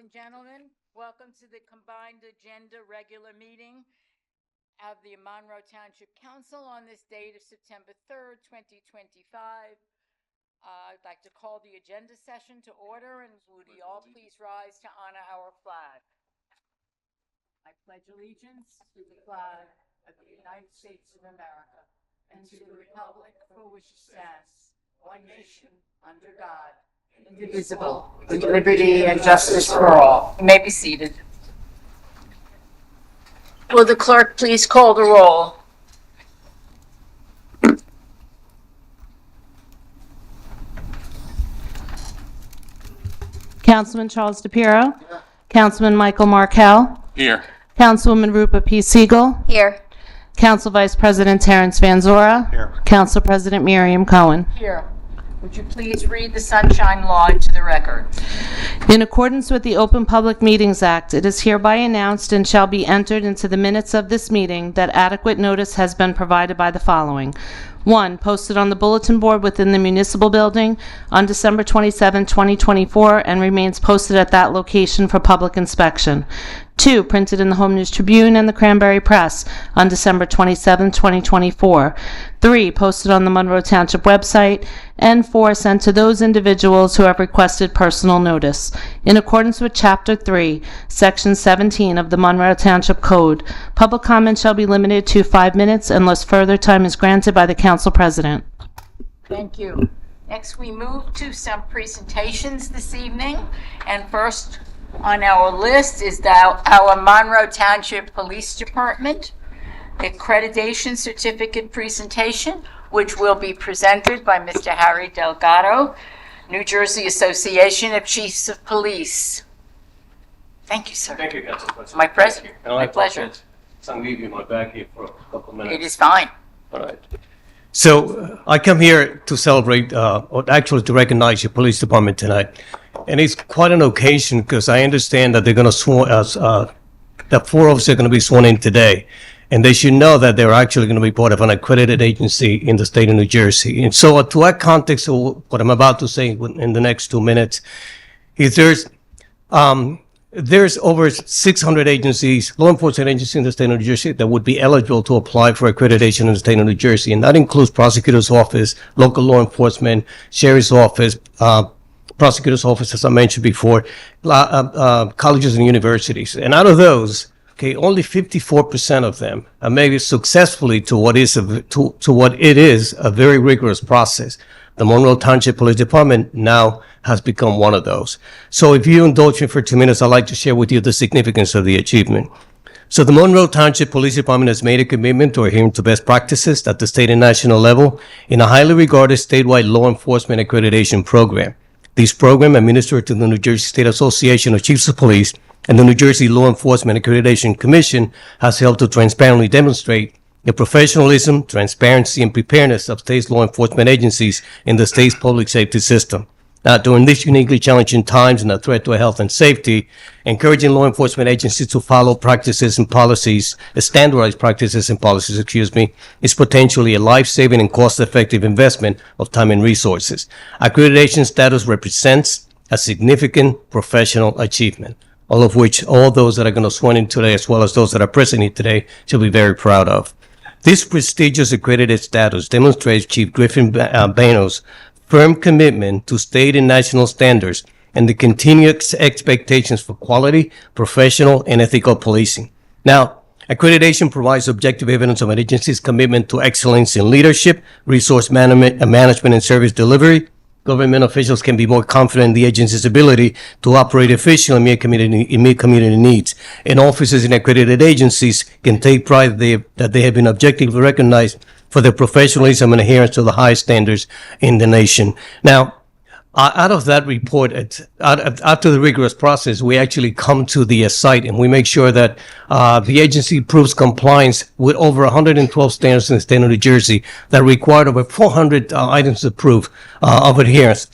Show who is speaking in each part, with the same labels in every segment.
Speaker 1: and gentlemen, welcome to the combined agenda regular meeting of the Monroe Township Council on this date of September 3rd, 2025. I'd like to call the agenda session to order, and would you all please rise to honor our flag. I pledge allegiance to the flag of the United States of America and to the republic for which it stands, one nation, under God, indivisible, with liberty and justice for all. You may be seated. Will the clerk please call the roll?
Speaker 2: Councilman Charles DePiero. Here. Councilman Michael Markell.
Speaker 3: Here.
Speaker 2: Councilwoman Rupa P. Siegel.
Speaker 1: Here.
Speaker 2: Council Vice President Terrence Van Zora.
Speaker 3: Here.
Speaker 2: Council President Miriam Cohen.
Speaker 1: Here. Would you please read the Sunshine Law into the record?
Speaker 2: In accordance with the Open Public Meetings Act, it is hereby announced and shall be entered into the minutes of this meeting that adequate notice has been provided by the following. 1. Posted on the bulletin board within the municipal building on December 27, 2024, and remains posted at that location for public inspection. 2. Printed in the Home News Tribune and the Cranberry Press on December 27, 2024. 3. Posted on the Monroe Township website. And 4. Sent to those individuals who have requested personal notice. In accordance with Chapter 3, Section 17 of the Monroe Township Code, public comment shall be limited to 5 minutes unless further time is granted by the Council President.
Speaker 1: Thank you. Next, we move to some presentations this evening. And first on our list is our Monroe Township Police Department accreditation certificate presentation, which will be presented by Mr. Harry Delgado, New Jersey Association of Chiefs of Police. Thank you, sir.
Speaker 3: Thank you, Council President.
Speaker 1: My pleasure.
Speaker 3: My
Speaker 1: pleasure.
Speaker 3: I'm leaving my back here for a couple of minutes.
Speaker 1: It is fine.
Speaker 3: All right. So I come here to celebrate, or actually to recognize your police department tonight. And it's quite an occasion because I understand that they're going to swear that 4 of us are going to be sworn in today. And they should know that they're actually going to be part of an accredited agency in the state of New Jersey. And so to that context of what I'm about to say in the next 2 minutes, is there's over 600 agencies, law enforcement agencies in the state of New Jersey that would be eligible to apply for accreditation in the state of New Jersey. And that includes prosecutor's office, local law enforcement, sheriff's office, prosecutor's office, as I mentioned before, colleges and universities. And out of those, only 54% of them are maybe successfully to what it is a very rigorous process. The Monroe Township Police Department now has become one of those. So if you indulge me for 2 minutes, I'd like to share with you the significance of the achievement. So the Monroe Township Police Department has made a commitment to adhering to best practices at the state and national level in a highly regarded statewide law enforcement accreditation program. This program, administered to the New Jersey State Association of Chiefs of Police and the New Jersey Law Enforcement Accreditation Commission, has helped to transparently demonstrate the professionalism, transparency, and preparedness of state law enforcement agencies in the state's public safety system. Now, during these uniquely challenging times and a threat to health and safety, encouraging law enforcement agencies to follow practices and policies, standardized practices and policies, is potentially a life-saving and cost-effective investment of time and resources. Accreditation status represents a significant professional achievement, all of which all those that are going to swear in today, as well as those that are present here today, should be very proud of. This prestigious accredited status demonstrates Chief Griffin Bano's firm commitment to state and national standards and the continued expectations for quality, professional, and ethical policing. Now, accreditation provides objective evidence of an agency's commitment to excellence in leadership, resource management, and service delivery. Government officials can be more confident in the agency's ability to operate efficiently and meet community needs. And officers in accredited agencies can take pride that they have been objectively recognized for their professionalism and adherence to the highest standards in the nation. Now, out of that report, after the rigorous process, we actually come to the site and we make sure that the agency proves compliance with over 112 standards in the state of New Jersey that required over 400 items of proof of adherence.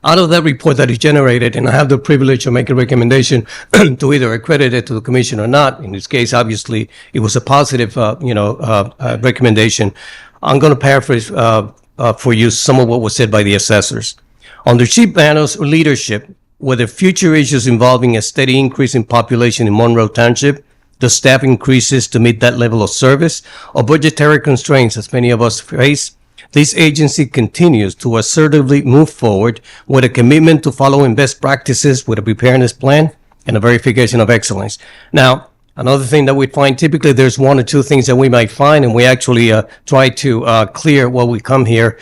Speaker 3: Out of that report that is generated, and I have the privilege of making a recommendation to either accredit it to the commission or not. In this case, obviously, it was a positive, recommendation. I'm going to paraphrase for you some of what was said by the assessors. Under Chief Bano's leadership, whether future issues involving a steady increase in population in Monroe Township, the staff increases to meet that level of service, or budgetary constraints as many of us face, this agency continues to assertively move forward with a commitment to following best practices with a preparedness plan and a verification of excellence. Now, another thing that we find, typically there's one or two things that we might find, and we actually try to clear while we come here.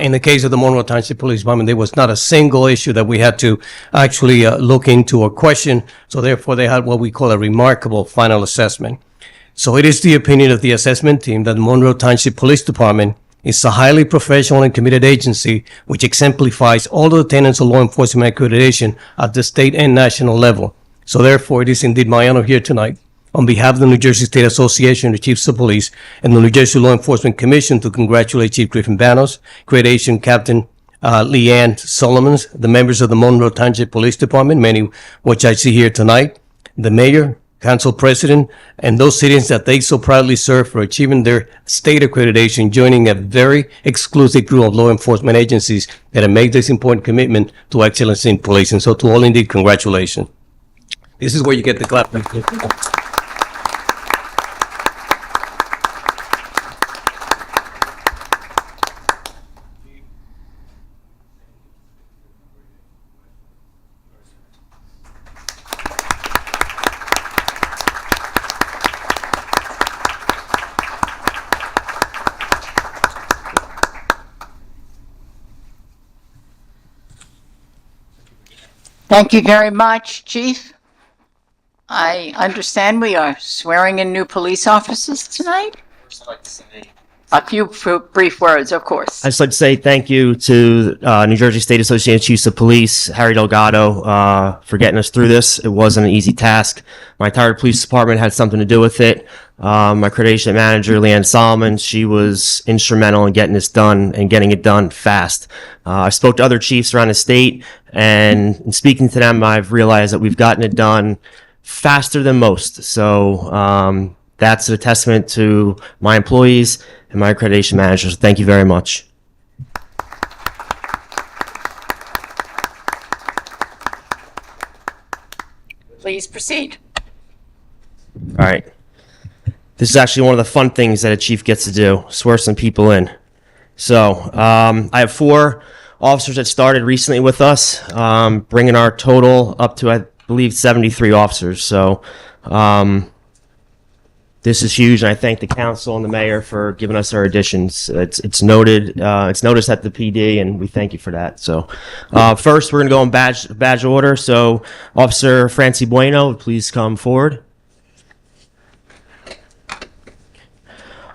Speaker 3: In the case of the Monroe Township Police Department, there was not a single issue that we had to actually look into or question, so therefore they had what we call a remarkable final assessment. So it is the opinion of the assessment team that the Monroe Township Police Department is a highly professional and committed agency which exemplifies all the tenets of law enforcement accreditation at the state and national level. So therefore, it is indeed my honor here tonight, on behalf of the New Jersey State Association of Chiefs of Police and the New Jersey Law Enforcement Commission, to congratulate Chief Griffin Banos, Accreditation Captain Leanne Solomons, the members of the Monroe Township Police Department, many which I see here tonight, the mayor, council president, and those citizens that they so proudly serve for achieving their state accreditation, joining a very exclusive group of law enforcement agencies that have made this important commitment to excellence in policing. So to all, indeed, congratulations. This is where you get the clap.
Speaker 1: Thank you very much, Chief. I understand we are swearing in new police officers tonight? A few brief words, of course.
Speaker 4: I'd just like to say thank you to New Jersey State Association of Chiefs of Police, Harry Delgado, for getting us through this. It wasn't an easy task. My entire police department had something to do with it. My accreditation manager, Leanne Solomon, she was instrumental in getting this done and getting it done fast. I spoke to other chiefs around the state, and in speaking to them, I've realized that we've gotten it done faster than most. So that's a testament to my employees and my accreditation manager. So thank you very much.
Speaker 1: Please proceed.
Speaker 4: All right. This is actually one of the fun things that a chief gets to do, swear some people in. So I have 4 officers that started recently with us, bringing our total up to, I believe, 73 officers. So this is huge, and I thank the council and the mayor for giving us our additions. It's noted. It's noticed at the PD, and we thank you for that. So first, we're going to go in badge order. So Officer Francie Bueno, please come forward.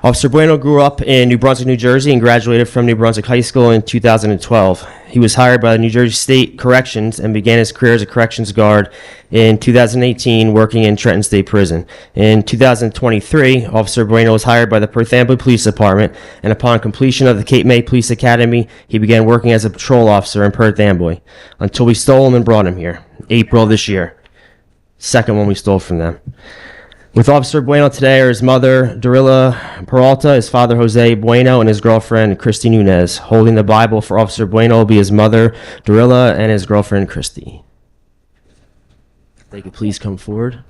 Speaker 4: Officer Bueno grew up in New Brunswick, New Jersey, and graduated from New Brunswick High School in 2012. He was hired by the New Jersey State Corrections and began his career as a corrections guard in 2018, working in Trenton State Prison. In 2023, Officer Bueno was hired by the Perth Amboy Police Department, and upon completion of the Cape May Police Academy, he began working as a patrol officer in Perth Amboy until we stole him and brought him here, April this year. Second one we stole from them. With Officer Bueno today are his mother, Dorilla Peralta, his father, Jose Bueno, and his girlfriend, Christy Nunez. Holding the Bible for Officer Bueno will be his mother, Dorilla, and his girlfriend, Christy. If they could please come forward.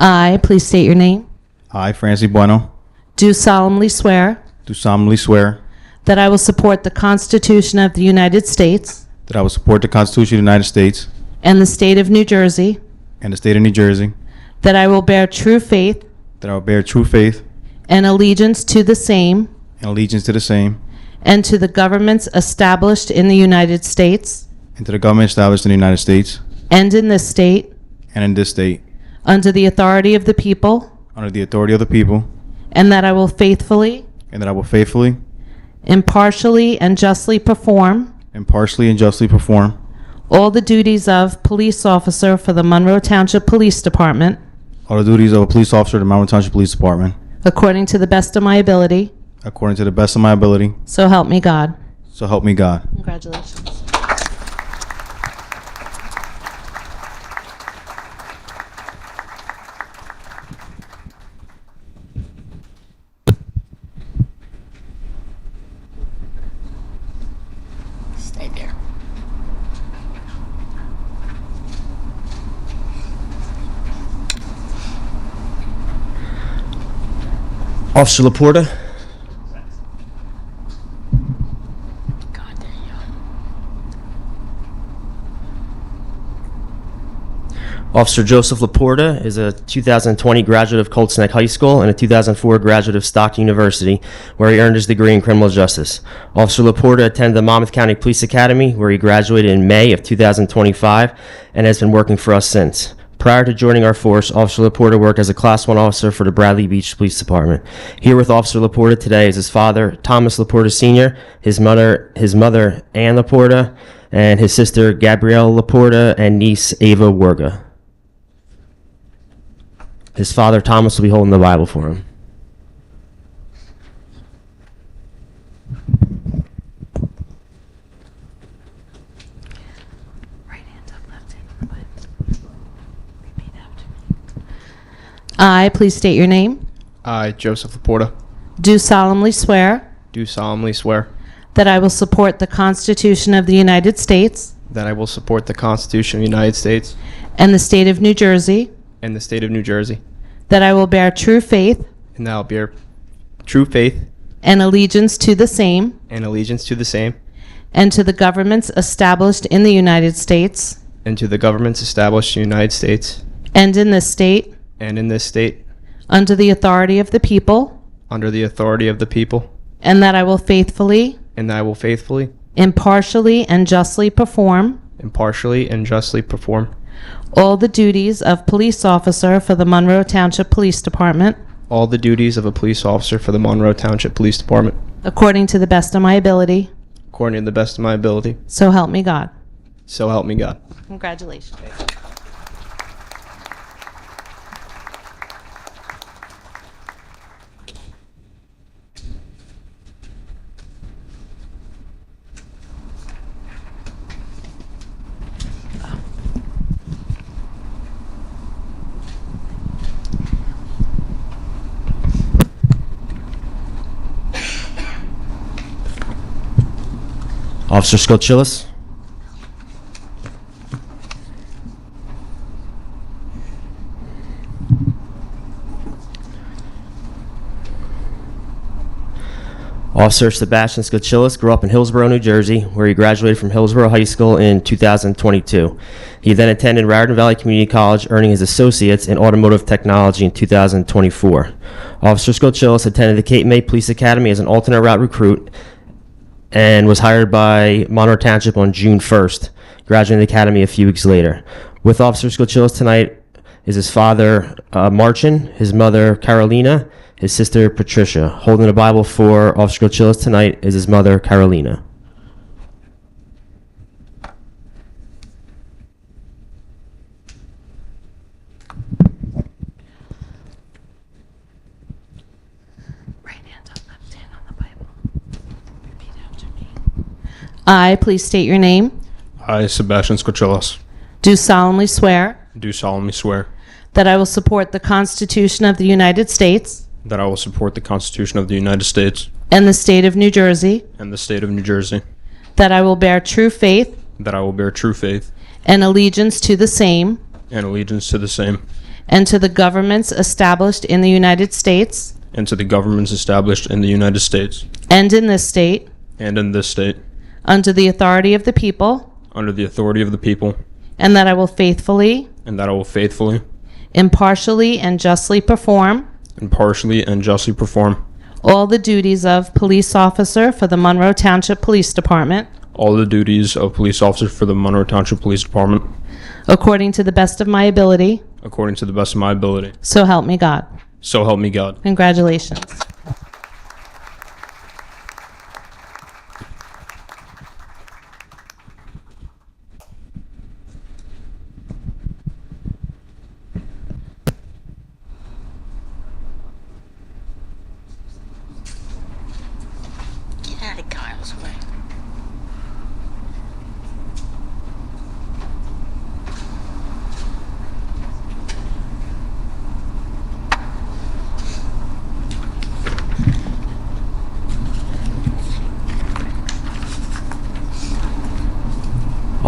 Speaker 2: I, please state your name,
Speaker 5: I, Francie Bueno,
Speaker 2: do solemnly swear
Speaker 5: do solemnly swear
Speaker 2: that I will support the Constitution of the United States
Speaker 5: that I will support the Constitution of the United States
Speaker 2: and the state of New Jersey,
Speaker 5: and the state of New Jersey,
Speaker 2: that I will bear true faith
Speaker 5: that I will bear true faith
Speaker 2: and allegiance to the same
Speaker 5: and allegiance to the same,
Speaker 2: and to the governments established in the United States
Speaker 5: and to the government established in the United States
Speaker 2: and in this state,
Speaker 5: and in this state,
Speaker 2: under the authority of the people,
Speaker 5: under the authority of the people,
Speaker 2: and that I will faithfully,
Speaker 5: and that I will faithfully,
Speaker 2: impartially, and justly perform
Speaker 5: impartially, and justly perform
Speaker 2: all the duties of police officer for the Monroe Township Police Department
Speaker 5: all the duties of a police officer of the Monroe Township Police Department,
Speaker 2: according to the best of my ability,
Speaker 5: according to the best of my ability,
Speaker 2: so help me God.
Speaker 5: so help me God.
Speaker 2: Congratulations.
Speaker 1: Stay there.
Speaker 4: Officer Laporta,
Speaker 1: God, there you go.
Speaker 4: Officer Joseph Laporta is a 2020 graduate of Colts Neck High School and a 2004 graduate of Stockton University, where he earned his degree in criminal justice. Officer Laporta attended the Monmouth County Police Academy, where he graduated in May of 2025 and has been working for us since. Prior to joining our force, Officer Laporta worked as a Class 1 officer for the Bradley Beach Police Department. Here with Officer Laporta today is his father, Thomas Laporta Sr., his mother, Ann Laporta, and his sister, Gabrielle Laporta, and niece, Ava Werga. His father, Thomas, will be holding the Bible for him.
Speaker 2: Right hand up, left hand on the Bible. Repeat after me. I, please state your name,
Speaker 6: I, Joseph Laporta,
Speaker 2: do solemnly swear
Speaker 6: do solemnly swear
Speaker 2: that I will support the Constitution of the United States
Speaker 6: that I will support the Constitution of the United States
Speaker 2: and the state of New Jersey,
Speaker 6: and the state of New Jersey,
Speaker 2: that I will bear true faith
Speaker 6: and that I will bear true faith
Speaker 2: and allegiance to the same
Speaker 6: and allegiance to the same
Speaker 2: and to the governments established in the United States
Speaker 6: and to the governments established in the United States
Speaker 2: and in this state,
Speaker 6: and in this state,
Speaker 2: under the authority of the people,
Speaker 6: under the authority of the people,
Speaker 2: and that I will faithfully,
Speaker 6: and that I will faithfully,
Speaker 2: impartially, and justly perform
Speaker 6: impartially, and justly perform
Speaker 2: all the duties of police officer for the Monroe Township Police Department
Speaker 6: all the duties of a police officer for the Monroe Township Police Department
Speaker 2: according to the best of my ability,
Speaker 6: according to the best of my ability.
Speaker 2: so help me God.
Speaker 6: So help me God.
Speaker 2: Congratulations.
Speaker 4: Officer Skochilis. Officer Sebastian Skochilis grew up in Hillsborough, New Jersey, where he graduated from Hillsborough High School in 2022. He then attended Raritan Valley Community College, earning his associates in automotive technology in 2024. Officer Skochilis attended the Cape May Police Academy as an alternate route recruit and was hired by Monroe Township on June 1st, graduating the academy a few weeks later. With Officer Skochilis tonight is his father, Marcin, his mother, Carolina, his sister, Patricia. Holding the Bible for Officer Skochilis tonight is his mother, Carolina.
Speaker 2: Right hand up, left hand on the Bible. Repeat after me. I, please state your name,
Speaker 7: I, Sebastian Skochilis,
Speaker 2: do solemnly swear
Speaker 7: do solemnly swear
Speaker 2: that I will support the Constitution of the United States
Speaker 7: that I will support the Constitution of the United States
Speaker 2: and the state of New Jersey,
Speaker 7: and the state of New Jersey,
Speaker 2: that I will bear true faith
Speaker 7: that I will bear true faith
Speaker 2: and allegiance to the same
Speaker 7: and allegiance to the same,
Speaker 2: and to the governments established in the United States
Speaker 7: and to the governments established in the United States
Speaker 2: and in this state,
Speaker 7: and in this state,
Speaker 2: under the authority of the people,
Speaker 7: under the authority of the people,
Speaker 2: and that I will faithfully,
Speaker 7: and that I will faithfully,
Speaker 2: impartially, and justly perform
Speaker 7: impartially, and justly perform
Speaker 2: all the duties of police officer for the Monroe Township Police Department
Speaker 7: all the duties of police officer for the Monroe Township Police Department
Speaker 2: according to the best of my ability,
Speaker 7: according to the best of my ability.
Speaker 2: so help me God.
Speaker 7: So help me God.
Speaker 2: Congratulations.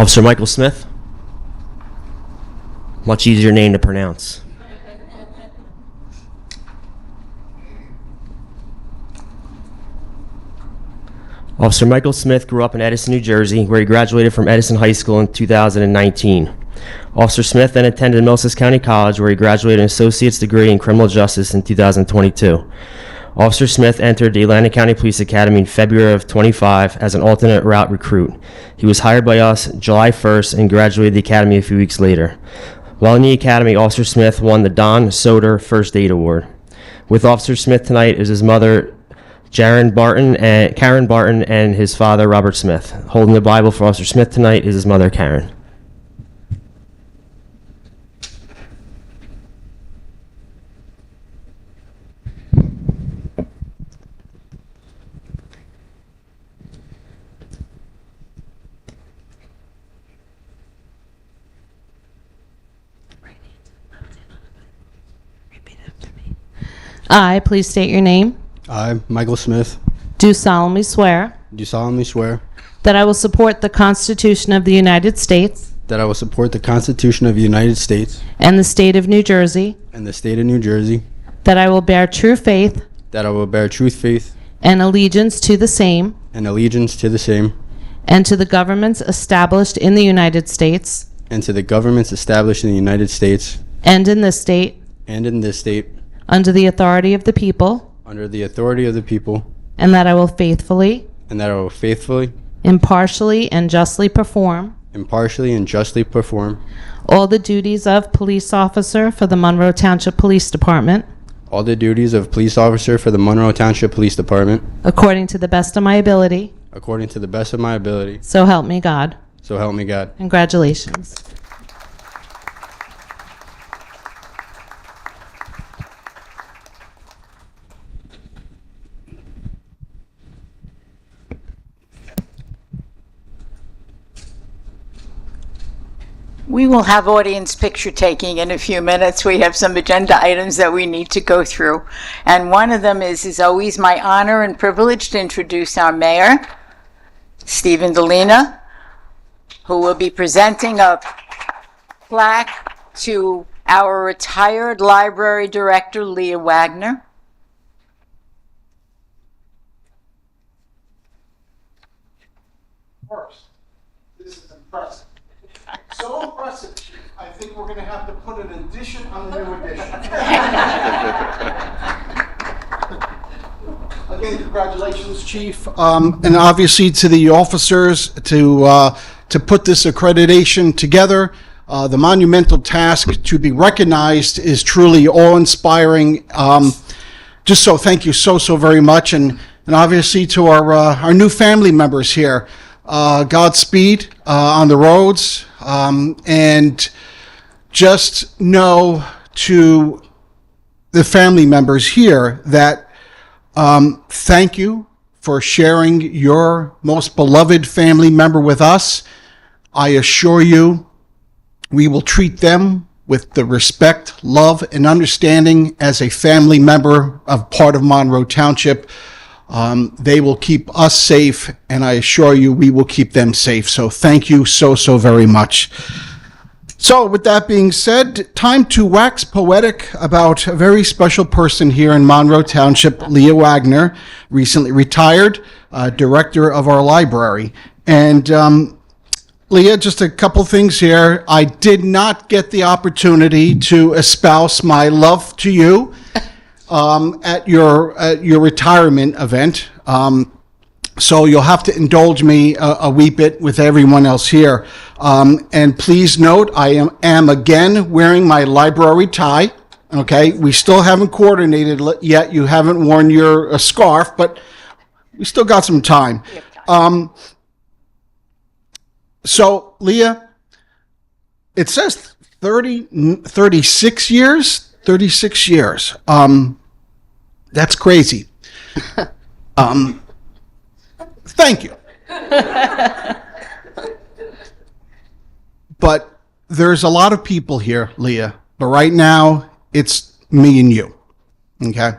Speaker 4: Officer Michael Smith. Much easier name to pronounce. Officer Michael Smith grew up in Edison, New Jersey, where he graduated from Edison High School in 2019. Officer Smith then attended Middlesex County College, where he graduated an associate's degree in criminal justice in 2022. Officer Smith entered the Atlantic County Police Academy in February of 25 as an alternate route recruit. He was hired by us July 1st and graduated the academy a few weeks later. While in the academy, Officer Smith won the Don Soder First Aid Award. With Officer Smith tonight is his mother, Karen Barton, and his father, Robert Smith. Holding the Bible for Officer Smith tonight is his mother, Karen.
Speaker 2: I, please state your name,
Speaker 8: I, Michael Smith,
Speaker 2: do solemnly swear
Speaker 8: do solemnly swear
Speaker 2: that I will support the Constitution of the United States
Speaker 8: that I will support the Constitution of the United States
Speaker 2: and the state of New Jersey,
Speaker 8: and the state of New Jersey,
Speaker 2: that I will bear true faith
Speaker 8: that I will bear true faith
Speaker 2: and allegiance to the same
Speaker 8: and allegiance to the same,
Speaker 2: and to the governments established in the United States
Speaker 8: and to the governments established in the United States
Speaker 2: and in this state,
Speaker 8: and in this state,
Speaker 2: under the authority of the people,
Speaker 8: under the authority of the people,
Speaker 2: and that I will faithfully,
Speaker 8: and that I will faithfully,
Speaker 2: impartially, and justly perform
Speaker 8: impartially, and justly perform
Speaker 2: all the duties of police officer for the Monroe Township Police Department
Speaker 8: all the duties of police officer for the Monroe Township Police Department
Speaker 2: according to the best of my ability.
Speaker 8: according to the best of my ability.
Speaker 2: So help me God.
Speaker 8: So help me God.
Speaker 2: Congratulations.
Speaker 1: We will have audience picture taking in a few minutes. We have some agenda items that we need to go through. And one of them is always my honor and privilege to introduce our mayor, Stephen Delina, who will be presenting a plaque to our retired library director, Leah Wagner.
Speaker 9: First, this is impressive. So impressive, Chief, I think we're going to have to put an addition on the new addition. Again, congratulations, Chief, and obviously to the officers to put this accreditation together. The monumental task to be recognized is truly awe-inspiring. Just so thank you so very much, and obviously to our new family members here. Godspeed on the roads, and just know to the family members here that thank you for sharing your most beloved family member with us. I assure you we will treat them with the respect, love, and understanding as a family member of part of Monroe Township. They will keep us safe, and I assure you we will keep them safe. So thank you so very much. So with that being said, time to wax poetic about a very special person here in Monroe Township, Leah Wagner, recently retired, director of our library. And Leah, just a couple things here. I did not get the opportunity to espouse my love to you at your retirement event, so you'll have to indulge me a wee bit with everyone else here. And please note, I am again wearing my library tie. Okay, we still haven't coordinated yet. You haven't worn your scarf, but we still got some time. So Leah, it says 36 years. 36 years. That's crazy. Thank you. But there's a lot of people here, Leah. But right now, it's me and you. Okay?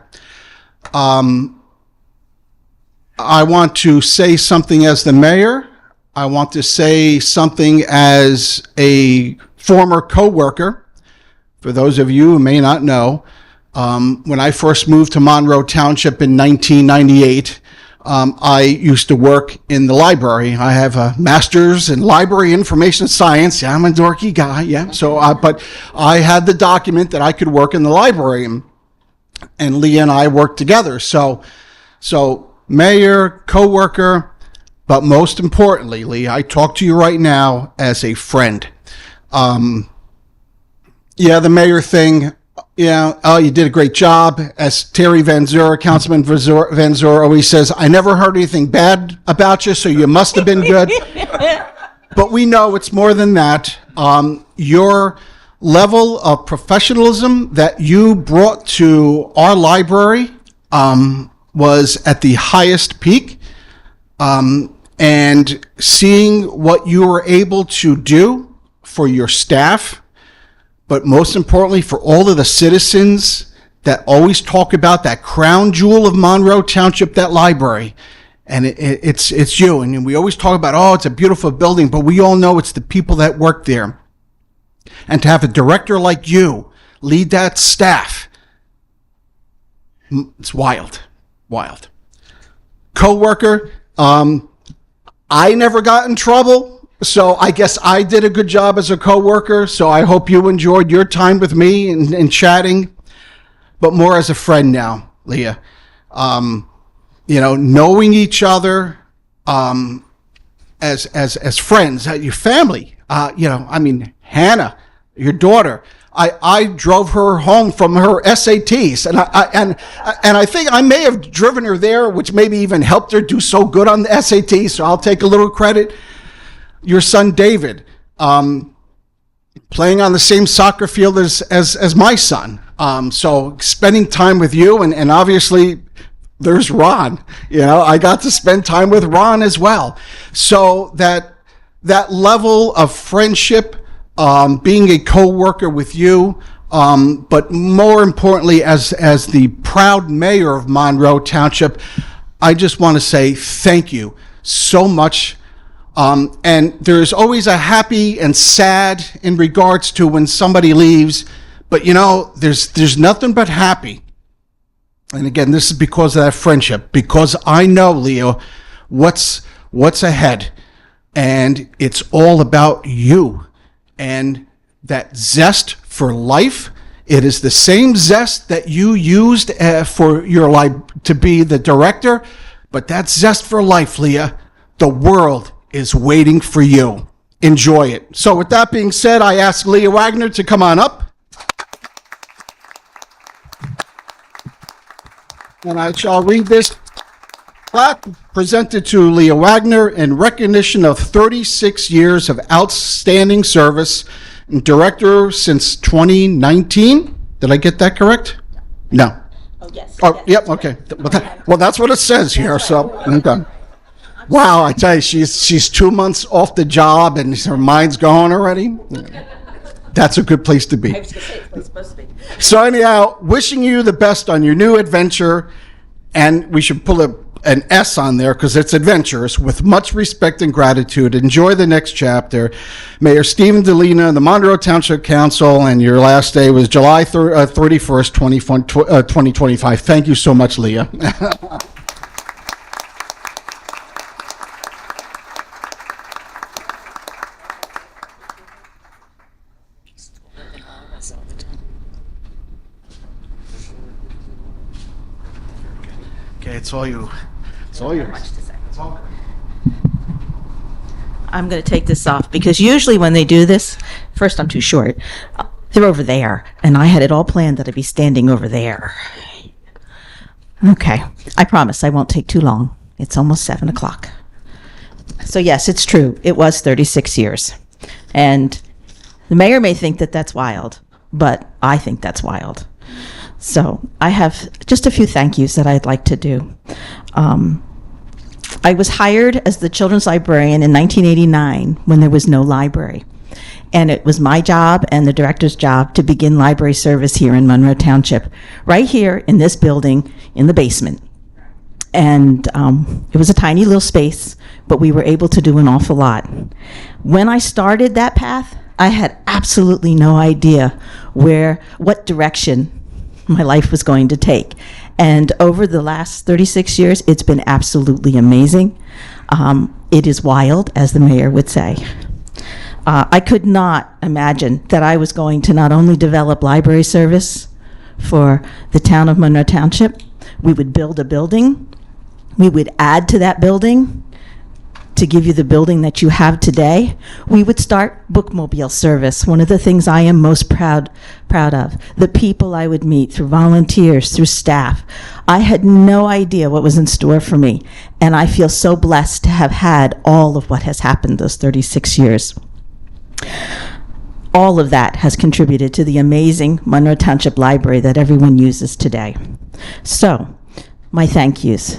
Speaker 9: I want to say something as the mayor. I want to say something as a former co-worker. For those of you who may not know, when I first moved to Monroe Township in 1998, I used to work in the library. I have a master's in library information science. Yeah, I'm a dorky guy. Yeah. So, but I had the document that I could work in the library, and Leah and I worked together. So mayor, co-worker, but most importantly, Leah, I talk to you right now as a friend. Yeah, the mayor thing. Yeah, oh, you did a great job. As Terry Van Zure, Councilman Van Zure always says, I never heard anything bad about you, so you must have been good. But we know it's more than that. Your level of professionalism that you brought to our library was at the highest peak. And seeing what you were able to do for your staff, but most importantly, for all of the citizens that always talk about that crown jewel of Monroe Township, that library. And it's you. And we always talk about, oh, it's a beautiful building, but we all know it's the people that work there. And to have a director like you lead that staff, it's wild. Co-worker, I never got in trouble. So I guess I did a good job as a coworker. So I hope you enjoyed your time with me and chatting, but more as a friend now, Leah. Knowing each other as friends, your family. Hannah, your daughter. I drove her home from her SATs, and I think I may have driven her there, which maybe even helped her do so good on the SATs. So I'll take a little credit. Your son David, playing on the same soccer field as my son. So spending time with you, and obviously there's Ron. I got to spend time with Ron as well. So that level of friendship, being a co-worker with you, but more importantly, as the proud mayor of Monroe Township, I just want to say thank you so much. And there's always a happy and sad in regards to when somebody leaves, but there's nothing but happy. And again, this is because of that friendship, because I know, Leo, what's ahead, and it's all about you and that zest for life. It is the same zest that you used for your life to be the director, but that zest for life, Leah, the world is waiting for you. Enjoy it. So with that being said, I ask Leah Wagner to come on up. And I shall read this plaque presented to Leah Wagner in recognition of 36 years of outstanding service and director since 2019. Did I get that correct? No.
Speaker 10: Oh, yes.
Speaker 9: Oh, yep, okay. Well, that's what it says here, so, okay. Wow, I tell you, she's 2 months off the job and her mind's gone already. That's a good place to be.
Speaker 10: I was going to say, it's where it's supposed to be.
Speaker 9: So anyhow, wishing you the best on your new adventure, and we should pull an S on there because it's adventurous, with much respect and gratitude. Enjoy the next chapter. Mayor Stephen DeLina, the Monroe Township Council, and your last day was July 31st, 2025. Thank you so much, Leah. Okay, it's all you. It's all yours. It's all good.
Speaker 10: I'm going to take this off because usually when they do this, first I'm too short. They're over there, and I had it all planned that I'd be standing over there. Okay, I promise I won't take too long. It's almost 7 o'clock. So yes, it's true. It was 36 years. And the mayor may think that that's wild, but I think that's wild. So I have just a few thank yous that I'd like to do. I was hired as the children's librarian in 1989 when there was no library. And it was my job and the director's job to begin library service here in Monroe Township, right here in this building in the basement. And it was a tiny little space, but we were able to do an awful lot. When I started that path, I had absolutely no idea what direction my life was going to take. And over the last 36 years, it's been absolutely amazing. It is wild, as the mayor would say. I could not imagine that I was going to not only develop library service for the town of Monroe Township, we would build a building, we would add to that building to give you the building that you have today. We would start bookmobile service, one of the things I am most proud of. The people I would meet through volunteers, through staff. I had no idea what was in store for me, and I feel so blessed to have had all of what has happened those 36 years. All of that has contributed to the amazing Monroe Township Library that everyone uses today. So, my thank yous.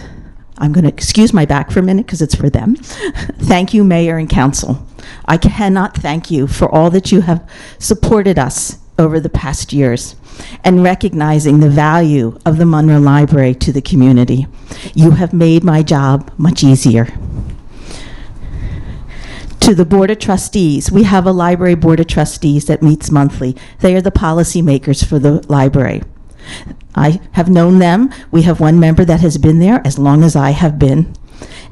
Speaker 10: I'm going to excuse my back for a minute because it's for them. Thank you, Mayor and Council. I cannot thank you for all that you have supported us over the past years and recognizing the value of the Monroe Library to the community. You have made my job much easier. To the Board of Trustees, we have a Library Board of Trustees that meets monthly. They are the policymakers for the library. I have known them. We have one member that has been there as long as I have been.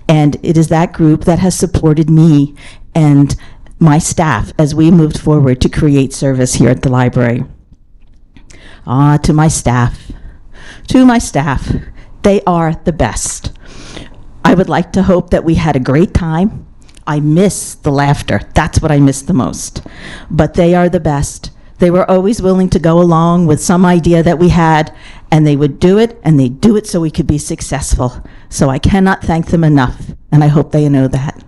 Speaker 10: And it is that group that has supported me and my staff as we moved forward to create service here at the library. To my staff, they are the best. I would like to hope that we had a great time. I miss the laughter. That's what I miss the most. But they are the best. They were always willing to go along with some idea that we had, and they would do it, and they'd do it so we could be successful. So I cannot thank them enough, and I hope they know that.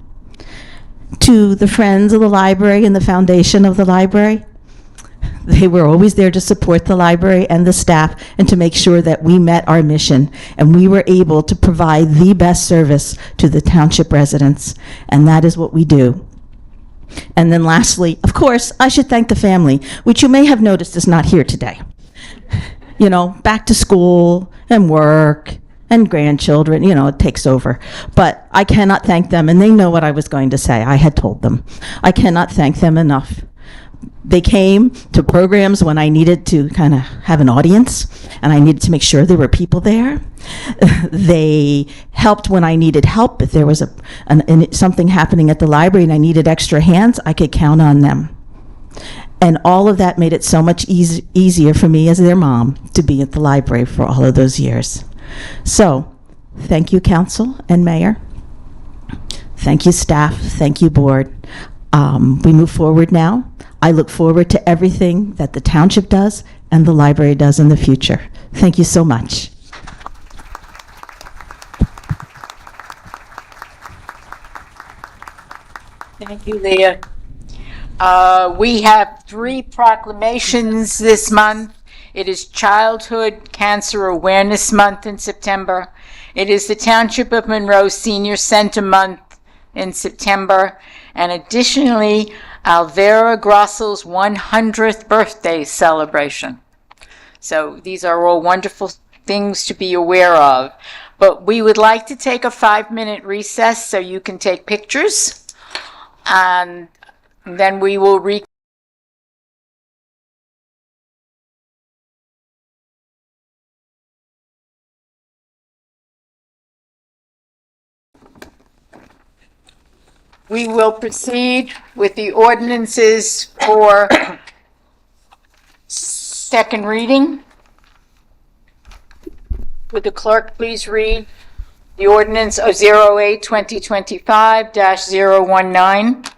Speaker 10: To the friends of the library and the foundation of the library, they were always there to support the library and the staff and to make sure that we met our mission and we were able to provide the best service to the township residents, and that is what we do. And then lastly, of course, I should thank the family, which you may have noticed is not here today. You know, back to school and work and grandchildren, you know, it takes over. But I cannot thank them, and they know what I was going to say. I had told them. I cannot thank them enough. They came to programs when I needed to kind of have an audience, and I needed to make sure there were people there. They helped when I needed help. If there was something happening at the library and I needed extra hands, I could count on them. And all of that made it so much easier for me as their mom to be at the library for all of those years. So, thank you, Council and Mayor. Thank you, staff. Thank you, Board. We move forward now. I look forward to everything that the Township does and the library does in the future. Thank you so much.
Speaker 1: Thank you, Leah. We have 3 proclamations this month. It is Childhood Cancer Awareness Month in September. It is the Township of Monroe Senior Center Month in September. And additionally, Alvera Grossel's 100th birthday celebration. So these are all wonderful things to be aware of. But we would like to take a 5-minute recess so you can take pictures. And then we will We will proceed with the ordinances for second reading. Would the clerk please read the ordinance 08-2025-019?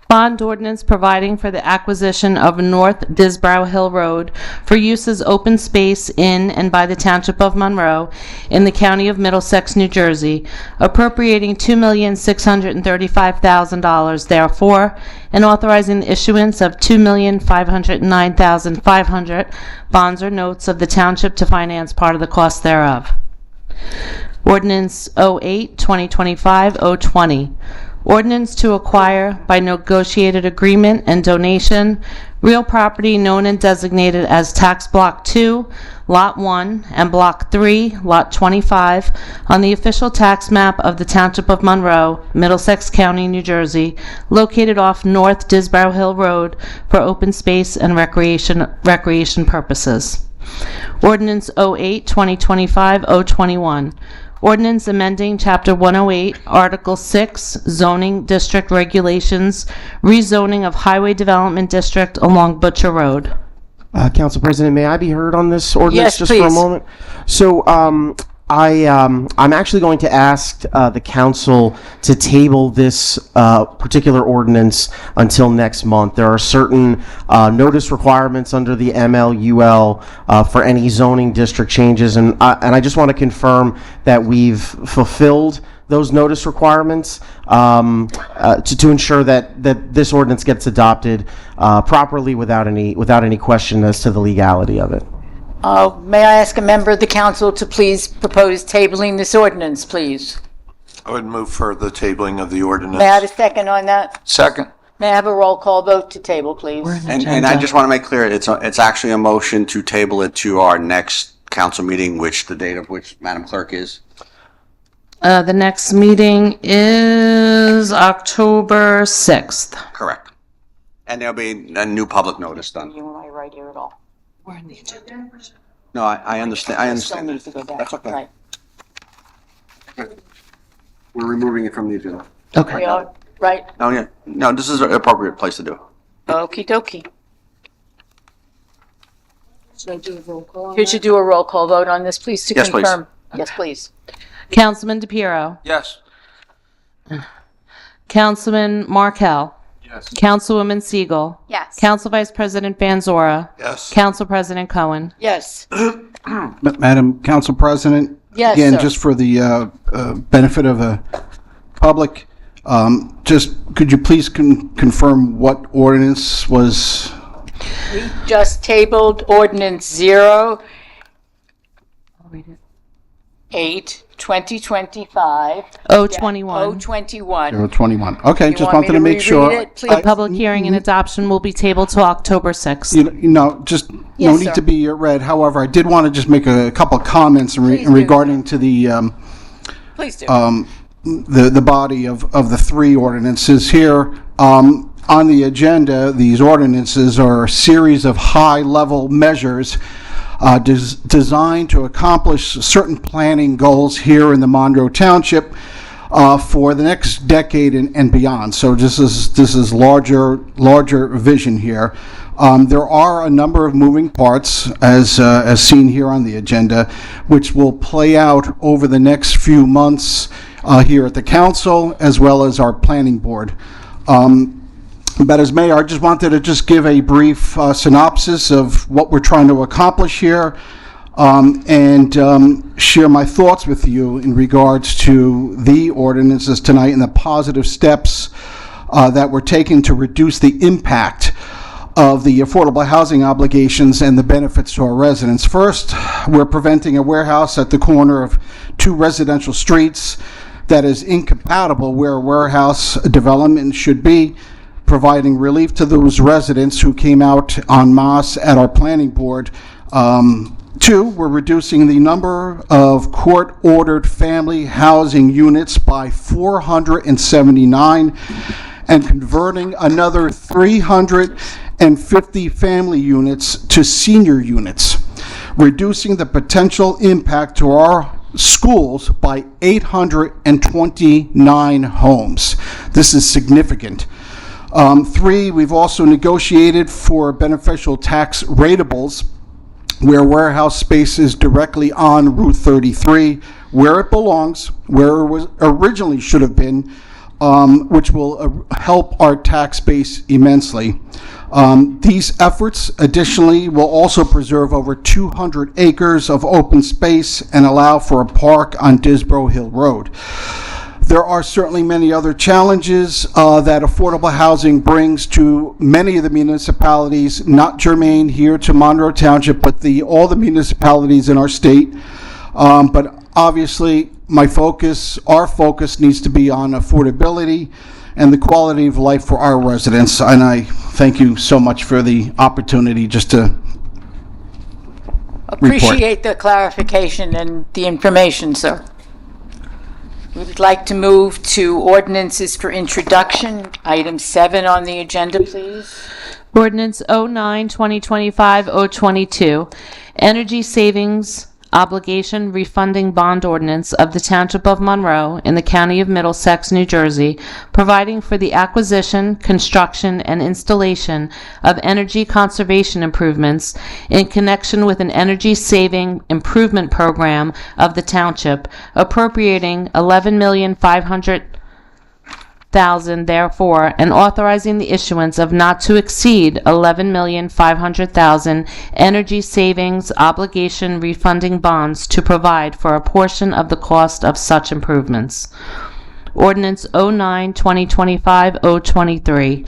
Speaker 2: Bond ordinance providing for the acquisition of North Disbrow Hill Road for use as open space in and by the Township of Monroe in the County of Middlesex, New Jersey, appropriating $2,635,000 therefore, and authorizing the issuance of $2,509,500 bonds or notes of the Township to finance part of the cost thereof. Ordinance 08-2025-020. Ordinance to acquire by negotiated agreement and donation real property known and designated as Tax Block 2, Lot 1, and Block 3, Lot 25, on the official tax map of the Township of Monroe, Middlesex County, New Jersey, located off North Disborough Hill Road for open space and recreation purposes. Ordinance 08-2025-021. Ordinance amending Chapter 108, Article 6, Zoning District Regulations, rezoning of Highway Development District along Butcher Road.
Speaker 11: Council President, may I be heard on this ordinance
Speaker 1: Yes,
Speaker 11: just for a
Speaker 1: please.
Speaker 11: moment? So, I'm actually going to ask the council to table this particular ordinance until next month. There are certain notice requirements under the MLUL for any zoning district changes, and I just want to confirm that we've fulfilled those notice requirements to ensure that this ordinance gets adopted properly without any question as to the legality of it.
Speaker 1: May I ask a member of the council to please propose tabling this ordinance, please?
Speaker 12: I would move for the tabling of the ordinance.
Speaker 1: May I have a second on that?
Speaker 12: Second.
Speaker 1: May I have a roll call vote to table, please?
Speaker 13: And I just want to make clear, it's actually a motion to table it to our next council meeting, which the date of which, Madam Clerk, is?
Speaker 2: The next meeting is October 6th.
Speaker 13: Correct. And there'll be a new public notice done.
Speaker 1: You want me right here at all?
Speaker 2: We're in the agenda.
Speaker 13: No, I understand.
Speaker 1: Still need to go back.
Speaker 13: That's okay.
Speaker 1: Right.
Speaker 13: We're removing it from the agenda.
Speaker 2: Okay.
Speaker 1: We are, right?
Speaker 13: Oh, yeah. No, this is an appropriate place to do it.
Speaker 1: Okie dokie. Should I do a roll call? You should do a roll call vote on this, please, to
Speaker 13: Yes, please.
Speaker 1: confirm. Yes, please.
Speaker 2: Councilman DePiero.
Speaker 12: Yes.
Speaker 2: Councilman Markel.
Speaker 12: Yes.
Speaker 2: Councilwoman Siegel.
Speaker 1: Yes.
Speaker 2: Council Vice President Banzora.
Speaker 12: Yes.
Speaker 2: Council President Cohen.
Speaker 1: Yes.
Speaker 9: Madam Council President?
Speaker 1: Yes,
Speaker 9: Again,
Speaker 1: sir.
Speaker 9: just for the benefit of the public, just could you please confirm what ordinance was?
Speaker 1: We just tabled ordinance 08-2025.
Speaker 2: 021.
Speaker 1: 021.
Speaker 9: 021. Okay,
Speaker 1: You
Speaker 9: just
Speaker 1: want
Speaker 9: wanted
Speaker 1: me
Speaker 9: to make
Speaker 1: reread
Speaker 9: sure.
Speaker 1: it, please?
Speaker 2: The public hearing and adoption will be tabled to October 6th.
Speaker 9: Just no
Speaker 1: Yes,
Speaker 9: need
Speaker 1: sir.
Speaker 9: to be read. However, I did want to just make a couple of comments
Speaker 1: Please do.
Speaker 9: regarding to the
Speaker 1: Please do.
Speaker 9: the body of the three ordinances here. On the agenda, these ordinances are a series of high-level measures designed to accomplish certain planning goals here in the Monroe Township for the next decade and beyond. So this is larger vision here. There are a number of moving parts, as seen here on the agenda, which will play out over the next few months here at the council, as well as our planning board. But as mayor, I just wanted to give a brief synopsis of what we're trying to accomplish here, and share my thoughts with you in regards to the ordinances tonight and the positive steps that we're taking to reduce the impact of the affordable housing obligations and the benefits to our residents. First, we're preventing a warehouse at the corner of two residential streets that is incompatible where a warehouse development should be, providing relief to those residents who came out en masse at our planning board. Two, we're reducing the number of court-ordered family housing units by 479 and converting another 350 family units to senior units, reducing the potential impact to our schools by 829 homes. This is significant. Three, we've also negotiated for beneficial tax ratables where warehouse space is directly on Route 33, where it belongs, where it was originally should have been, which will help our tax base immensely. These efforts, additionally, will also preserve over 200 acres of open space and allow for a park on Disborough Hill Road. There are certainly many other challenges that affordable housing brings to many of the municipalities, not germane here to Monroe Township, but all the municipalities in our state. But obviously, our focus needs to be on affordability and the quality of life for our residents. And I thank you so much for the opportunity just to
Speaker 1: Appreciate the clarification and the information, sir. We would like to move to ordinances for introduction. Item 7 on the agenda, please.
Speaker 2: Ordinance 09-2025-022, Energy Savings Obligation Refunding Bond Ordinance of the Township of Monroe in the County of Middlesex, New Jersey, providing for the acquisition, construction, and installation of energy conservation improvements in connection with an energy-saving improvement program of the Township, appropriating $11,500,000 therefore, and authorizing the issuance of not to exceed $11,500,000 energy savings obligation refunding bonds to provide for a portion of the cost of such improvements. Ordinance 09-2025-023.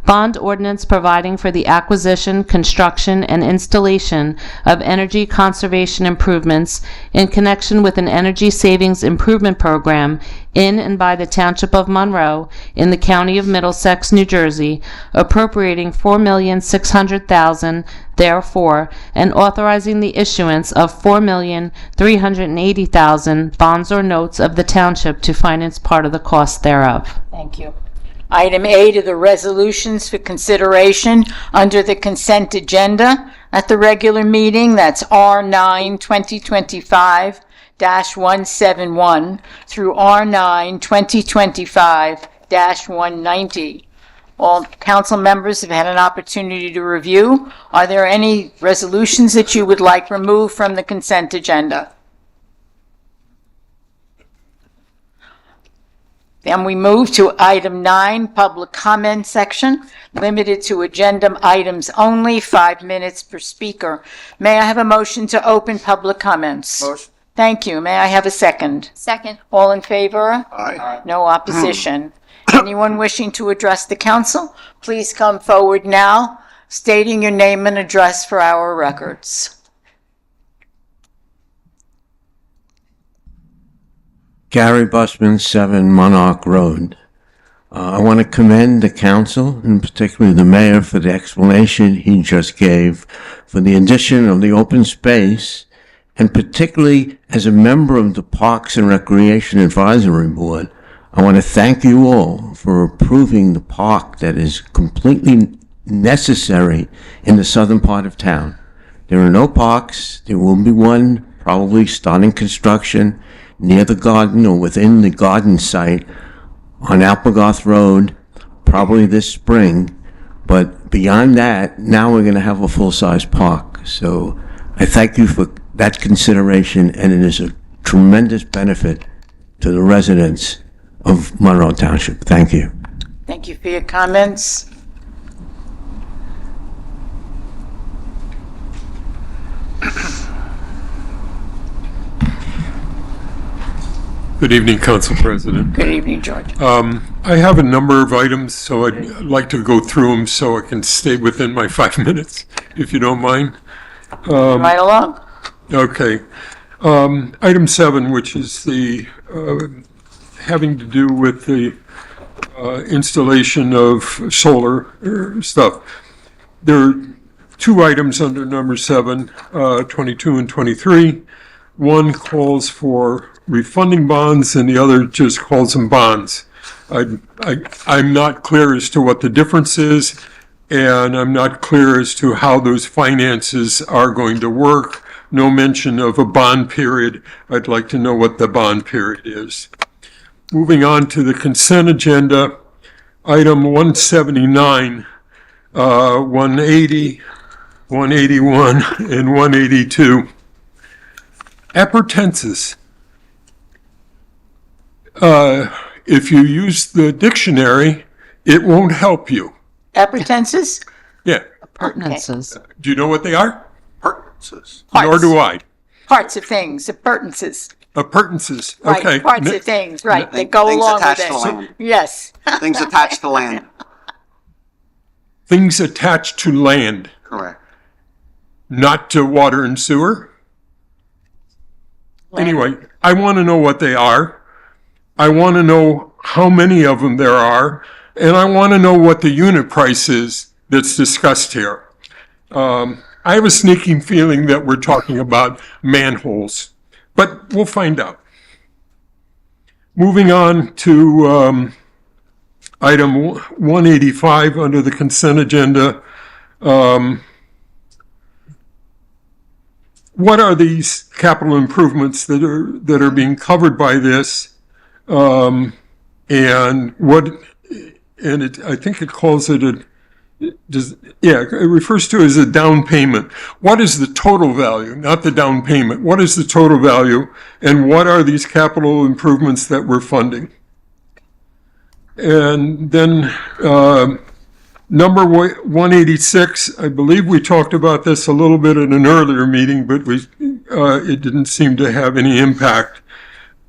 Speaker 2: Bond ordinance providing for the acquisition, construction, and installation of energy conservation improvements in connection with an energy savings improvement program in and by the Township of Monroe in the County of Middlesex, New Jersey, appropriating $4,600,000 therefore, and authorizing the issuance of $4,380,000 bonds or notes of the Township to finance part of the cost thereof.
Speaker 1: Thank you. Item 8 are the resolutions for consideration under the consent agenda at the regular meeting. That's R9 2025-171 through R9 2025-190. All council members have had an opportunity to review. Are there any resolutions that you would like removed from the consent agenda? Then we move to item 9, public comment section, limited to agenda items only, 5 minutes per speaker. May I have a motion to open public comments?
Speaker 12: Motion.
Speaker 1: Thank you. May I have a second?
Speaker 14: Second.
Speaker 1: All in favor?
Speaker 12: Aye.
Speaker 1: No opposition. Anyone wishing to address the council, please come forward now, stating your name and address for our records.
Speaker 15: Gary Busman, 7 Monarch Road. I want to commend the council, and particularly the mayor, for the explanation he just gave for the addition of the open space, and particularly as a member of the Parks and Recreation Advisory Board, I want to thank you all for approving the park that is completely necessary in the southern part of town. There are no parks. There will be one probably starting construction near the garden or within the garden site on Alpagoth Road, probably this spring. But beyond that, now we're going to have a full-size park. So I thank you for that consideration, and it is a tremendous benefit to the residents of Monroe Township. Thank you.
Speaker 1: Thank you for your comments.
Speaker 16: Good evening, Council President.
Speaker 1: Good evening, George.
Speaker 16: I have a number of items, so I'd like to go through them so I can stay within my 5 minutes, if you don't mind.
Speaker 1: Right along.
Speaker 16: Okay. Item 7, which is the having to do with the installation of solar stuff. There are 2 items under number 7, 22 and 23. One calls for refunding bonds, and the other just calls them bonds. I'm not clear as to what the difference is, and I'm not clear as to how those finances are going to work. No mention of a bond period. I'd like to know what the bond period is. Moving on to the consent agenda, item 179, 180, 181, and 182. Appurtenances. If you use the dictionary, it won't help you.
Speaker 1: Appurtenances?
Speaker 16: Yeah.
Speaker 2: Appurtenances.
Speaker 16: Do you know what they are?
Speaker 12: Appurtenances.
Speaker 16: Nor do I.
Speaker 1: Parts of things, appurtenances.
Speaker 16: Appurtenances,
Speaker 1: Right,
Speaker 16: okay.
Speaker 1: parts of things, right, that go
Speaker 13: Things
Speaker 1: along with
Speaker 13: attached
Speaker 1: it.
Speaker 13: to land.
Speaker 1: Yes.
Speaker 13: Things attached to land.
Speaker 16: Things attached to land,
Speaker 13: Correct.
Speaker 16: not to water and sewer? Anyway, I want to know what they are. I want to know how many of them there are, and I want to know what the unit price is that's discussed here. I have a sneaking feeling that we're talking about manholes, but we'll find out. Moving on to item 185 under the consent agenda. What are these capital improvements that are being covered by this? I think it calls it it refers to it as a down payment. What is the total value, not the down payment? What is the total value, and what are these capital improvements that we're funding? And then number 186, I believe we talked about this a little bit in an earlier meeting, but it didn't seem to have any impact.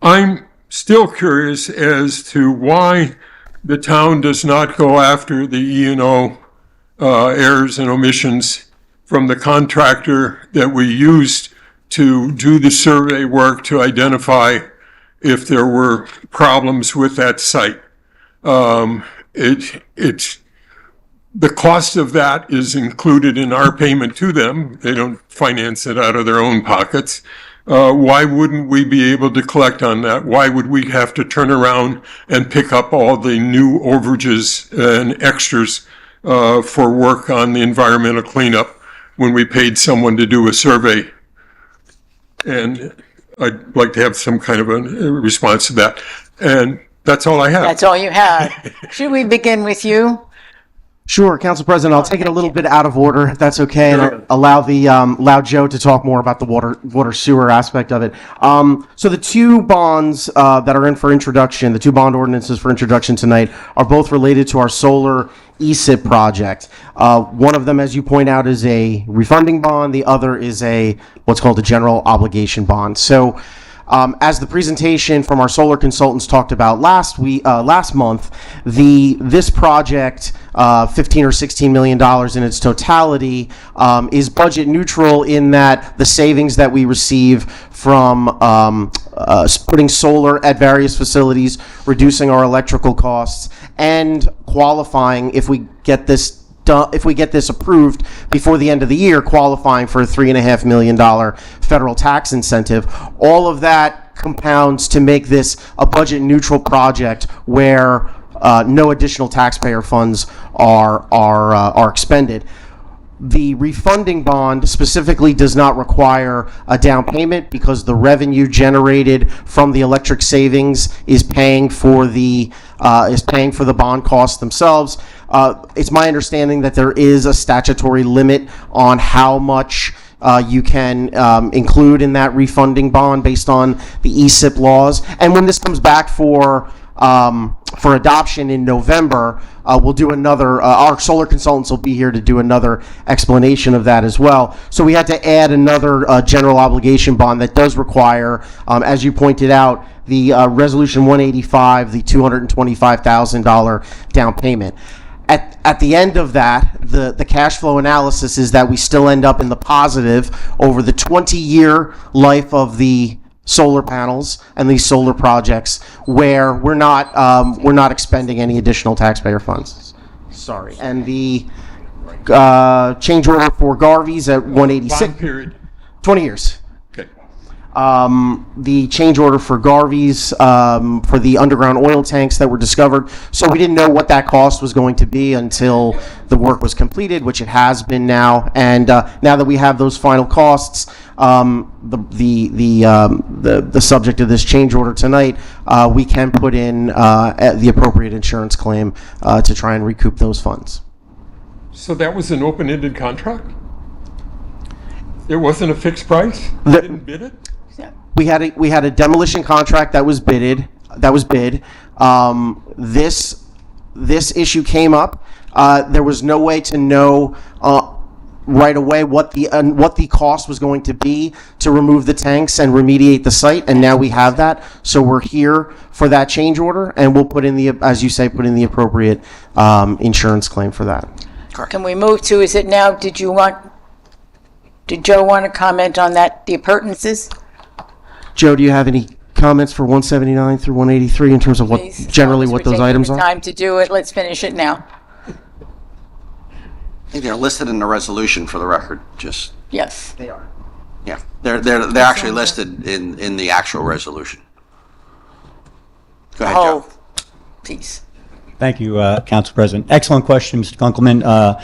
Speaker 16: I'm still curious as to why the town does not go after the E&O errors and omissions from the contractor that we used to do the survey work to identify if there were problems with that site. The cost of that is included in our payment to them. They don't finance it out of their own pockets. Why wouldn't we be able to collect on that? Why would we have to turn around and pick up all the new overages and extras for work on the environmental cleanup when we paid someone to do a survey? And I'd like to have some kind of a response to that. And that's all I have.
Speaker 1: That's all you have. Should we begin with you?
Speaker 11: Sure, Council President, I'll take it a little bit out of order, if that's okay, and allow Joe to talk more about the water sewer aspect of it. So the two bonds that are in for introduction, the two bond ordinances for introduction tonight, are both related to our solar ESIP project. One of them, as you point out, is a refunding bond. The other is what's called a general obligation bond. So as the presentation from our solar consultants talked about last month, this project, $15 or $16 million in its totality, is budget neutral in that the savings that we receive from putting solar at various facilities, reducing our electrical costs, and qualifying if we get this approved before the end of the year, qualifying for a $3.5 million federal tax incentive. All of that compounds to make this a budget neutral project where no additional taxpayer funds are expended. The refunding bond specifically does not require a down payment because the revenue generated from the electric savings is paying for the bond costs themselves. It's my understanding that there is a statutory limit on how much you can include in that refunding bond based on the ESIP laws. And when this comes back for adoption in November, we'll do another, our solar consultants will be here to do another explanation of that as well. So we had to add another general obligation bond that does require, as you pointed out, the Resolution 185, the $225,000 down payment. At the end of that, the cash flow analysis is that we still end up in the positive over the 20-year life of the solar panels and these solar projects, where we're not expending any additional taxpayer funds. Sorry, and the change order for Garvey's at 186.
Speaker 16: Bond period.
Speaker 11: 20 years.
Speaker 16: Okay.
Speaker 11: The change order for Garvey's for the underground oil tanks that were discovered. So we didn't know what that cost was going to be until the work was completed, which it has been now. And now that we have those final costs, the subject of this change order tonight, we can put in the appropriate insurance claim to try and recoup those funds.
Speaker 16: So that was an open-ended contract? It wasn't a fixed price? You didn't bid it?
Speaker 11: We had a demolition contract that was bid. This issue came up. There was no way to know right away what the cost was going to be to remove the tanks and remediate the site, and now we have that. So we're here for that change order, and we'll put in as you say, put in the appropriate insurance claim for that.
Speaker 1: Can we move to? Is it now? Did Joe want to comment on that? The appurtenances.
Speaker 11: Joe, do you have any comments for 179 through 183 in terms of what
Speaker 1: Please,
Speaker 11: generally
Speaker 1: as
Speaker 11: what
Speaker 1: we're
Speaker 11: those
Speaker 1: taking
Speaker 11: items
Speaker 1: the
Speaker 11: are?
Speaker 1: Time to do it. Let's finish it now.
Speaker 13: I think they're listed in the resolution for the record, just,
Speaker 1: Yes.
Speaker 11: They are.
Speaker 13: yeah. They're actually listed in the actual resolution. Go ahead, Joe.
Speaker 1: Oh, please.
Speaker 14: Thank you, Council President. Excellent question, Mr. Kunkelman.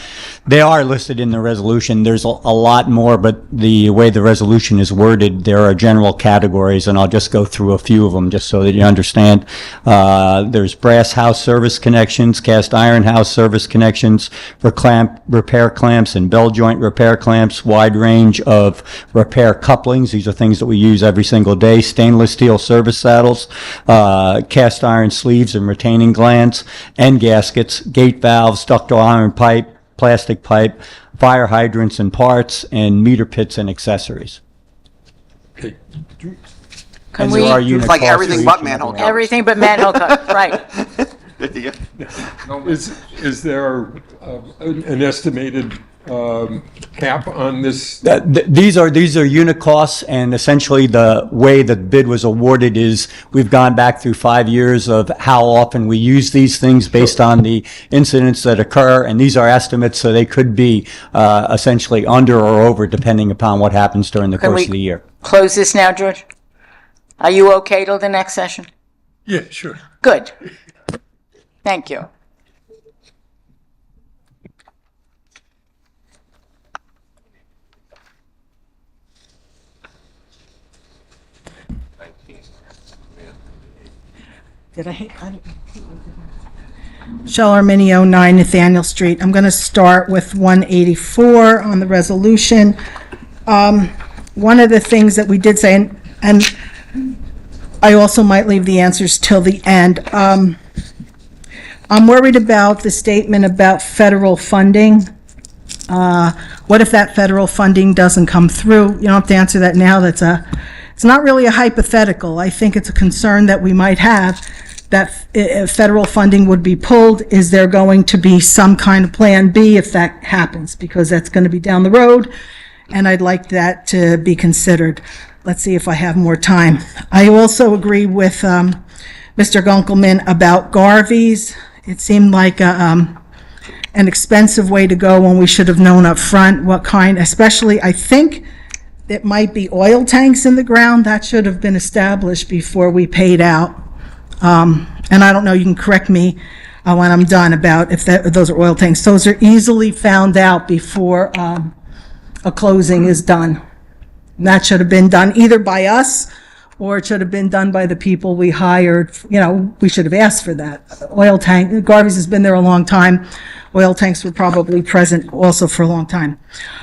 Speaker 14: They are listed in the resolution. There's a lot more, but the way the resolution is worded, there are general categories, and I'll just go through a few of them just so that you understand. There's brass house service connections, cast iron house service connections, repair clamps and bell joint repair clamps, wide range of repair couplings. These are things that we use every single day. Stainless steel service saddles, cast iron sleeves and retaining glands, end gaskets, gate valves, ductile iron pipe, plastic pipe, fire hydrants and parts, and meter pits and accessories.
Speaker 16: Okay.
Speaker 1: Can we?
Speaker 13: It's like everything but manhole covers.
Speaker 1: Everything but manhole covers, right.
Speaker 16: Is there an estimated cap on this?
Speaker 14: These are unit costs, and essentially the way the bid was awarded is we've gone back through 5 years of how often we use these things based on the incidents that occur, and these are estimates, so they could be essentially under or over depending upon what happens during the course of the year.
Speaker 1: Close this now, George? Are you okay till the next session?
Speaker 16: Yeah, sure.
Speaker 1: Good. Thank you.
Speaker 17: Did I Shell Arminio, 9 Nathaniel Street. I'm going to start with 184 on the resolution. One of the things that we did say, and I also might leave the answers till the end. I'm worried about the statement about federal funding. What if that federal funding doesn't come through? You don't have to answer that now. It's not really a hypothetical. I think it's a concern that we might have, that if federal funding would be pulled, is there going to be some kind of plan B if that happens? Because that's going to be down the road, and I'd like that to be considered. Let's see if I have more time. I also agree with Mr. Gunkelman about Garvey's. It seemed like an expensive way to go when we should have known up front what kind, especially, I think it might be oil tanks in the ground. That should have been established before we paid out. And I don't know, you can correct me when I'm done about if those are oil tanks. Those are easily found out before a closing is done. And that should have been done either by us, or it should have been done by the people we hired. You know, we should have asked for that. Oil tank, Garvey's has been there a long time. Oil tanks were probably present also for a long time.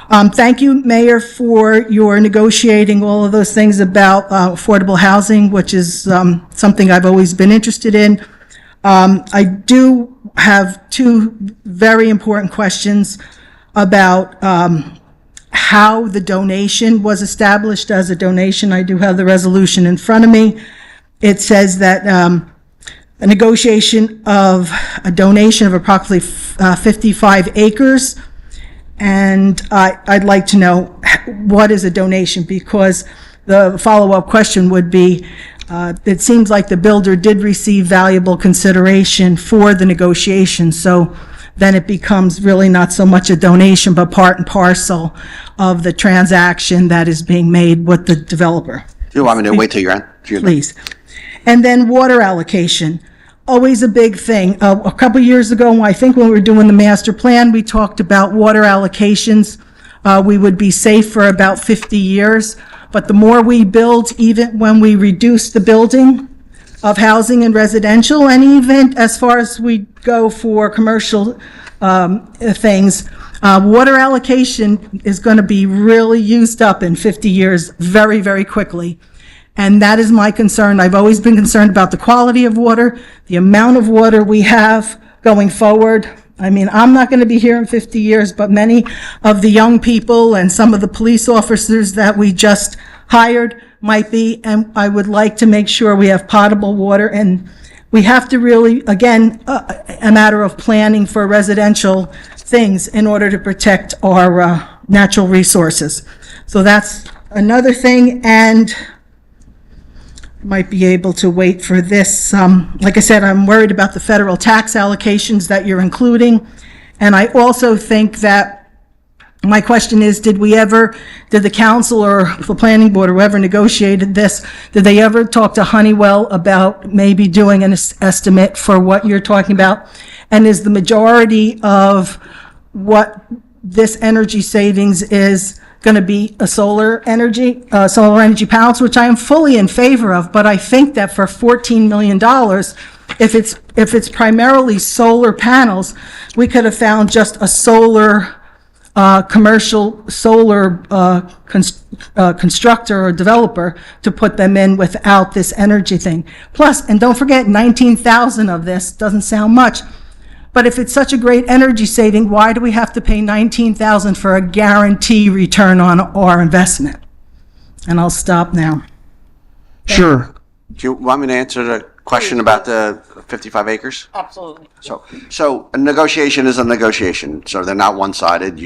Speaker 17: Thank you, Mayor, for your negotiating all of those things about affordable housing, which is something I've always been interested in. I do have two very important questions about how the donation was established as a donation. I do have the resolution in front of me. It says that a negotiation of a donation of approximately 55 acres. And I'd like to know what is a donation, because the follow-up question would be, it seems like the builder did receive valuable consideration for the negotiation, so then it becomes really not so much a donation, but part and parcel of the transaction that is being made with the developer.
Speaker 13: Do you want me to wait till you're on?
Speaker 17: Please. And then water allocation, always a big thing. A couple years ago, I think when we were doing the master plan, we talked about water allocations. We would be safe for about 50 years, but the more we build, even when we reduce the building of housing and residential, and even as far as we go for commercial things, water allocation is going to be really used up in 50 years very, very quickly. And that is my concern. I've always been concerned about the quality of water, the amount of water we have going forward. I mean, I'm not going to be here in 50 years, but many of the young people and some of the police officers that we just hired might be, and I would like to make sure we have potable water. And we have to really, again, a matter of planning for residential things in order to protect our natural resources. So that's another thing. And might be able to wait for this. Like I said, I'm worried about the federal tax allocations that you're including. And I also think that, my question is, did the council or the planning board or whoever negotiated this, did they ever talk to Honeywell about maybe doing an estimate for what you're talking about? And is the majority of what this energy savings is going to be a solar energy panels, which I am fully in favor of, but I think that for $14 million, if it's primarily solar panels, we could have found just a commercial solar constructor or developer to put them in without this energy thing. Plus, and don't forget, 19,000 of this doesn't sound much, but if it's such a great energy saving, why do we have to pay 19,000 for a guarantee return on our investment? And I'll stop now.
Speaker 11: Sure.
Speaker 13: Do you want me to answer the question about the 55 acres?
Speaker 1: Absolutely.
Speaker 13: So a negotiation is a negotiation. So they're not one-sided.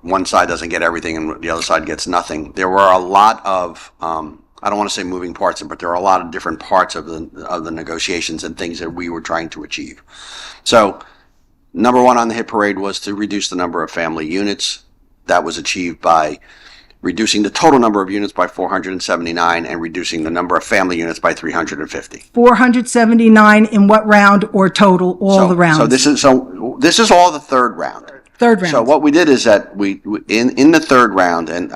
Speaker 13: One side doesn't get everything and the other side gets nothing. There were a lot of, I don't want to say moving parts, but there are a lot of different parts of the negotiations and things that we were trying to achieve. So number one on the hit parade was to reduce the number of family units. That was achieved by reducing the total number of units by 479 and reducing the number of family units by 350.
Speaker 17: 479 in what round or total, all the rounds?
Speaker 13: So this is all the third round.
Speaker 17: Third round.
Speaker 13: So what we did is that we in the third round, and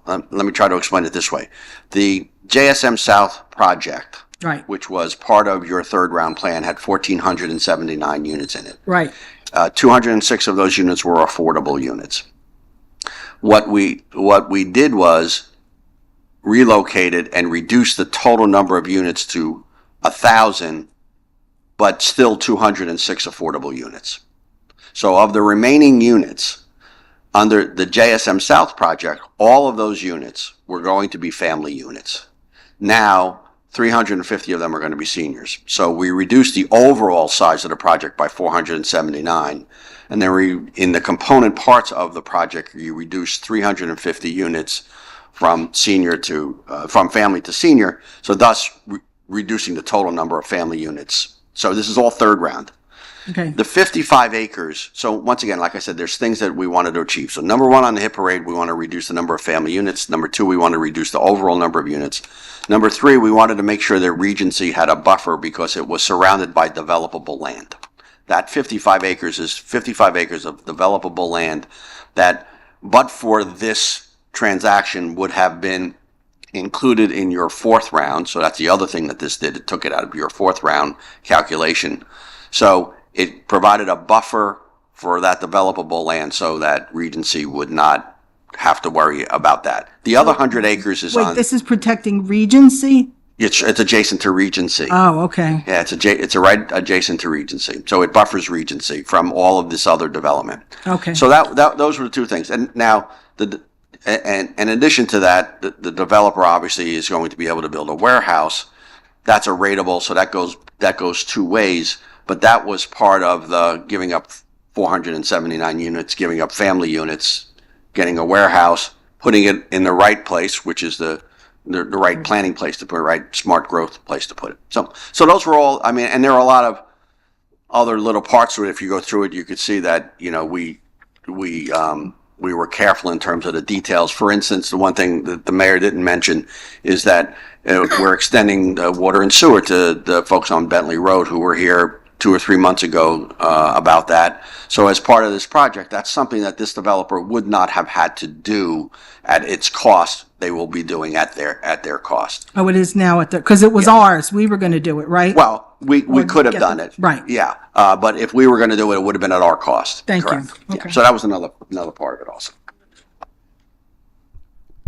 Speaker 13: let me try to explain it this way. The JSM South project,
Speaker 17: right,
Speaker 13: which was part of your third round plan, had 1,479 units in it.
Speaker 17: Right.
Speaker 13: 206 of those units were affordable units. What we did was relocated and reduced the total number of units to 1,000, but still 206 affordable units. So of the remaining units under the JSM South project, all of those units were going to be family units. Now, 350 of them are going to be seniors. So we reduced the overall size of the project by 479. And then in the component parts of the project, you reduce 350 units from family to senior, so thus reducing the total number of family units. So this is all third round.
Speaker 17: Okay.
Speaker 13: The 55 acres, so once again, like I said, there's things that we wanted to achieve. So number one on the hit parade, we want to reduce the number of family units. Number two, we want to reduce the overall number of units. Number three, we wanted to make sure that Regency had a buffer because it was surrounded by developable land. That 55 acres is 55 acres of developable land that, but for this transaction, would have been included in your fourth round. So that's the other thing that this did. It took it out of your fourth round calculation. So it provided a buffer for that developable land so that Regency would not have to worry about that. The other 100 acres is
Speaker 17: Wait, this is protecting Regency?
Speaker 13: It's adjacent to Regency.
Speaker 17: Oh, okay.
Speaker 13: Yeah, it's right adjacent to Regency. So it buffers Regency from all of this other development.
Speaker 17: Okay.
Speaker 13: So those were the two things. And now, and in addition to that, the developer obviously is going to be able to build a warehouse. That's a rateable, so that goes two ways. But that was part of the giving up 479 units, giving up family units, getting a warehouse, putting it in the right place, which is the right planning place to put it, right smart growth place to put it. So those were all, I mean, and there are a lot of other little parts to it. If you go through it, you could see that, we were careful in terms of the details. For instance, the one thing that the mayor didn't mention is that we're extending the water and sewer to the folks on Bentley Road who were here 2 or 3 months ago about that. So as part of this project, that's something that this developer would not have had to do at its cost. They will be doing at their cost.
Speaker 17: Oh, it is now because it was ours. We were going to do it, right?
Speaker 13: Well, we could have done it.
Speaker 17: Right.
Speaker 13: Yeah. But if we were going to do it, it would have been at our cost.
Speaker 17: Thank you.
Speaker 13: Correct.
Speaker 17: Okay.
Speaker 13: Yeah. So that was another part of it also.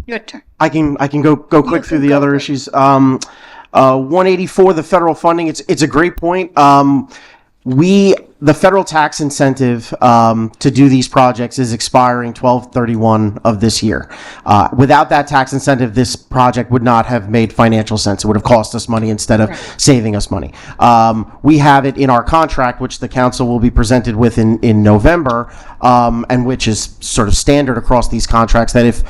Speaker 1: Your turn.
Speaker 11: I can go quick through the other issues. 184, the federal funding. It's a great point. The federal tax incentive to do these projects is expiring 12/31 of this year. Without that tax incentive, this project would not have made financial sense. It would have cost us money instead of saving us money. We have it in our contract, which the council will be presented with in November, and which is sort of standard across these contracts, that if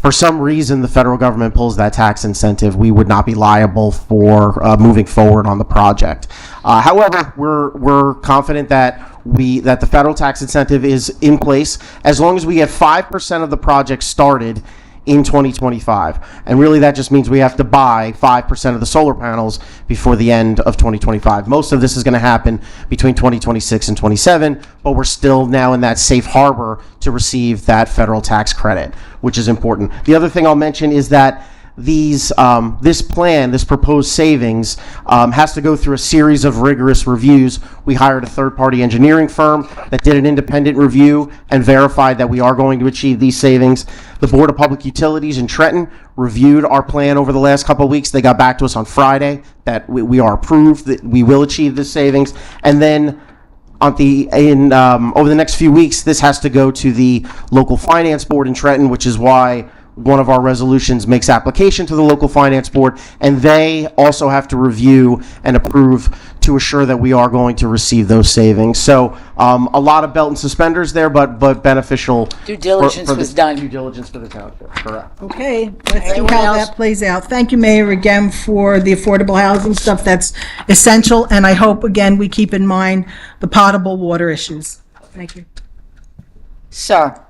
Speaker 11: for some reason the federal government pulls that tax incentive, we would not be liable for moving forward on the project. However, we're confident that the federal tax incentive is in place as long as we get 5% of the project started in 2025. And really that just means we have to buy 5% of the solar panels before the end of 2025. Most of this is going to happen between 2026 and 27, but we're still now in that safe harbor to receive that federal tax credit, which is important. The other thing I'll mention is that this proposed savings, has to go through a series of rigorous reviews. We hired a third-party engineering firm that did an independent review and verified that we are going to achieve these savings. The Board of Public Utilities in Trenton reviewed our plan over the last couple of weeks. They got back to us on Friday that we are approved, that we will achieve this savings. And then over the next few weeks, this has to go to the local finance board in Trenton, which is why one of our resolutions makes application to the local finance board, and they also have to review and approve to assure that we are going to receive those savings. So a lot of belt and suspenders there, but beneficial.
Speaker 1: Due diligence was done.
Speaker 11: Due diligence for the township, correct.
Speaker 17: Okay, let's see how that plays out. Thank you, Mayor, again, for the affordable housing stuff. That's essential, and I hope, again, we keep in mind the potable water issues. Thank you.
Speaker 1: Sir.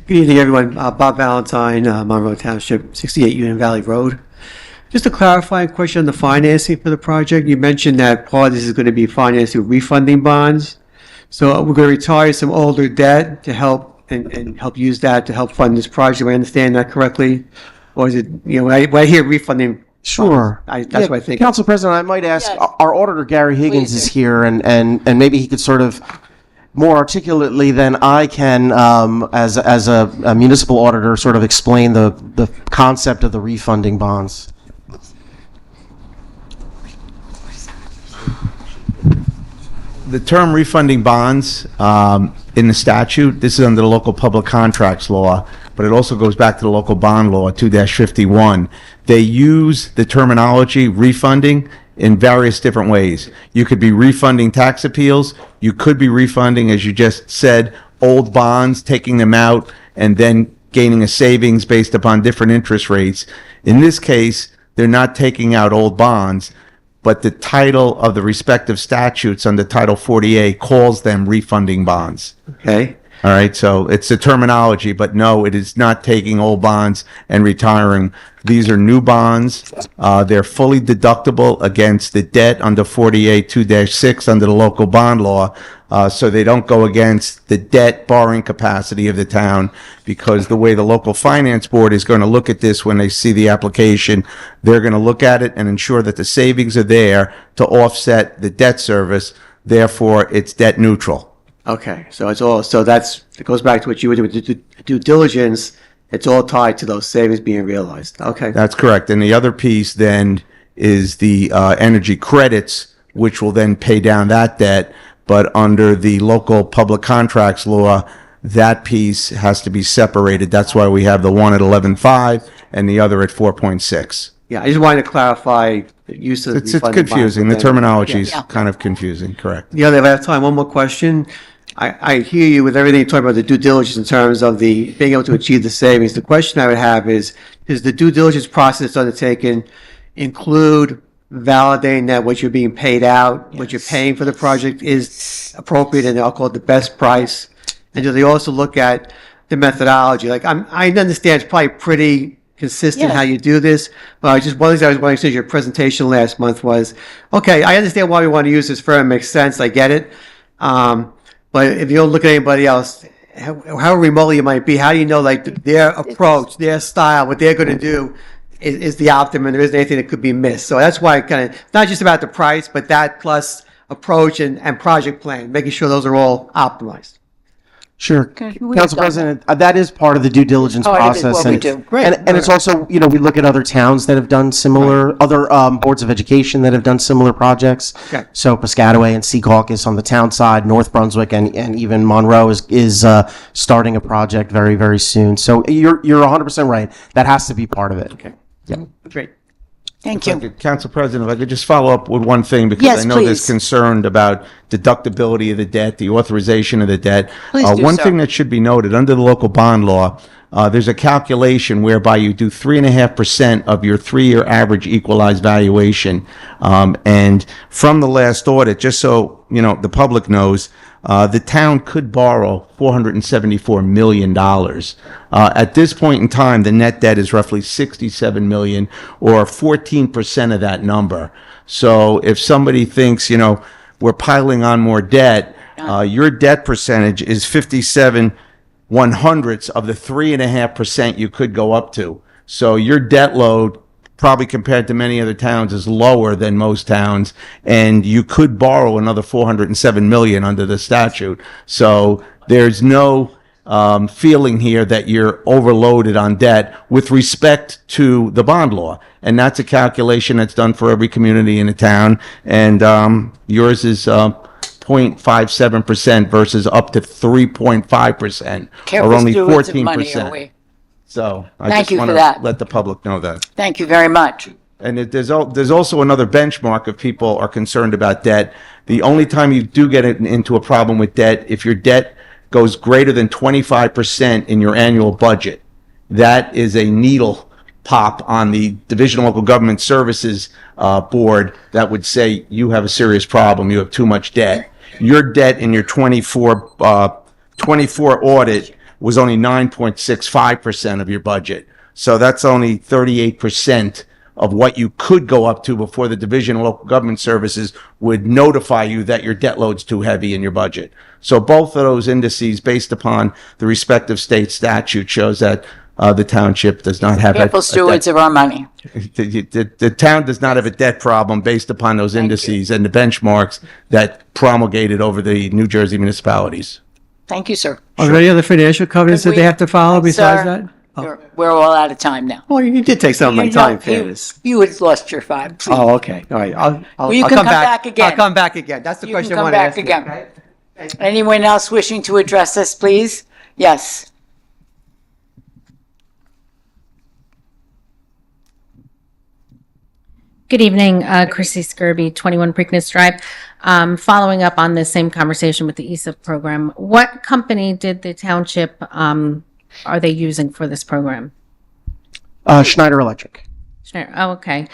Speaker 18: Good evening, everyone. Bob Valentine, Monroe Township, 68 Union Valley Road. Just a clarifying question on the financing for the project. You mentioned that part of this is going to be financed through refunding bonds. So we're going to retire some older debt to help and help use that to help fund this project. Do I understand that correctly? Or is it, when I hear refunding,
Speaker 11: sure.
Speaker 18: That's what I think.
Speaker 11: Council President, I might ask,
Speaker 1: Yes.
Speaker 11: our auditor, Gary Higgins, is here, and maybe he could sort of more articulately than I can, as a municipal auditor, sort of explain the concept of the refunding bonds.
Speaker 19: The term refunding bonds in the statute, this is under the local public contracts law, but it also goes back to the local bond law 2-51. They use the terminology refunding in various different ways. You could be refunding tax appeals. You could be refunding, as you just said, old bonds, taking them out, and then gaining a savings based upon different interest rates. In this case, they're not taking out old bonds, but the title of the respective statutes under Title 40A calls them refunding bonds.
Speaker 18: Okay.
Speaker 19: All right, so it's the terminology, but no, it is not taking old bonds and retiring. These are new bonds. They're fully deductible against the debt under 48 2-6 under the local bond law. So they don't go against the debt borrowing capacity of the town, because the way the local finance board is going to look at this when they see the application, they're going to look at it and ensure that the savings are there to offset the debt service. Therefore, it's debt neutral.
Speaker 18: Okay, so it goes back to what you were doing with due diligence. It's all tied to those savings being realized. Okay.
Speaker 19: That's correct. And the other piece then is the energy credits, which will then pay down that debt. But under the local public contracts law, that piece has to be separated. That's why we have the one at 11.5 and the other at 4.6.
Speaker 18: Yeah, I just wanted to clarify the use of
Speaker 19: It's
Speaker 18: refunding
Speaker 19: confusing.
Speaker 18: bonds.
Speaker 19: The terminology is
Speaker 18: Yeah.
Speaker 19: kind of confusing, correct?
Speaker 18: Yeah, if I have time, one more question. I hear you with everything you're talking about the due diligence in terms of the being able to achieve the savings. The question I would have is the due diligence process undertaken include validating that what you're being paid out, what you're paying for the project is appropriate, and I'll call it the best price? And do they also look at the methodology? Like I understand it's probably pretty consistent how you do this, but just one of the things I was wanting to say, your presentation last month was, okay, I understand why we want to use this firm, it makes sense, I get it. But if you don't look at anybody else, how remotely it might be, how do you know like their approach, their style, what they're going to do is the optimum, and there isn't anything that could be missed? So that's why kind of not just about the price, but that plus approach and project plan, making sure those are all optimized.
Speaker 11: Sure. Council President, that is part of the due diligence process. And it's also, we look at other towns that have done similar, other boards of education that have done similar projects.
Speaker 18: Okay.
Speaker 11: So Piscataway and Secaucus on the town side, North Brunswick, and even Monroe is starting a project very, very soon. So you're 100% right. That has to be part of it.
Speaker 18: Okay.
Speaker 11: Yeah.
Speaker 18: Great.
Speaker 1: Thank
Speaker 19: If I
Speaker 1: you.
Speaker 19: could- Council President, if I could just follow up with one thing, because
Speaker 1: Yes,
Speaker 19: I know there's
Speaker 1: please.
Speaker 19: concern about deductibility of the debt, the authorization of the debt.
Speaker 1: Please do
Speaker 19: One
Speaker 1: so.
Speaker 19: thing that should be noted, under the local bond law, there's a calculation whereby you do 3.5% of your 3-year average equalized valuation. And from the last audit, just so, the public knows, the town could borrow $474 million. At this point in time, the net debt is roughly $67 million, or 14% of that number. So if somebody thinks, we're piling on more debt, your debt percentage is 57/100ths of the 3.5% you could go up to. So your debt load, probably compared to many other towns, is lower than most towns, and you could borrow another $407 million under the statute. So there's no feeling here that you're overloaded on debt with respect to the bond law, and that's a calculation that's done for every community in the town, and yours is 0.57% versus up to 3.5%,
Speaker 1: Careful
Speaker 19: or only
Speaker 1: stewards of money, are
Speaker 19: 14%.
Speaker 1: we?
Speaker 19: So I
Speaker 1: Thank
Speaker 19: just
Speaker 1: you
Speaker 19: want
Speaker 1: for
Speaker 19: to
Speaker 1: that.
Speaker 19: let the public know that.
Speaker 1: Thank you very much.
Speaker 19: And there's also another benchmark if people are concerned about debt. The only time you do get into a problem with debt, if your debt goes greater than 25% in your annual budget, that is a needle pop on the Division of Local Government Services board that would say you have a serious problem, you have too much debt. Your debt in your 24 audit was only 9.65% of your budget. So that's only 38% of what you could go up to before the Division of Local Government Services would notify you that your debt load's too heavy in your budget. So both of those indices, based upon the respective state statute, shows that the township does not have
Speaker 1: Careful stewards of our money.
Speaker 19: the town does not have a debt problem based upon those indices and the benchmarks that promulgated over the New Jersey municipalities.
Speaker 1: Thank you, sir.
Speaker 18: Are there any other financial covenants that they have to follow besides
Speaker 1: Sir,
Speaker 18: that?
Speaker 1: we're all out of time now.
Speaker 18: Well, you did take some of my
Speaker 1: You
Speaker 18: time,
Speaker 1: know,
Speaker 18: fairness.
Speaker 1: You had lost your 5. Please.
Speaker 18: Oh, okay. All right. I'll
Speaker 1: Well, you
Speaker 18: I'll
Speaker 1: can come back again.
Speaker 18: I'll come back again. That's the
Speaker 1: You
Speaker 18: question
Speaker 1: can
Speaker 18: I
Speaker 1: come
Speaker 18: wanted to
Speaker 1: back
Speaker 18: ask you.
Speaker 1: again. Anyone else wishing to address us, please? Yes.
Speaker 20: Good evening, Chrissy Skirby, 21 Preakness Drive. Following up on this same conversation with the ESIP program, what company did the township, are they using for this program?
Speaker 11: Schneider Electric.
Speaker 20: Sure. Oh, okay.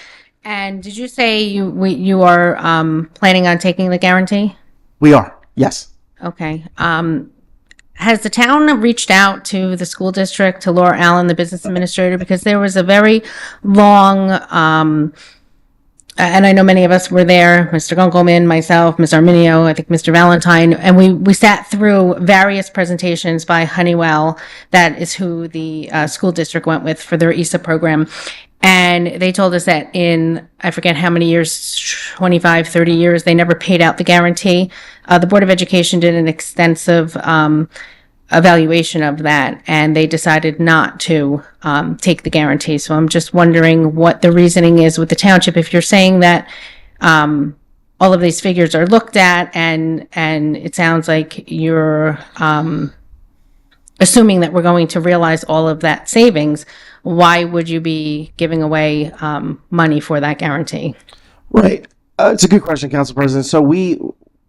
Speaker 20: And did you say you are planning on taking the guarantee?
Speaker 11: We are, yes.
Speaker 20: Okay. Has the town reached out to the school district, to Laura Allen, the business administrator? Because there was a very long, and I know many of us were there, Mr. Gunkelman, myself, Ms. Arminio, I think Mr. Valentine, and we sat through various presentations by Honeywell. That is who the school district went with for their ESA program. And they told us that in, I forget how many years, 25, 30 years, they never paid out the guarantee. The Board of Education did an extensive evaluation of that, and they decided not to take the guarantee. So I'm just wondering what the reasoning is with the township. If you're saying that all of these figures are looked at, and it sounds like you're assuming that we're going to realize all of that savings, why would you be giving away money for that guarantee?
Speaker 11: Right. It's a good question, Council President. So we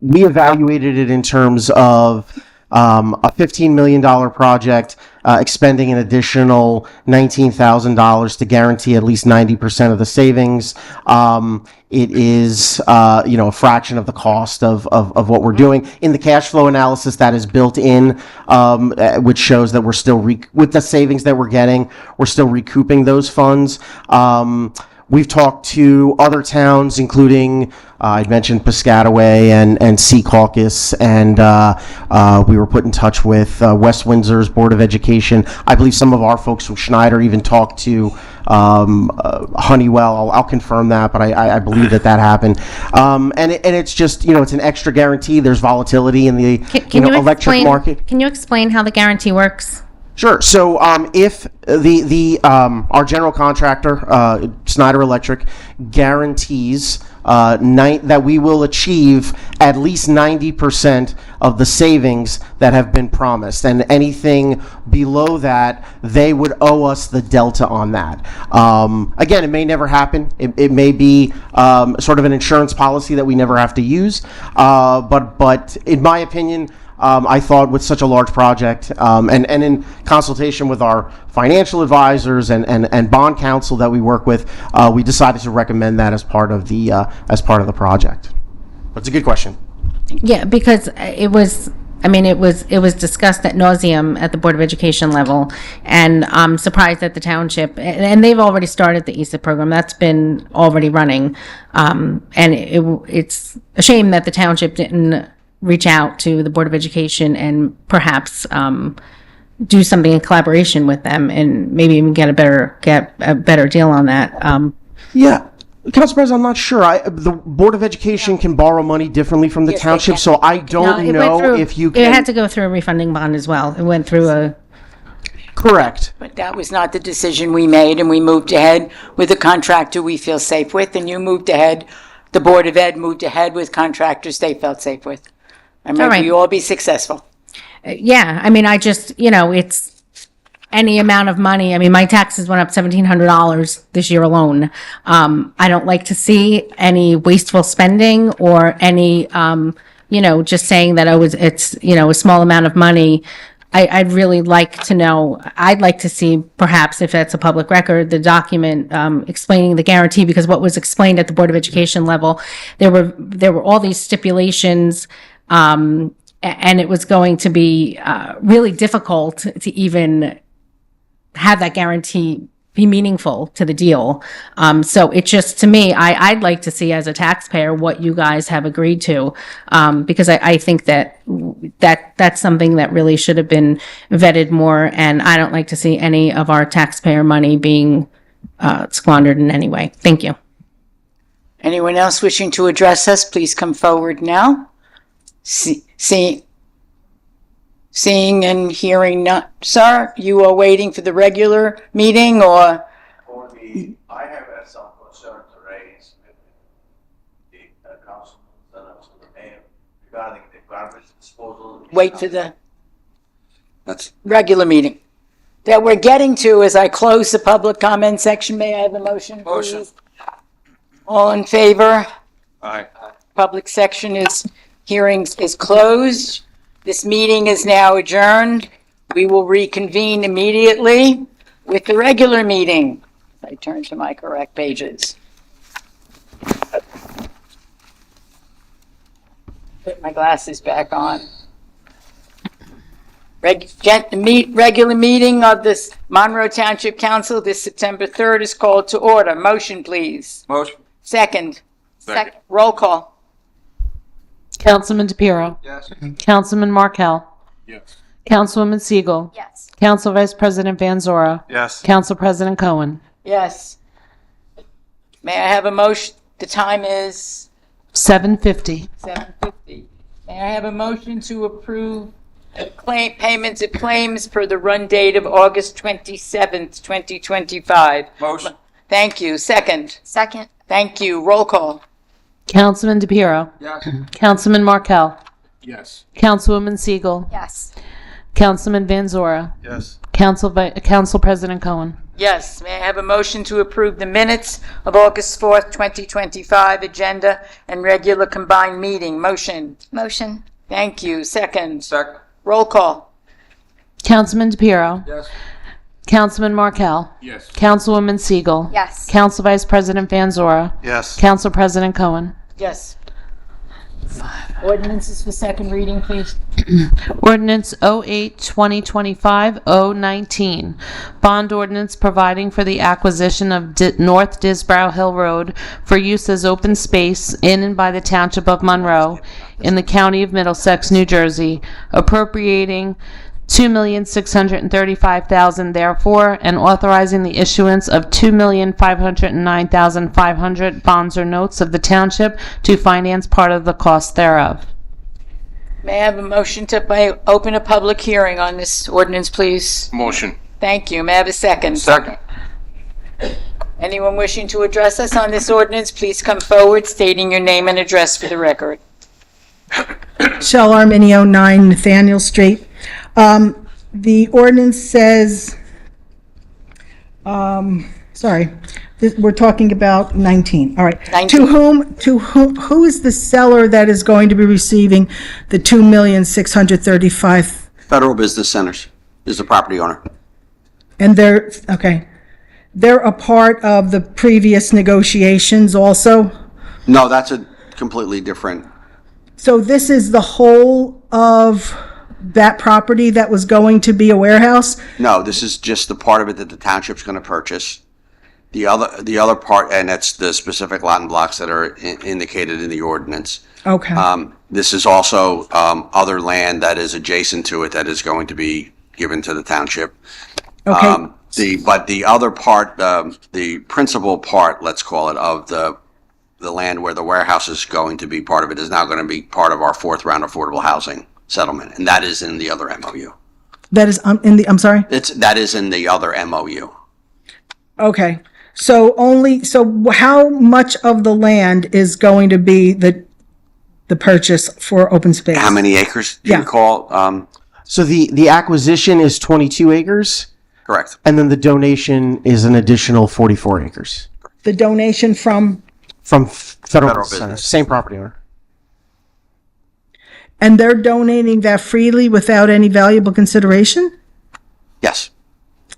Speaker 11: evaluated it in terms of a $15 million project, expending an additional $19,000 to guarantee at least 90% of the savings. It is, a fraction of the cost of what we're doing. In the cash flow analysis that is built in, which shows that we're still, with the savings that we're getting, we're still recouping those funds. We've talked to other towns, including, I mentioned Piscataway and Secaucus, and we were put in touch with West Windsor's Board of Education. I believe some of our folks from Schneider even talked to Honeywell. I'll confirm that, but I believe that happened. And it's just, it's an extra guarantee. There's volatility in the electric market.
Speaker 20: Can you explain how the guarantee works?
Speaker 11: Sure. So, if our general contractor, Schneider Electric, guarantees that we will achieve at least 90% of the savings that have been promised, and anything below that, they would owe us the delta on that. Again, it may never happen. It may be sort of an insurance policy that we never have to use, but in my opinion, I thought with such a large project, and in consultation with our financial advisors and bond counsel that we work with, we decided to recommend that as part of the project. But it's a good question.
Speaker 20: Yeah, because it was discussed ad nauseum at the Board of Education level, and I'm surprised that the township, and they've already started the ESA program, that's been already running, and it's a shame that the township didn't reach out to the Board of Education and perhaps do something in collaboration with them, and maybe even get a better deal on that.
Speaker 11: Yeah. Council President, I'm not sure. The Board of Education can borrow money differently from the township, so I don't know if you can.
Speaker 20: It had to go through a refunding bond as well. It went through a...
Speaker 11: Correct.
Speaker 1: But that was not the decision we made, and we moved ahead with a contractor we feel safe with, and you moved ahead, the Board of Ed moved ahead with contractors they felt safe with. And maybe you all be successful.
Speaker 20: Yeah, I mean, it's any amount of money. I mean, my taxes went up $1,700 this year alone. I don't like to see any wasteful spending or any, just saying that it's a small amount of money. I'd really like to know, I'd like to see, perhaps if that's a public record, the document explaining the guarantee, because what was explained at the Board of Education level, there were all these stipulations, and it was going to be really difficult to even have that guarantee be meaningful to the deal. So it just, to me, I'd like to see as a taxpayer what you guys have agreed to, because I think that's something that really should have been vetted more, and I don't like to see any of our taxpayer money being squandered in any way. Thank you.
Speaker 1: Anyone else wishing to address us, please come forward now. Seeing and hearing none. Sir, you are waiting for the regular meeting, or?
Speaker 13: I have some concern to raise with the council and also the mayor regarding the garbage disposal.
Speaker 1: Wait for the regular meeting that we're getting to as I close the public comment section. May I have a motion, please? All in favor?
Speaker 12: Aye.
Speaker 1: Public section hearings is closed. This meeting is now adjourned. We will reconvene immediately with the regular meeting. I turn to my correct pages. Put my glasses back on. Regular meeting of this Monroe Township Council this September 3rd is called to order. Motion, please.
Speaker 12: Motion.
Speaker 1: Second. Roll call.
Speaker 2: Councilman DePiero.
Speaker 12: Yes.
Speaker 2: Councilman Markel.
Speaker 12: Yes.
Speaker 2: Councilwoman Siegel.
Speaker 1: Yes.
Speaker 2: Council Vice President Van Zora.
Speaker 12: Yes.
Speaker 2: Council President Cohen.
Speaker 1: Yes. May I have a motion? The time is
Speaker 2: 7:50.
Speaker 1: 7:50. May I have a motion to approve payments of claims per the run date of August 27th, 2025?
Speaker 12: Motion.
Speaker 1: Thank you. Second.
Speaker 21: Second.
Speaker 1: Thank you. Roll call.
Speaker 2: Councilman DePiero.
Speaker 12: Yes.
Speaker 2: Councilman Markel.
Speaker 12: Yes.
Speaker 2: Councilwoman Siegel.
Speaker 21: Yes.
Speaker 2: Councilman Van Zora.
Speaker 12: Yes.
Speaker 2: Council President Cohen.
Speaker 1: Yes. May I have a motion to approve the minutes of August 4th, 2025 agenda and regular combined meeting? Motion.
Speaker 21: Motion.
Speaker 1: Thank you. Second.
Speaker 12: Second.
Speaker 1: Roll call.
Speaker 2: Councilman DePiero.
Speaker 12: Yes.
Speaker 2: Councilman Markel.
Speaker 12: Yes.
Speaker 2: Councilwoman Siegel.
Speaker 21: Yes.
Speaker 2: Council Vice President Van Zora.
Speaker 12: Yes.
Speaker 2: Council President Cohen.
Speaker 1: Yes. Ordinances for second reading, please.
Speaker 2: Ordinance 08-2025-019. Bond ordinance providing for the acquisition of North Disbrow Hill Road for use as open space in and by the Township of Monroe in the County of Middlesex, New Jersey, appropriating $2,635,000 therefore, and authorizing the issuance of $2,509,500 bonds or notes of the township to finance part of the cost thereof.
Speaker 1: May I have a motion to open a public hearing on this ordinance, please?
Speaker 12: Motion.
Speaker 1: Thank you. May I have a second?
Speaker 12: Second.
Speaker 1: Anyone wishing to address us on this ordinance, please come forward stating your name and address for the record.
Speaker 17: Shell Arminio, 9 Nathaniel Street. The ordinance says, we're talking about 19. All right.
Speaker 1: 19.
Speaker 17: Who is the seller that is going to be receiving the $2,635,000?
Speaker 13: Federal Business Centers is the property owner.
Speaker 17: And they're a part of the previous negotiations also?
Speaker 13: No, that's a completely different.
Speaker 17: So this is the whole of that property that was going to be a warehouse?
Speaker 13: No, this is just the part of it that the township's going to purchase. The other part, and that's the specific lot and blocks that are indicated in the ordinance.
Speaker 17: Okay.
Speaker 13: This is also other land that is adjacent to it that is going to be given to the township.
Speaker 17: Okay.
Speaker 13: But the other part, the principal part, let's call it, of the land where the warehouse is going to be part of it is now going to be part of our fourth round affordable housing settlement, and that is in the other MOU.
Speaker 17: That is I'm sorry?
Speaker 13: That is in the other MOU.
Speaker 17: Okay. So how much of the land is going to be the purchase for open space?
Speaker 13: How many acres do you recall?
Speaker 11: So the acquisition is 22 acres?
Speaker 13: Correct.
Speaker 11: And then the donation is an additional 44 acres.
Speaker 17: The donation from
Speaker 11: Federal Business. Same property owner.
Speaker 17: And they're donating that freely without any valuable consideration?
Speaker 13: Yes.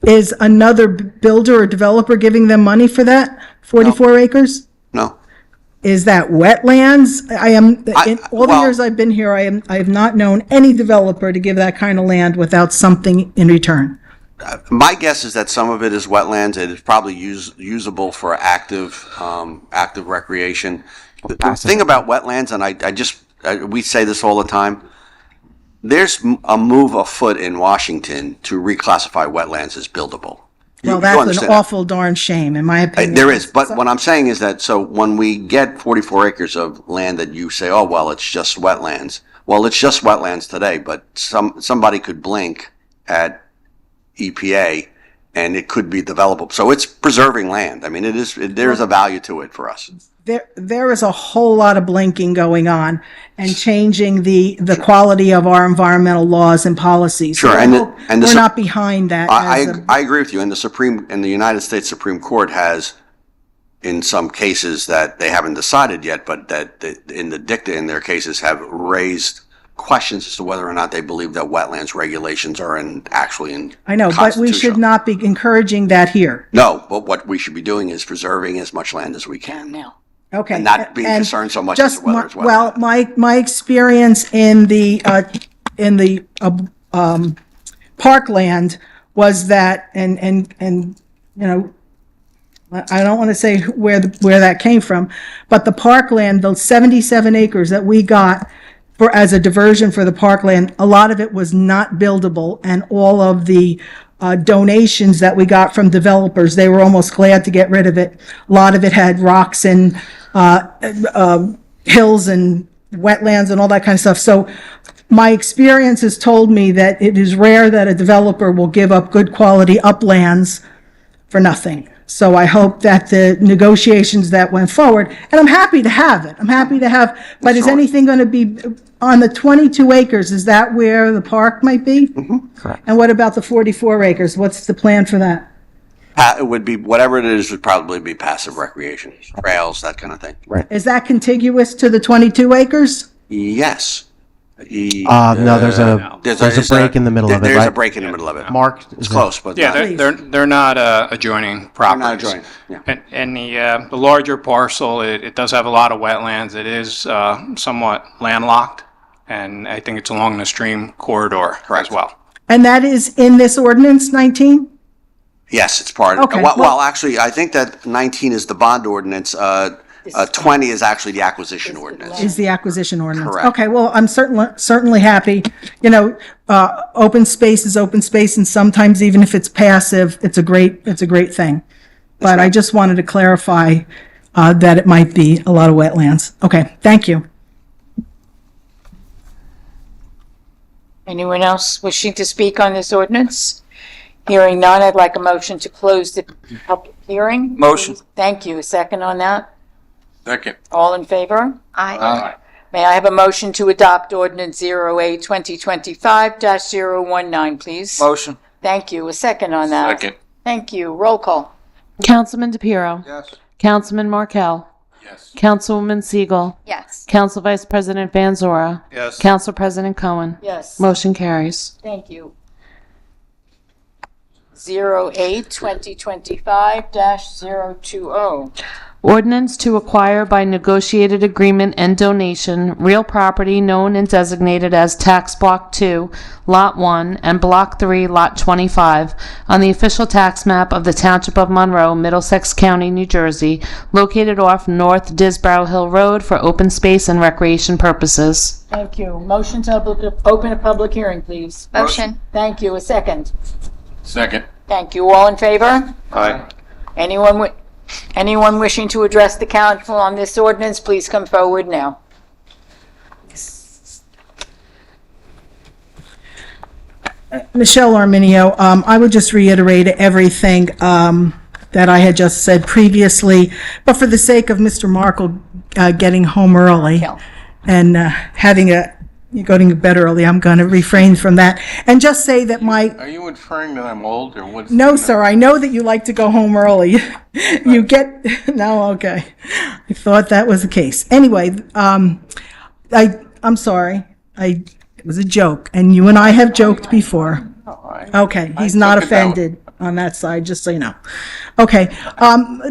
Speaker 17: Is another builder or developer giving them money for that 44 acres?
Speaker 13: No.
Speaker 17: Is that wetlands? In all the years I've been here, I have not known any developer to give that kind of land without something in return.
Speaker 13: My guess is that some of it is wetlands. It is probably usable for active recreation. The thing about wetlands, and we say this all the time, there's a move afoot in Washington to reclassify wetlands as buildable.
Speaker 17: Well, that's an awful darn shame, in my opinion.
Speaker 13: There is, but what I'm saying is that, so when we get 44 acres of land that you say, oh, well, it's just wetlands. Well, it's just wetlands today, but somebody could blink at EPA and it could be developable. So it's preserving land. I mean, there is a value to it for us.
Speaker 17: There is a whole lot of blinking going on and changing the quality of our environmental laws and policies.
Speaker 13: Sure,
Speaker 17: so we're not behind that.
Speaker 13: I agree with you. And the United States Supreme Court has, in some cases that they haven't decided yet, but that in the dicta in their cases have raised questions as to whether or not they believe that wetlands regulations are actually in.
Speaker 17: I know, but we should not be encouraging that here.
Speaker 13: No, but what we should be doing is preserving as much land as we can now.
Speaker 17: Okay.
Speaker 13: And not being concerned so much as to whether it's wetland.
Speaker 17: Well, my experience in the parkland was that, and you know, I don't want to say where that came from, but the parkland, those 77 acres that we got as a diversion for the parkland, a lot of it was not buildable, and all of the donations that we got from developers, they were almost glad to get rid of it. A lot of it had rocks and hills and wetlands and all that kind of stuff. So my experience has told me that it is rare that a developer will give up good quality uplands for nothing. So I hope that the negotiations that went forward, and I'm happy to have it. But is anything going to be on the 22 acres? Is that where the park might be?
Speaker 13: Mm-hmm. Correct.
Speaker 17: And what about the 44 acres? What's the plan for that?
Speaker 13: It would be, whatever it is, would probably be passive recreation, trails, that kind of thing.
Speaker 11: Right.
Speaker 17: Is that contiguous to the 22 acres?
Speaker 13: Yes.
Speaker 11: No, there's a break in the middle of it,
Speaker 13: There's
Speaker 11: right?
Speaker 13: a break in the middle of it.
Speaker 11: Mark?
Speaker 13: It's close, but.
Speaker 7: Yeah, they're not adjoining properties.
Speaker 13: They're not adjoining, yeah.
Speaker 7: And the larger parcel, it does have a lot of wetlands. It is somewhat landlocked, and I think it's along the stream corridor as well.
Speaker 17: And that is in this ordinance, 19?
Speaker 13: Yes, it's part of it.
Speaker 17: Okay,
Speaker 13: Well, actually, I think that 19 is the bond ordinance. 20 is actually the acquisition ordinance.
Speaker 17: Is the acquisition ordinance.
Speaker 13: Correct.
Speaker 17: Okay, well, I'm certainly happy. You know, open space is open space, and sometimes even if it's passive, it's a great thing. But I just wanted to clarify that it might be a lot of wetlands. Okay, thank you.
Speaker 1: Anyone else wishing to speak on this ordinance? Hearing none, I'd like a motion to close the public hearing.
Speaker 21: Motion.
Speaker 1: Thank you. A second on that?
Speaker 21: Second.
Speaker 1: All in favor?
Speaker 21: Aye.
Speaker 1: May I have a motion to adopt ordinance 08-2025-019, please?
Speaker 21: Motion.
Speaker 1: Thank you. A second on that?
Speaker 21: Second.
Speaker 1: Thank you. Roll call.
Speaker 2: Councilman DePiero.
Speaker 21: Yes.
Speaker 2: Councilman Markel.
Speaker 21: Yes.
Speaker 2: Councilwoman Siegel.
Speaker 1: Yes.
Speaker 2: Council Vice President Van Zora.
Speaker 21: Yes.
Speaker 2: Council President Cohen.
Speaker 1: Yes.
Speaker 2: Motion carries.
Speaker 1: Thank you. 08-2025-020.
Speaker 2: Ordinance to acquire by negotiated agreement and donation real property known and designated as Tax Block 2, Lot 1, and Block 3, Lot 25, on the official tax map of the Township of Monroe, Middlesex County, New Jersey, located off North Disbrow Hill Road for open space and recreation purposes.
Speaker 1: Thank you. Motion to open a public hearing, please.
Speaker 21: Motion.
Speaker 1: Thank you. A second.
Speaker 21: Second.
Speaker 1: Thank you. All in favor?
Speaker 21: Aye.
Speaker 1: Anyone wishing to address the council on this ordinance, please come forward now.
Speaker 17: Michelle Arminio, I would just reiterate everything that I had just said previously, but for the sake of Mr. Markle getting home early and going to bed early, I'm going to refrain from that and just say that
Speaker 21: Are you inferring that I'm old or what?
Speaker 17: No, sir, I know that you like to go home early. You get, no, okay. I thought that was the case. Anyway, I'm sorry. It was a joke, and you and I have joked before. Okay, he's not offended on that side, just so you know. Okay,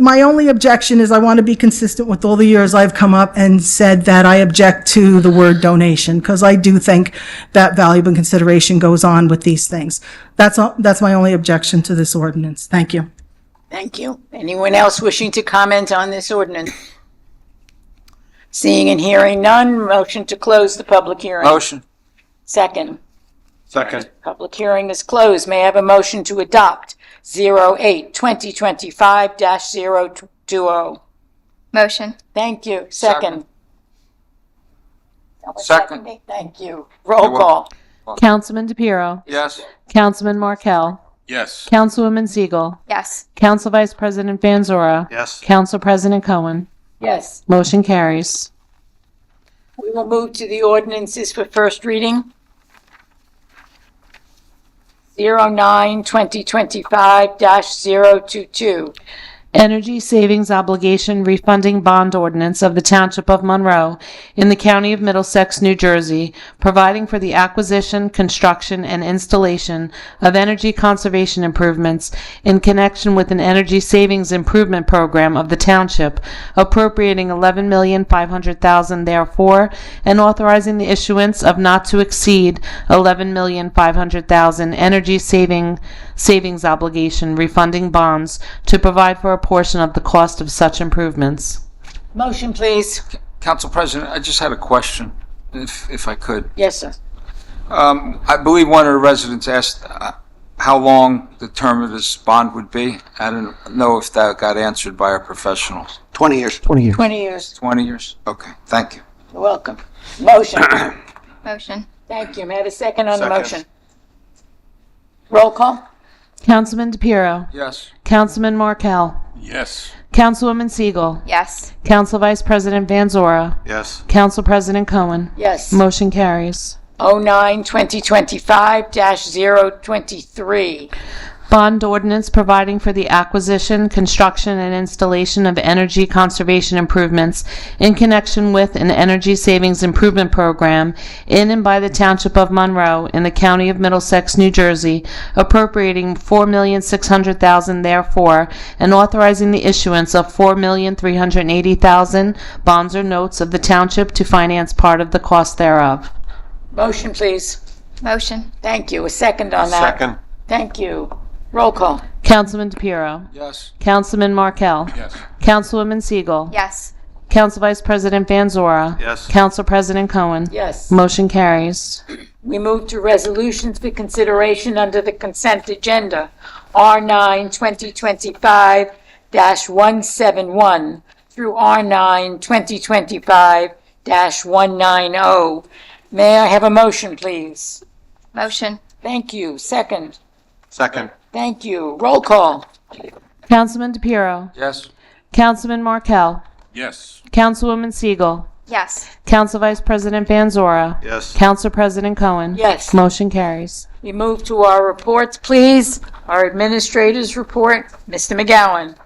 Speaker 17: my only objection is I want to be consistent with all the years I've come up and said that I object to the word donation, because I do think that valuable consideration goes on with these things. That's my only objection to this ordinance. Thank you.
Speaker 1: Thank you. Anyone else wishing to comment on this ordinance? Seeing and hearing none, motion to close the public hearing.
Speaker 21: Motion.
Speaker 1: Second.
Speaker 21: Second.
Speaker 1: Public hearing is closed. May I have a motion to adopt 08-2025-020?
Speaker 21: Motion.
Speaker 1: Thank you. Second.
Speaker 21: Second.
Speaker 1: Thank you. Roll call.
Speaker 2: Councilman DePiero.
Speaker 21: Yes.
Speaker 2: Councilman Markel.
Speaker 21: Yes.
Speaker 2: Councilwoman Siegel.
Speaker 21: Yes.
Speaker 2: Council Vice President Van Zora.
Speaker 21: Yes.
Speaker 2: Council President Cohen.
Speaker 1: Yes.
Speaker 2: Motion carries.
Speaker 1: We will move to the ordinances for first reading. 09-2025-022.
Speaker 2: Energy Savings Obligation Refunding Bond Ordinance of the Township of Monroe in the County of Middlesex, New Jersey, providing for the acquisition, construction, and installation of energy conservation improvements in connection with an energy savings improvement program of the Township, appropriating $11,500,000 therefore, and authorizing the issuance of not to exceed $11,500,000 energy savings obligation refunding bonds to provide for a portion of the cost of such improvements.
Speaker 1: Motion, please.
Speaker 21: Council President, I just had a question, if I could.
Speaker 1: Yes, sir.
Speaker 21: I believe one of the residents asked how long the term of this bond would be. I don't know if that got answered by our professionals.
Speaker 13: 20 years.
Speaker 11: 20 years.
Speaker 1: 20 years.
Speaker 21: 20 years? Okay, thank you.
Speaker 1: You're welcome. Motion.
Speaker 21: Motion.
Speaker 1: Thank you. May I have a second on the
Speaker 21: Second.
Speaker 1: motion? Roll call.
Speaker 2: Councilman DePiero.
Speaker 21: Yes.
Speaker 2: Councilman Markel.
Speaker 21: Yes.
Speaker 2: Councilwoman Siegel.
Speaker 21: Yes.
Speaker 2: Council Vice President Van Zora.
Speaker 21: Yes.
Speaker 2: Council President Cohen.
Speaker 1: Yes.
Speaker 2: Motion carries.
Speaker 1: 09-2025-023.
Speaker 2: Bond ordinance providing for the acquisition, construction, and installation of energy conservation improvements in connection with an energy savings improvement program in and by the Township of Monroe in the County of Middlesex, New Jersey, appropriating $4,600,000 therefore, and authorizing the issuance of $4,380,000 bonds or notes of the Township to finance part of the cost thereof.
Speaker 1: Motion, please. Motion. Thank you. A second on that.
Speaker 21: Second.
Speaker 1: Thank you. Roll call.
Speaker 2: Councilman DePiero.
Speaker 21: Yes.
Speaker 2: Councilman Markel.
Speaker 21: Yes.
Speaker 2: Councilwoman Siegel.
Speaker 21: Yes.
Speaker 2: Council Vice President Van Zora.
Speaker 21: Yes.
Speaker 2: Council President Cohen.
Speaker 1: Yes.
Speaker 2: Motion carries.
Speaker 1: We move to resolutions for consideration under the consent agenda. R9-2025-171 through R9-2025-190. May I have a motion, please? Motion. Thank you. Second.
Speaker 21: Second.
Speaker 1: Thank you. Roll call.
Speaker 2: Councilman DePiero.
Speaker 21: Yes.
Speaker 2: Councilman Markel.
Speaker 21: Yes.
Speaker 2: Councilwoman Siegel.
Speaker 20: Yes.
Speaker 2: Council Vice President Vanzora.
Speaker 12: Yes.
Speaker 2: Council President Cohen.
Speaker 1: Yes.
Speaker 2: Motion carries.
Speaker 1: We move to our reports, please. Our administrator's report. Mr. McGowan.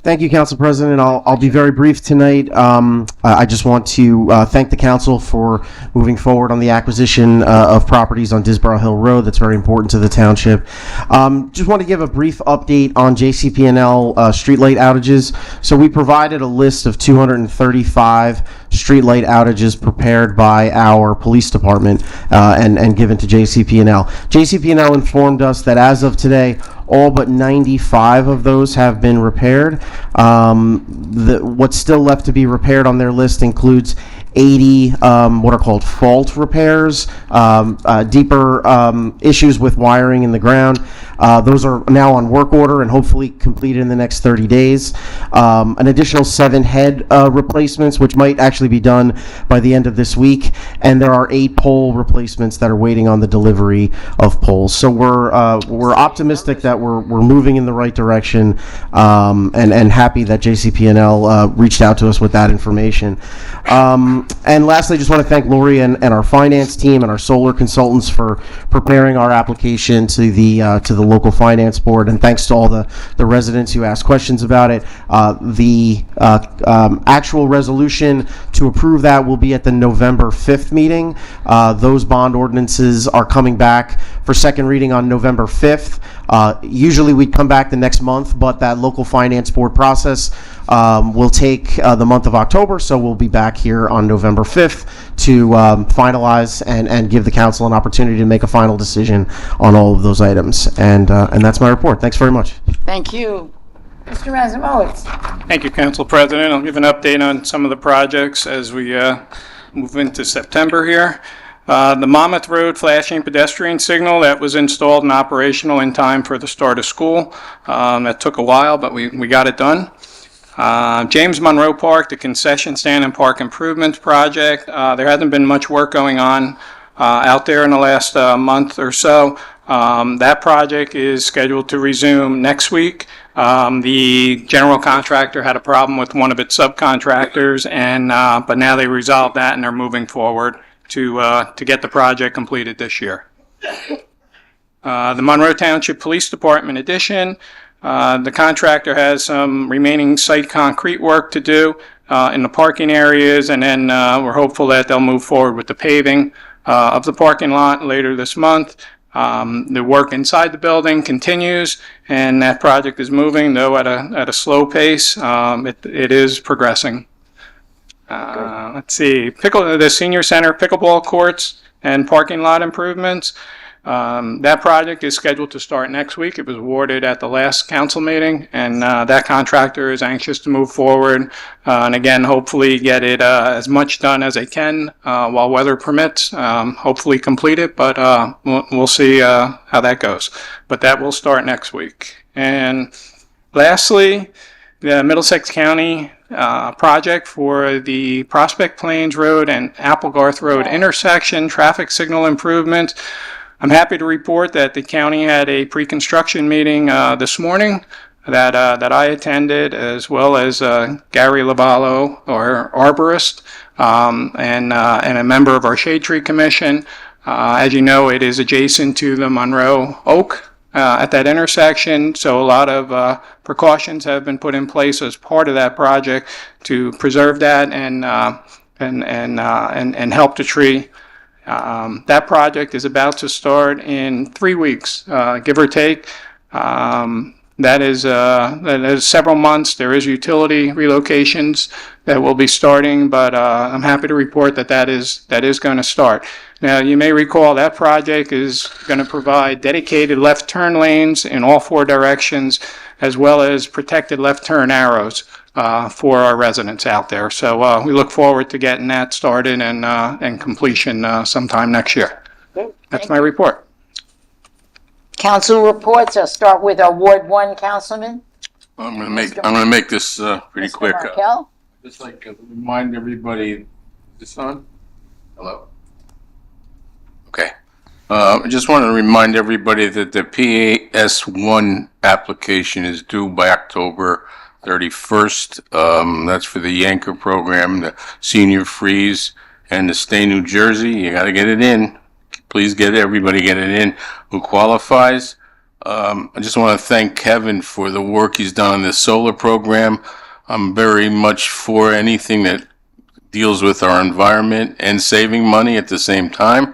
Speaker 11: Thank you, Council President. I'll be very brief tonight. I just want to thank the council for moving forward on the acquisition of properties on Disborough Hill Road. That's very important to the township. Just want to give a brief update on JCP&L streetlight outages. So we provided a list of 235 streetlight outages prepared by our police department and given to JCP&L. JCP&L informed us that as of today, all but 95 of those have been repaired. What's still left to be repaired on their list includes 80 what are called fault repairs, deeper issues with wiring in the ground. Those are now on work order and hopefully completed in the next 30 days. An additional 7 head replacements, which might actually be done by the end of this week. And there are 8 pole replacements that are waiting on the delivery of poles. So we're optimistic that we're moving in the right direction, and happy that JCP&L reached out to us with that information. And lastly, I just want to thank Lori and our finance team and our solar consultants for preparing our application to the local finance board. And thanks to all the residents who asked questions about it. The actual resolution to approve that will be at the November 5th meeting. Those bond ordinances are coming back for second reading on November 5th. Usually we'd come back the next month, but that local finance board process will take the month of October, so we'll be back here on November 5th to finalize and give the council an opportunity to make a final decision on all of those items. And that's my report. Thanks very much.
Speaker 1: Thank you. Mr. Razumowitz.
Speaker 7: Thank you, Council President. I'll give an update on some of the projects as we move into September here. The Monmouth Road flashing pedestrian signal that was installed and operational in time for the start of school. That took a while, but we got it done. James Monroe Park, the concession stand and park improvements project. There hasn't been much work going on out there in the last month or so. That project is scheduled to resume next week. The general contractor had a problem with one of its subcontractors, but now they resolved that and they're moving forward to get the project completed this year. The Monroe Township Police Department addition. The contractor has some remaining site concrete work to do in the parking areas, and then we're hopeful that they'll move forward with the paving of the parking lot later this month. The work inside the building continues, and that project is moving, though at a slow pace. It is progressing. Let's see, the senior center pickleball courts and parking lot improvements. That project is scheduled to start next week. It was awarded at the last council meeting, and that contractor is anxious to move forward and again, hopefully get it as much done as they can while weather permits. Hopefully complete it, but we'll see how that goes. But that will start next week. And lastly, the Middlesex County project for the Prospect Plains Road and Applegarth Road intersection traffic signal improvement. I'm happy to report that the county had a pre-construction meeting this morning that I attended, as well as Gary Lavallo, our arborist, and a member of our Shade Tree Commission. As you know, it is adjacent to the Monroe Oak at that intersection, so a lot of precautions have been put in place as part of that project to preserve that and help the tree. That project is about to start in 3 weeks, give or take. That is several months. There is utility relocations that will be starting, but I'm happy to report that is going to start. Now, you may recall that project is going to provide dedicated left turn lanes in all 4 directions, as well as protected left turn arrows for our residents out there. So we look forward to getting that started and completion sometime next year. That's my report.
Speaker 1: Council reports. I'll start with our Ward 1 councilman.
Speaker 3: I'm gonna make this pretty
Speaker 1: Mr.
Speaker 3: quick.
Speaker 1: Markel?
Speaker 3: Just like to remind everybody, is this on? Hello? Okay. I just want to remind everybody that the PAS1 application is due by October 31st. That's for the Yanker program, the Senior Freeze, and the Stay New Jersey. You got to get it in. Please everybody get it in who qualifies. I just want to thank Kevin for the work he's done on this solar program. I'm very much for anything that deals with our environment and saving money at the same time.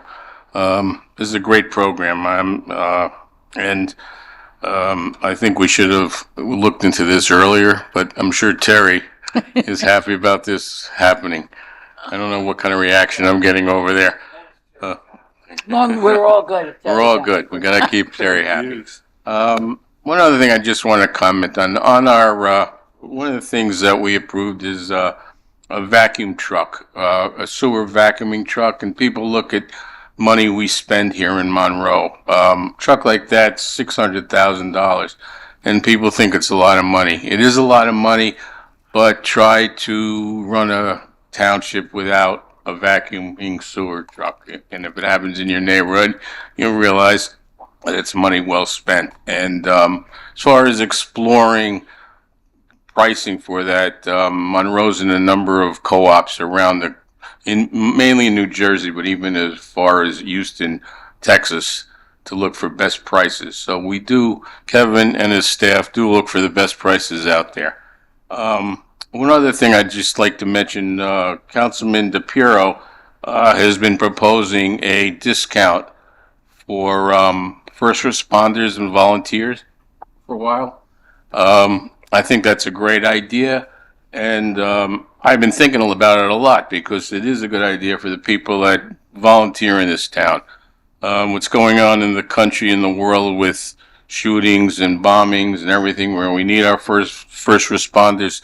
Speaker 3: This is a great program. I think we should have looked into this earlier, but I'm sure Terry is happy about this happening. I don't know what kind of reaction I'm getting over there.
Speaker 1: We're all good.
Speaker 3: We're all good. We got to keep Terry happy. One other thing I just want to comment on our one of the things that we approved is a vacuum truck, a sewer vacuuming truck, and people look at money we spend here in Monroe. Truck like that's $600,000, and people think it's a lot of money. It is a lot of money, but try to run a township without a vacuuming sewer truck, and if it happens in your neighborhood, you'll realize that it's money well spent. And as far as exploring pricing for that, Monroe's in a number of co-ops around mainly in New Jersey, but even as far as Houston, Texas, to look for best prices. So we do, Kevin and his staff do look for the best prices out there. One other thing I'd just like to mention, Councilman DePiero has been proposing a discount for first responders and volunteers for a while. I think that's a great idea, and I've been thinking about it a lot because it is a good idea for the people that volunteer in this town. What's going on in the country and the world with shootings and bombings and everything, where we need our first responders,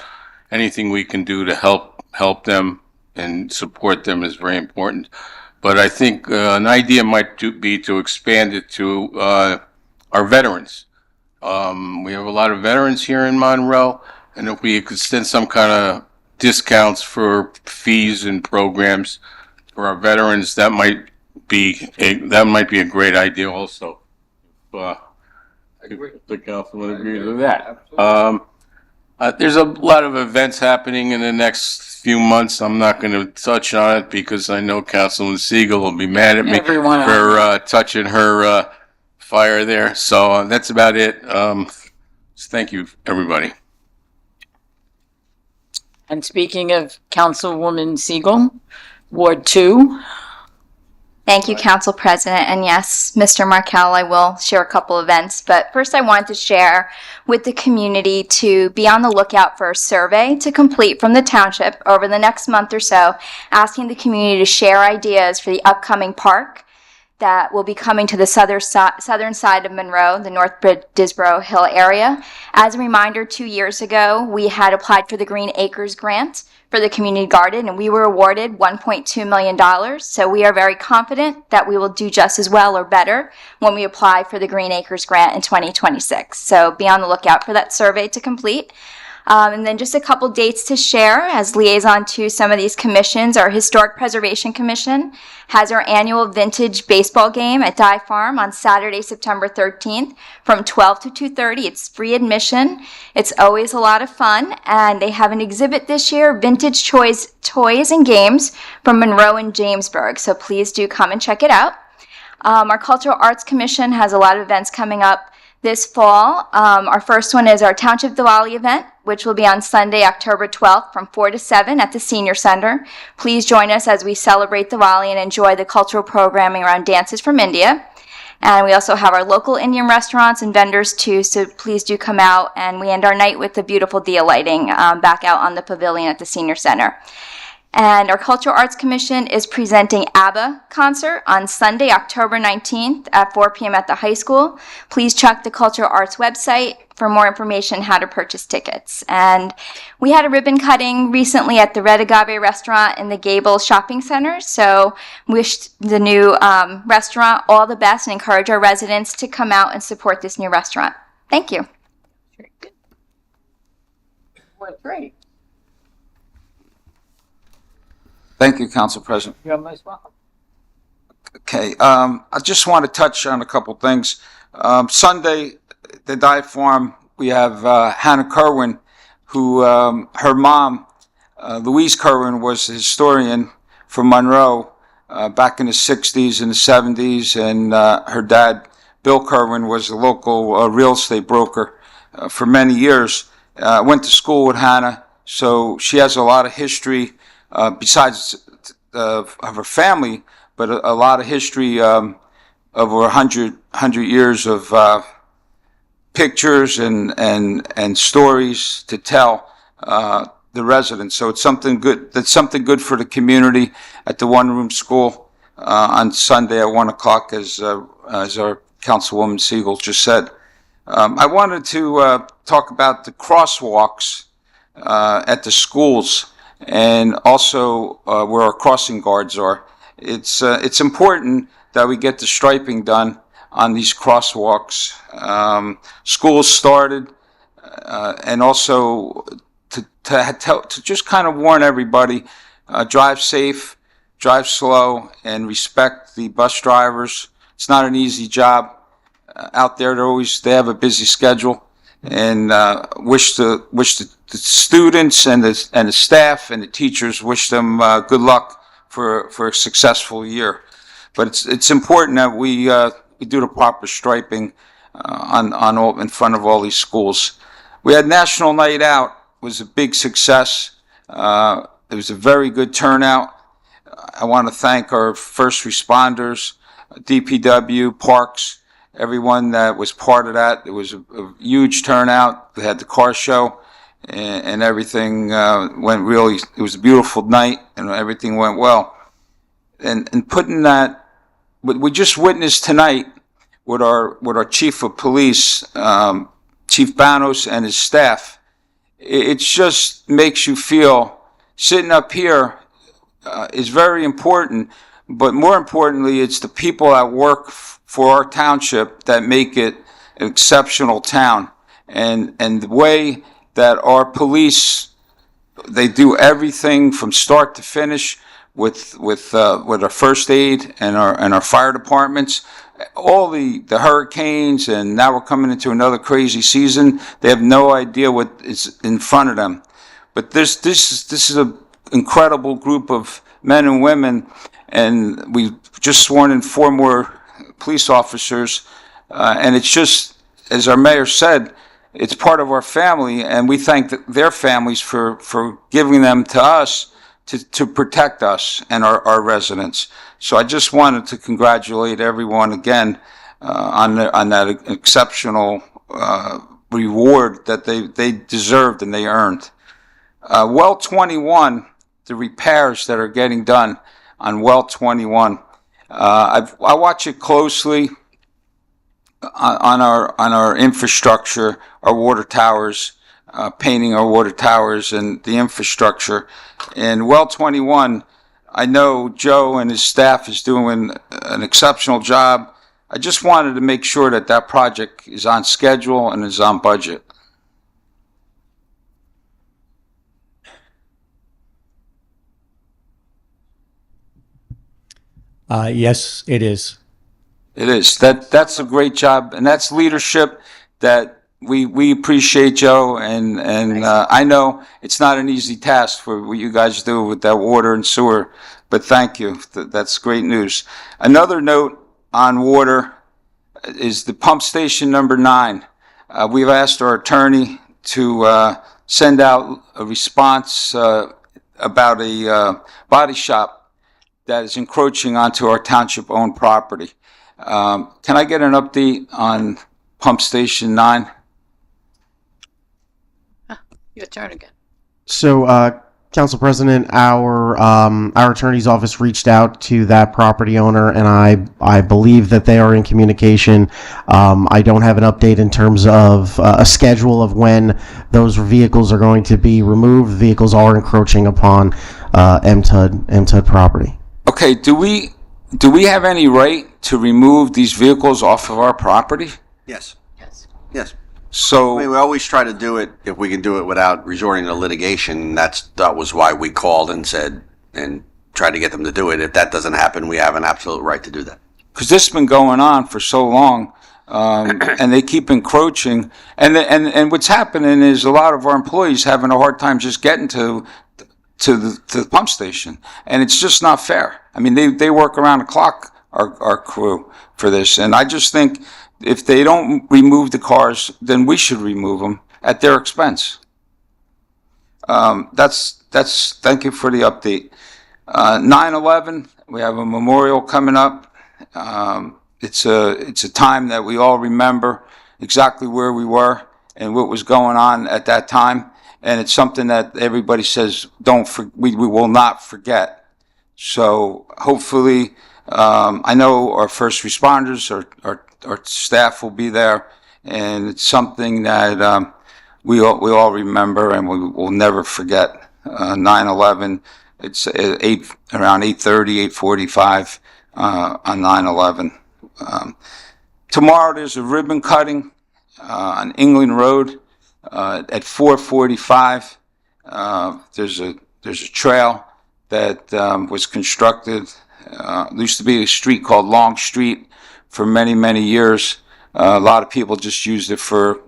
Speaker 3: anything we can do to help them and support them is very important. But I think an idea might be to expand it to our veterans. We have a lot of veterans here in Monroe, and if we could extend some kind of discounts for fees and programs for our veterans, that might be a great idea also. I think the councilman agrees with that. There's a lot of events happening in the next few months. I'm not going to touch on it because I know Councilman Siegel will be mad at me for touching her fire there. So that's about it. Thank you, everybody.
Speaker 1: And speaking of Councilwoman Siegel, Ward 2.
Speaker 5: Thank you, Council President. And yes, Mr. Markel, I will share a couple events. But first, I wanted to share with the community to be on the lookout for a survey to complete from the township over the next month or so, asking the community to share ideas for the upcoming park that will be coming to the southern side of Monroe, the North Disbrow Hill area. As a reminder, 2 years ago, we had applied for the Green Acres grant for the community garden, and we were awarded $1.2 million. So we are very confident that we will do just as well or better when we apply for the Green Acres grant in 2026. So be on the lookout for that survey to complete. And then just a couple dates to share as liaison to some of these commissions. Our Historic Preservation Commission has our annual vintage baseball game at Dye Farm on Saturday, September 13th from 12 to 2:30. It's free admission. It's always a lot of fun. And they have an exhibit this year, Vintage Toys and Games from Monroe and Jamesburg. So please do come and check it out. Our Cultural Arts Commission has a lot of events coming up this fall. Our first one is our Township Diwali event, which will be on Sunday, October 12th from 4 to 7 at the Senior Center. Please join us as we celebrate Diwali and enjoy the cultural programming around dances from India. And we also have our local Indian restaurants and vendors too, so please do come out. And we end our night with the beautiful dia lighting back out on the pavilion at the Senior Center. And our Cultural Arts Commission is presenting ABBA concert on Sunday, October 19th at 4 p.m. at the high school. Please check the Cultural Arts website for more information how to purchase tickets. And we had a ribbon cutting recently at the Red Agave restaurant in the Gables Shopping Center. So wish the new restaurant all the best and encourage our residents to come out and support this new restaurant. Thank you.
Speaker 1: Ward 3.
Speaker 21: Thank you, Council President.
Speaker 1: You're most welcome.
Speaker 21: Okay, I just want to touch on a couple things. Sunday, the Dye Farm, we have Hannah Kerwin, who her mom, Louise Kerwin, was a historian from Monroe back in the 60s and the 70s, and her dad, Bill Kerwin, was a local real estate broker for many years. Went to school with Hannah, so she has a lot of history besides of her family, but a lot of history over 100 years of pictures and stories to tell the residents. So it's something good. That's something good for the community at the one-room school on Sunday at 1 o'clock, as our Councilwoman Siegel just said. I wanted to talk about the crosswalks at the schools and also where our crossing guards are. It's important that we get the striping done on these crosswalks. Schools started, and also to just kind of warn everybody, drive safe, drive slow, and respect the bus drivers. It's not an easy job out there. They have a busy schedule, and wish the students and the staff and the teachers, wish them good luck for a successful year. But it's important that we do the proper striping in front of all these schools. We had National Night Out. It was a big success. It was a very good turnout. I want to thank our first responders, DPW, Parks, everyone that was part of that. It was a huge turnout. We had the car show, and everything went really, it was a beautiful night, and everything went well. And putting that, what we just witnessed tonight with our chief of police, Chief Banos, and his staff, it just makes you feel sitting up here is very important, but more importantly, it's the people that work for our township that make it an exceptional town. And the way that our police, they do everything from start to finish with our first aid and our fire departments. All the hurricanes, and now we're coming into another crazy season. They have no idea what is in front of them. But this is an incredible group of men and women, and we've just sworn in 4 more police officers. And it's just, as our mayor said, it's part of our family, and we thank their families for giving them to us to protect us and our residents. So I just wanted to congratulate everyone again on that exceptional reward that they deserved and they earned. Well 21, the repairs that are getting done on Well 21, I watch it closely on our infrastructure, our water towers, painting our water towers and the infrastructure. And Well 21, I know Joe and his staff is doing an exceptional job. I just wanted to make sure that project is on schedule and is on budget.
Speaker 14: Yes, it is.
Speaker 21: It is. That's a great job, and that's leadership that we appreciate, Joe, and I know it's not an easy task for what you guys do with that water and sewer, but thank you. That's great news. Another note on water is the pump station number 9. We've asked our attorney to send out a response about a body shop that is encroaching onto our township-owned property. Can I get an update on pump station 9?
Speaker 1: Your turn again.
Speaker 11: So, Council President, our attorney's office reached out to that property owner, and I believe that they are in communication. I don't have an update in terms of a schedule of when those vehicles are going to be removed. Vehicles are encroaching upon MTUD property.
Speaker 21: Okay, do we have any right to remove these vehicles off of our property?
Speaker 13: Yes. Yes.
Speaker 21: So
Speaker 13: I mean, we always try to do it if we can do it without resorting to litigation. That was why we called and said, and try to get them to do it. If that doesn't happen, we have an absolute right to do that.
Speaker 21: Because this has been going on for so long, and they keep encroaching. And what's happening is a lot of our employees having a hard time just getting to the pump station, and it's just not fair. I mean, they work around the clock, our crew, for this, and I just think if they don't remove the cars, then we should remove them at their expense. Thank you for the update. 9/11, we have a memorial coming up. It's a time that we all remember exactly where we were and what was going on at that time. And it's something that everybody says, we will not forget. So hopefully, I know our first responders, our staff will be there, and it's something that we all remember and we will never forget. 9/11. It's around 8:30, 8:45 on 9/11. Tomorrow there's a ribbon cutting on England Road at 4:45. There's a trail that was constructed. There used to be a street called Long Street for many years. A lot of people just used it for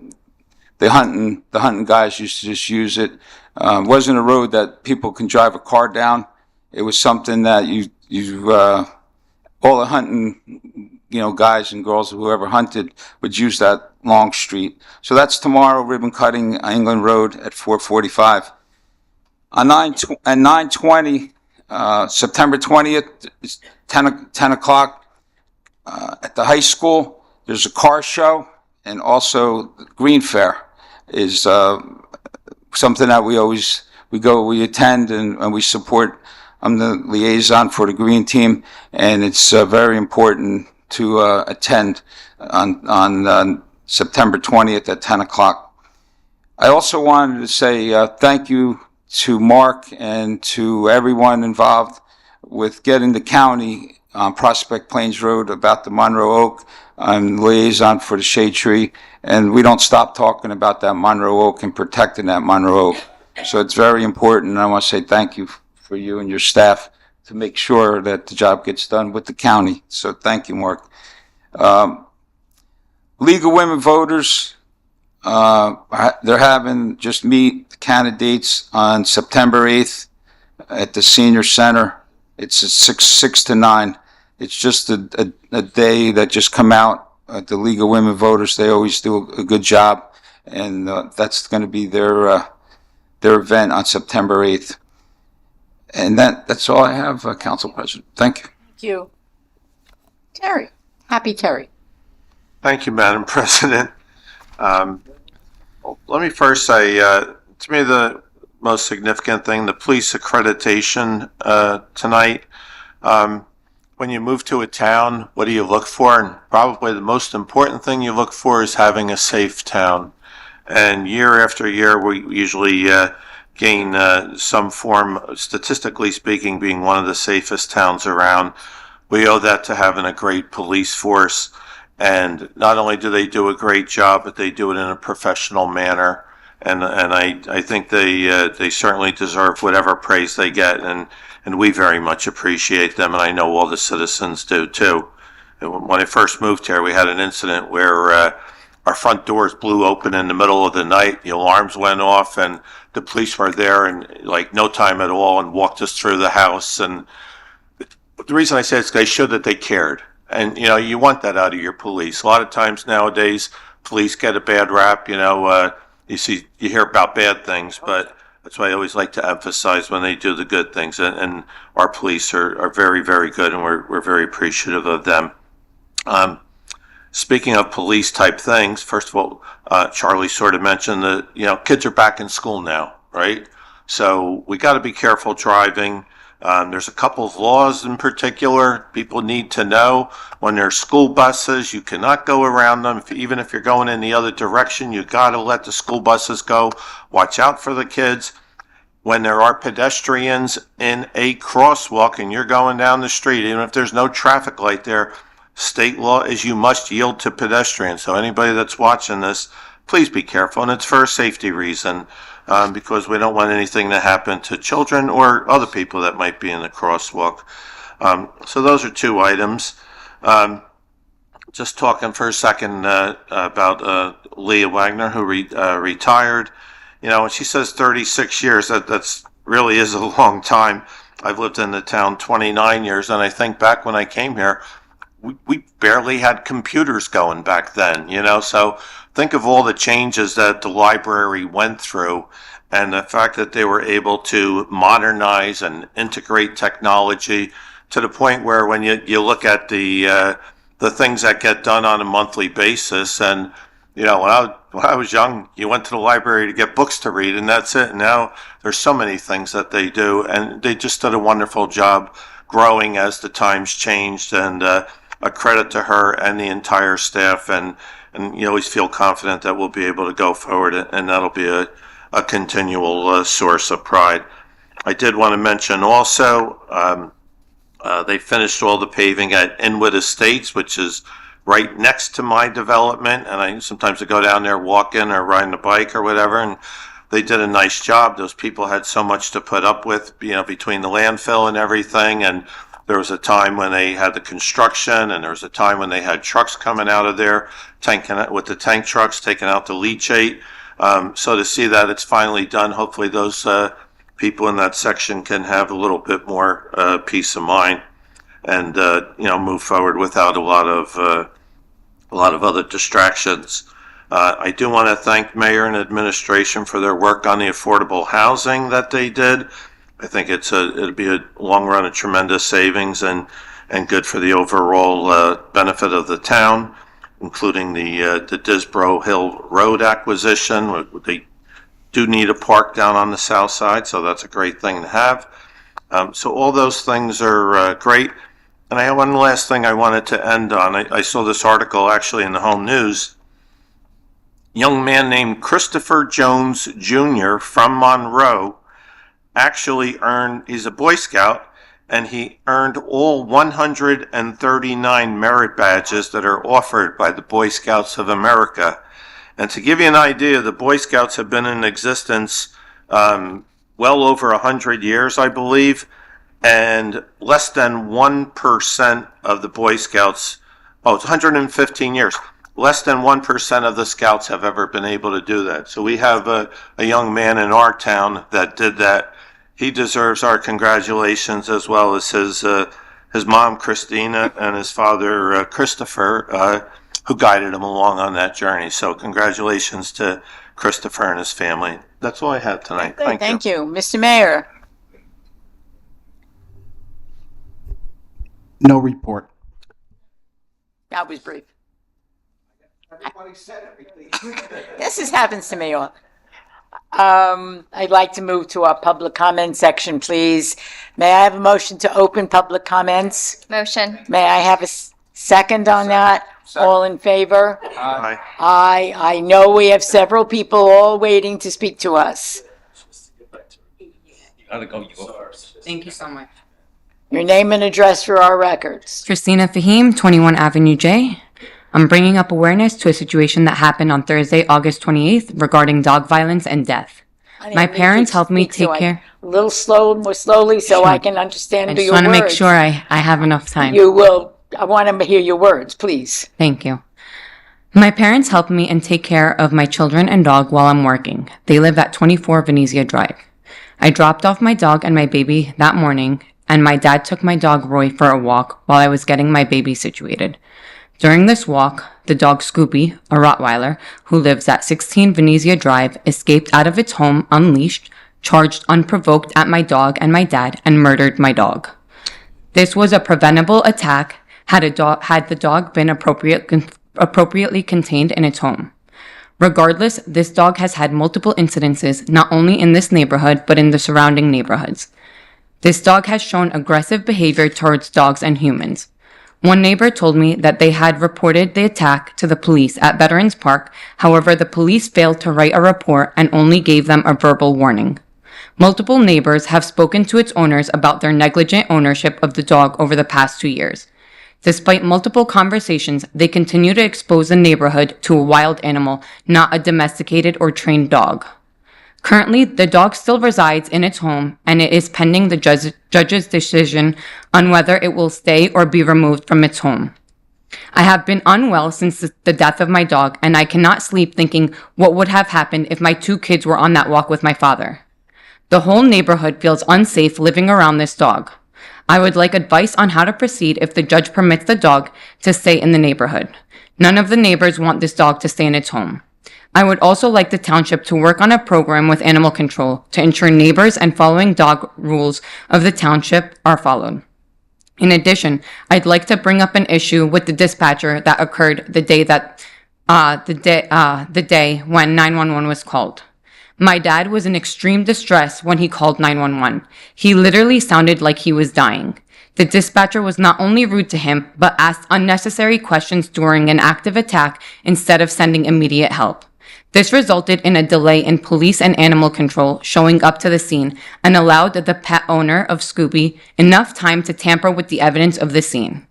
Speaker 21: the hunting guys used to just use it. It wasn't a road that people can drive a car down. It was something that all the hunting, guys and girls, whoever hunted, would use that long street. So that's tomorrow, ribbon cutting, England Road at 4:45. On 9/20, September 20th, it's 10 o'clock at the high school. There's a car show, and also Green Fair is something that we attend and we support. I'm the liaison for the Green Team, and it's very important to attend on September 20th at 10 o'clock. I also wanted to say thank you to Mark and to everyone involved with getting the county on Prospect Plains Road about the Monroe Oak. I'm liaison for the Shade Tree, and we don't stop talking about that Monroe Oak and protecting that Monroe Oak. So it's very important, and I want to say thank you for you and your staff to make sure that the job gets done with the county. So thank you, Mark. League of Women Voters, they're having just meet the candidates on September 8th at the Senior Center. It's at 6 to 9. It's just a day that just come out at the League of Women Voters. They always do a good job, and that's going to be their event on September 8th. And that's all I have, Council President. Thank you.
Speaker 1: Thank you. Terry. Happy Terry.
Speaker 12: Thank you, Madam President. Let me first say, to me, the most significant thing, the police accreditation tonight. When you move to a town, what do you look for? And probably the most important thing you look for is having a safe town. And year after year, we usually gain some form, statistically speaking, being one of the safest towns around. We owe that to having a great police force. And not only do they do a great job, but they do it in a professional manner. And I think they certainly deserve whatever praise they get. And we very much appreciate them, and I know all the citizens do too. When I first moved here, we had an incident where our front doors blew open in the middle of the night. The alarms went off, and the police were there in like no time at all and walked us through the house. And the reason I say it's they showed that they cared. And, you want that out of your police. A lot of times nowadays, police get a bad rap. You hear about bad things, but that's why I always like to emphasize when they do the good things. And our police are very, very good, and we're very appreciative of them. Speaking of police type things, first of all, Charlie sort of mentioned that, kids are back in school now, right? So we got to be careful driving. There's a couple of laws in particular people need to know. When there's school buses, you cannot go around them. Even if you're going in the other direction, you got to let the school buses go. Watch out for the kids. When there are pedestrians in a crosswalk and you're going down the street, even if there's no traffic light there, state law is you must yield to pedestrians. So anybody that's watching this, please be careful. And it's for a safety reason. because we don't want anything to happen to children or other people that might be in the crosswalk. So those are two items. Just talking for a second about Leah Wagner, who retired. You know, when she says 36 years, that's really is a long time. I've lived in the town 29 years, and I think back when I came here, we barely had computers going back then, you know, so think of all the changes that the library went through and the fact that they were able to modernize and integrate technology to the point where when you look at the things that get done on a monthly basis, and, you know, when I was young, you went to the library to get books to read, and that's it. And now there's so many things that they do, and they just did a wonderful job growing as the times changed, and a credit to her and the entire staff, and you always feel confident that we'll be able to go forward, and that'll be a continual source of pride. I did want to mention also, they finished all the paving at Inwood Estates, which is right next to my development, and I sometimes go down there walking or riding a bike or whatever, and they did a nice job. Those people had so much to put up with, you know, between the landfill and everything, and there was a time when they had the construction, and there was a time when they had trucks coming out of there, with the tank trucks taking out the leachate. So to see that it's finally done, hopefully those people in that section can have a little bit more peace of mind, and you know, move forward without a lot of other distractions. I do want to thank Mayor and administration for their work on the affordable housing that they did. I think it'll be a long run of tremendous savings and good for the overall benefit of the town, including the Disbro Hill Road acquisition. They do need a park down on the south side, so that's a great thing to have. So all those things are great. And I have one last thing I wanted to end on. I saw this article actually in the Home News. Young man named Christopher Jones Jr. from Monroe actually he's a Boy Scout, and he earned all 139 merit badges that are offered by the Boy Scouts of America. And to give you an idea, the Boy Scouts have been in existence well over 100 years, I believe, and less than 1% of the Boy Scouts, it's 115 years, less than 1% of the Scouts have ever been able to do that. So we have a young man in our town that did that. He deserves our congratulations, as well as his mom, Christina, and his father, Christopher, who guided him along on that journey. So congratulations to Christopher and his family. That's all I have tonight.
Speaker 1: Good, thank you. Mr. Mayor.
Speaker 9: No report.
Speaker 1: That was brief.
Speaker 9: Everybody said everything.
Speaker 1: This happens to me all. I'd like to move to our public comment section, please. May I have a motion to open public comments?
Speaker 5: Motion.
Speaker 1: May I have a second on that?
Speaker 21: Second.
Speaker 1: All in favor?
Speaker 12: Aye.
Speaker 1: Aye. I know we have several people all waiting to speak to us.
Speaker 6: You go first.
Speaker 22: Thank you so much.
Speaker 1: Your name and address for our records.
Speaker 22: Christina Fahim, 21 Avenue J. I'm bringing up awareness to a situation that happened on Thursday, August 28th, regarding dog violence and death. My parents helped me take care.
Speaker 1: A little more slowly, so I can understand
Speaker 22: I
Speaker 1: your
Speaker 22: just
Speaker 1: words.
Speaker 22: want to make sure I have enough time.
Speaker 1: You will. I want to hear your words, please.
Speaker 22: Thank you. My parents help me and take care of my children and dog while I'm working. They live at 24 Venezia Drive. I dropped off my dog and my baby that morning, and my dad took my dog Roy for a walk while I was getting my baby situated. During this walk, the dog Scoopy, a Rottweiler, who lives at 16 Venezia Drive, escaped out of its home unleashed, charged unprovoked at my dog and my dad, and murdered my dog. This was a preventable attack had the dog been appropriately contained in its home. Regardless, this dog has had multiple incidences, not only in this neighborhood, but in the surrounding neighborhoods. This dog has shown aggressive behavior towards dogs and humans. One neighbor told me that they had reported the attack to the police at Veterans Park. However, the police failed to write a report and only gave them a verbal warning. Multiple neighbors have spoken to its owners about their negligent ownership of the dog over the past 2 years. Despite multiple conversations, they continue to expose the neighborhood to a wild animal, not a domesticated or trained dog. Currently, the dog still resides in its home, and it is pending the judge's decision on whether it will stay or be removed from its home. I have been unwell since the death of my dog, and I cannot sleep thinking what would have happened if my 2 kids were on that walk with my father. The whole neighborhood feels unsafe living around this dog. I would like advice on how to proceed if the judge permits the dog to stay in the neighborhood. None of the neighbors want this dog to stay in its home. I would also like the township to work on a program with animal control to ensure neighbors and following dog rules of the township are followed. In addition, I'd like to bring up an issue with the dispatcher that occurred the day when 911 was called. My dad was in extreme distress when he called 911. He literally sounded like he was dying. The dispatcher was not only rude to him, but asked unnecessary questions during an active attack instead of sending immediate help. This resulted in a delay in police and animal control showing up to the scene and allowed the pet owner of Scooby enough time to tamper with the evidence of the scene.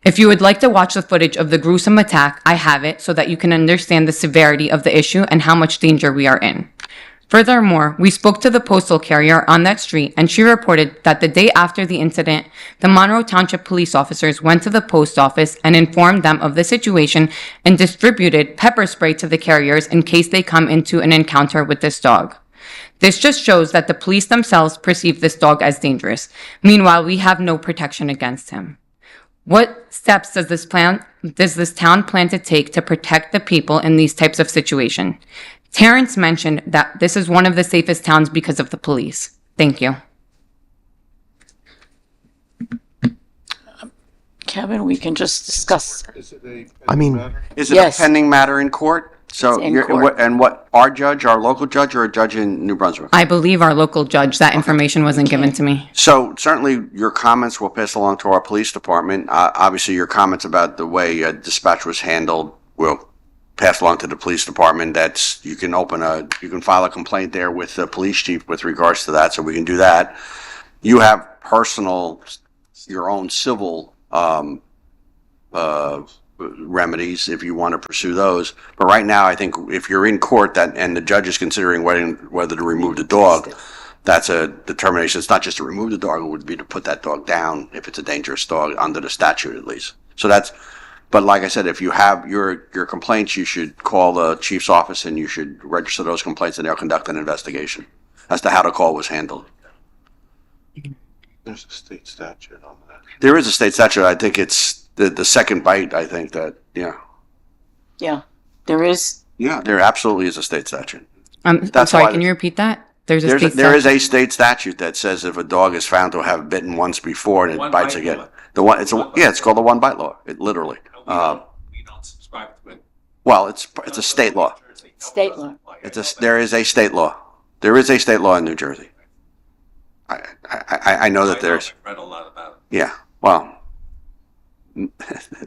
Speaker 22: If you would like to watch the footage of the gruesome attack, I have it so that you can understand the severity of the issue and how much danger we are in. Furthermore, we spoke to the postal carrier on that street, and she reported that the day after the incident, the Monroe Township police officers went to the post office and informed them of the situation and distributed pepper spray to the carriers in case they come into an encounter with this dog. This just shows that the police themselves perceive this dog as dangerous. Meanwhile, we have no protection against him. What steps does this town plan to take to protect the people in these types of situations? Terrence mentioned that this is one of the safest towns because of the police. Thank you.
Speaker 1: Kevin, we can just discuss.
Speaker 13: Is it
Speaker 1: Yes.
Speaker 13: a pending matter in court? So,
Speaker 1: It's in court.
Speaker 13: our judge, our local judge, or a judge in New Brunswick?
Speaker 22: I believe our local judge, that information wasn't given to me.
Speaker 13: So certainly your comments will pass along to our police department. Obviously, your comments about the way dispatch was handled will pass along to the police department. You can file a complaint there with the police chief with regards to that, so we can do that. You have your own civil remedies if you want to pursue those. But right now, I think if you're in court and the judge is considering whether to remove the dog, that's a determination. It's not just to remove the dog; it would be to put that dog down if it's a dangerous dog under the statute, at least. But like I said, if you have your complaints, you should call the chief's office and you should register those complaints, and they'll conduct an investigation as to how the call was handled.
Speaker 12: There's a state statute on that.
Speaker 13: There is a state statute. I think it's the second bite. I think that, yeah.
Speaker 1: Yeah, there is.
Speaker 13: Yeah, there absolutely is a state statute.
Speaker 22: I'm sorry, can you repeat that? There
Speaker 13: is a state statute that says if a dog is found to have bitten once before and it bites again. It's called the one bite law. It literally.
Speaker 4: We don't subscribe to it.
Speaker 13: Well, it's a state law.
Speaker 1: State law.
Speaker 13: There is a state law. There is a state law in New Jersey. I know that there's.
Speaker 4: I've read a lot about it.
Speaker 13: Yeah. Well.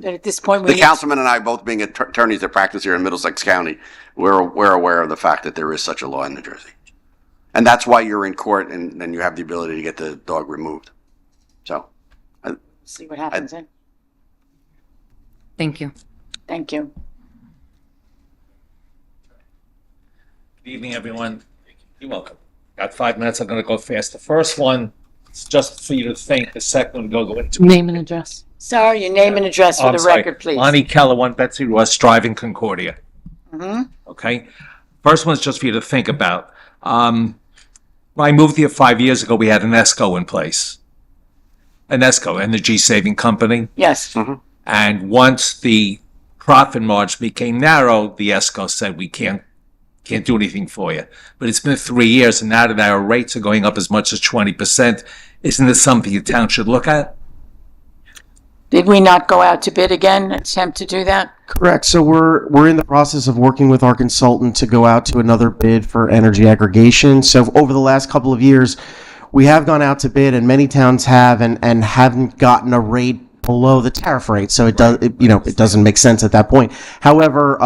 Speaker 1: At this point,
Speaker 13: The councilman and I, both being attorneys that practice here in Middlesex County, we're aware of the fact that there is such a law in New Jersey. And that's why you're in court and you have the ability to get the dog removed. So.
Speaker 1: See what happens then.
Speaker 22: Thank you.
Speaker 1: Thank you.
Speaker 4: Good evening, everyone. You're welcome. Got 5 minutes. I'm going to go fast. The first one is just for you to think. The second one, go into
Speaker 2: Name and address.
Speaker 1: Sorry, your name and address for
Speaker 4: I'm
Speaker 1: the
Speaker 4: sorry.
Speaker 1: record, please.
Speaker 4: Lonnie Keller, 1 Betsy Ross, driving Concordia.
Speaker 1: Mm-hmm.
Speaker 4: Okay. First one's just for you to think about. When I moved here 5 years ago, we had an ESCO in place. An ESCO, energy saving company.
Speaker 1: Yes.
Speaker 13: Mm-hmm.
Speaker 4: And once the profit margin became narrow, the ESCO said we can't do anything for you. But it's been 3 years, and now that our rates are going up as much as 20%, isn't this something the town should look at?
Speaker 1: Did we not go out to bid again, attempt to do that?
Speaker 11: Correct. So we're in the process of working with our consultant to go out to another bid for energy aggregation. So over the last couple of years, we have gone out to bid, and many towns have and haven't gotten a rate below the tariff rate. So it doesn't make sense at that point. However,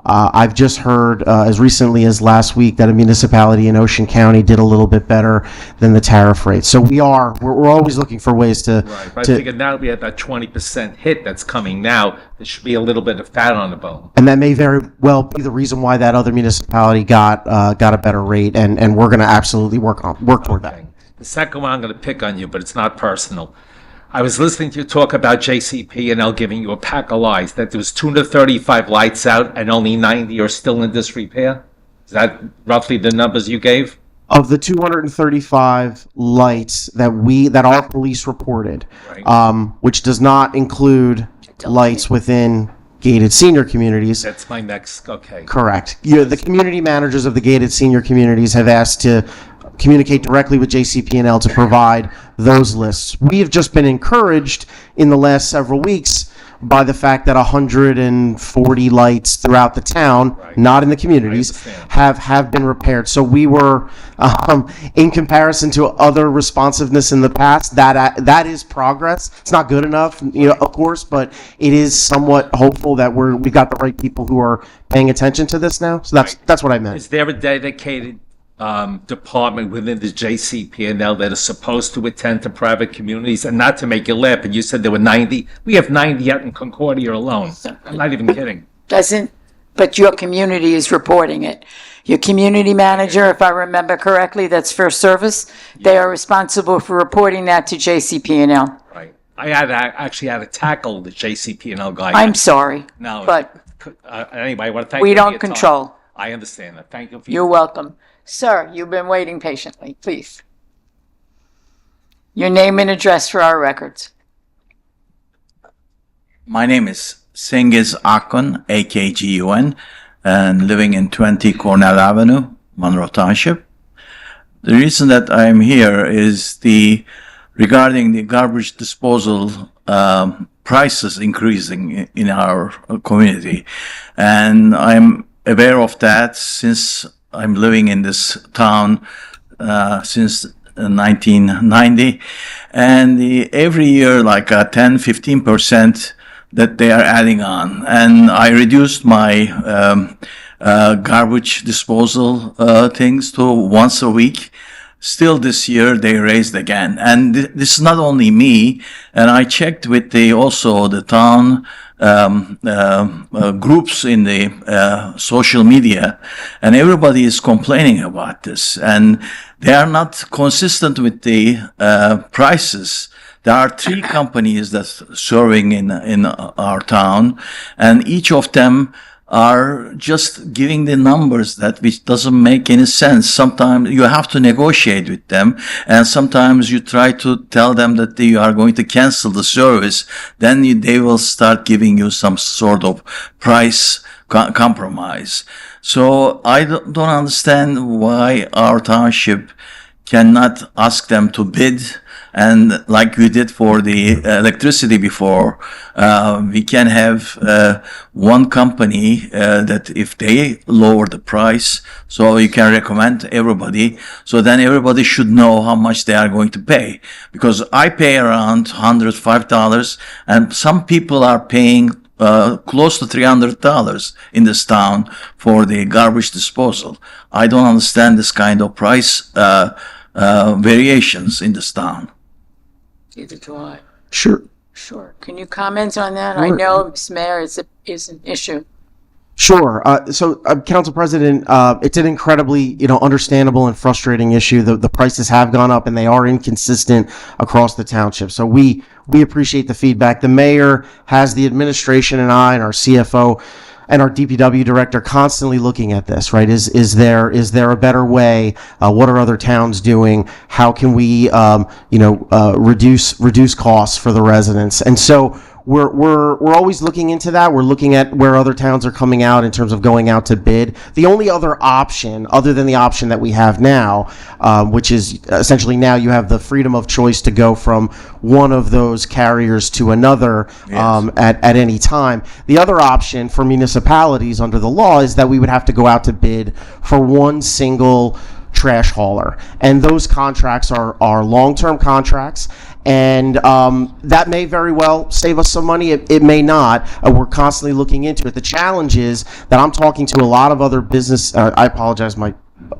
Speaker 11: I've just heard as recently as last week that a municipality in Ocean County did a little bit better than the tariff rate. So we're always looking for ways to.
Speaker 4: Right. But I figured now we have that 20% hit that's coming now. There should be a little bit of fat on the bone.
Speaker 11: And that may very well be the reason why that other municipality got a better rate, and we're going to absolutely work toward that.
Speaker 4: The second one, I'm going to pick on you, but it's not personal. I was listening to you talk about JCP&L giving you a pack of lies, that there was 235 lights out and only 90 are still in disrepair. Is that roughly the numbers you gave?
Speaker 11: Of the 235 lights that our police reported, which does not include lights within gated senior communities.
Speaker 4: That's my next, okay.
Speaker 11: Correct. The community managers of the gated senior communities have asked to communicate directly with JCP&L to provide those lists. We have just been encouraged in the last several weeks by the fact that 140 lights throughout the town, not in the communities, have been repaired. So we were, in comparison to other responsiveness in the past, that is progress. It's not good enough, of course, but it is somewhat hopeful that we got the right people who are paying attention to this now. So that's what I meant.
Speaker 4: Is there a dedicated department within the JCP&L that is supposed to attend to private communities? And not to make you laugh, but you said there were 90. We have 90 out in Concordia alone. I'm not even kidding.
Speaker 1: But your community is reporting it. Your community manager, if I remember correctly, that's First Service, they are responsible for reporting that to JCP&L.
Speaker 4: Right. I actually had to tackle the JCP&L guy.
Speaker 1: I'm sorry.
Speaker 4: No.
Speaker 1: But
Speaker 4: anyway, I want to thank
Speaker 1: we
Speaker 4: you for
Speaker 1: don't
Speaker 4: your
Speaker 1: control.
Speaker 4: time. I understand that. Thank you for
Speaker 1: You're welcome. Sir, you've been waiting patiently. Please. Your name and address for our records.
Speaker 6: My name is Sengiz Akun, AKGUN, and living in 20 Cornell Avenue, Monroe Township. The reason that I'm here is regarding the garbage disposal prices increasing in our community. And I'm aware of that since I'm living in this town since 1990, and every year like 10-15% that they are adding on. And I reduced my garbage disposal things to once a week. Still this year they raised again, and this is not only me. And I checked with also the town groups in the social media, and everybody is complaining about this, and they are not consistent with the prices. There are 3 companies that's serving in our town, and each of them are just giving the numbers which doesn't make any sense. Sometimes you have to negotiate with them, and sometimes you try to tell them that you are going to cancel the service. Then they will start giving you some sort of price compromise. So I don't understand why our township cannot ask them to bid. And like we did for the electricity before, we can have one company that if they lower the price, so you can recommend everybody. So then everybody should know how much they are going to pay. Because I pay around $105, and some people are paying close to $300 in this town for the garbage disposal. I don't understand this kind of price variations in this town.
Speaker 1: Either do I.
Speaker 11: Sure.
Speaker 1: Can you comment on that? I know, Ms. Mayor, is an issue.
Speaker 11: Sure. So, Council President, it's an incredibly, understandable and frustrating issue. The prices have gone up, and they are inconsistent across the township. So we appreciate the feedback. The mayor has the administration and I and our CFO and our DPW director constantly looking at this, right? Is there a better way? What are other towns doing? How can we, reduce costs for the residents? And so we're always looking into that. We're looking at where other towns are coming out in terms of going out to bid. The only other option, other than the option that we have now, which is essentially now you have the freedom of choice to go from one of those carriers to another at any time. The other option for municipalities under the law is that we would have to go out to bid for one single trash hauler, and those contracts are long-term contracts, And that may very well save us some money. It may not. We're constantly looking into it. The challenge is that I'm talking to a lot of other business. I apologize, my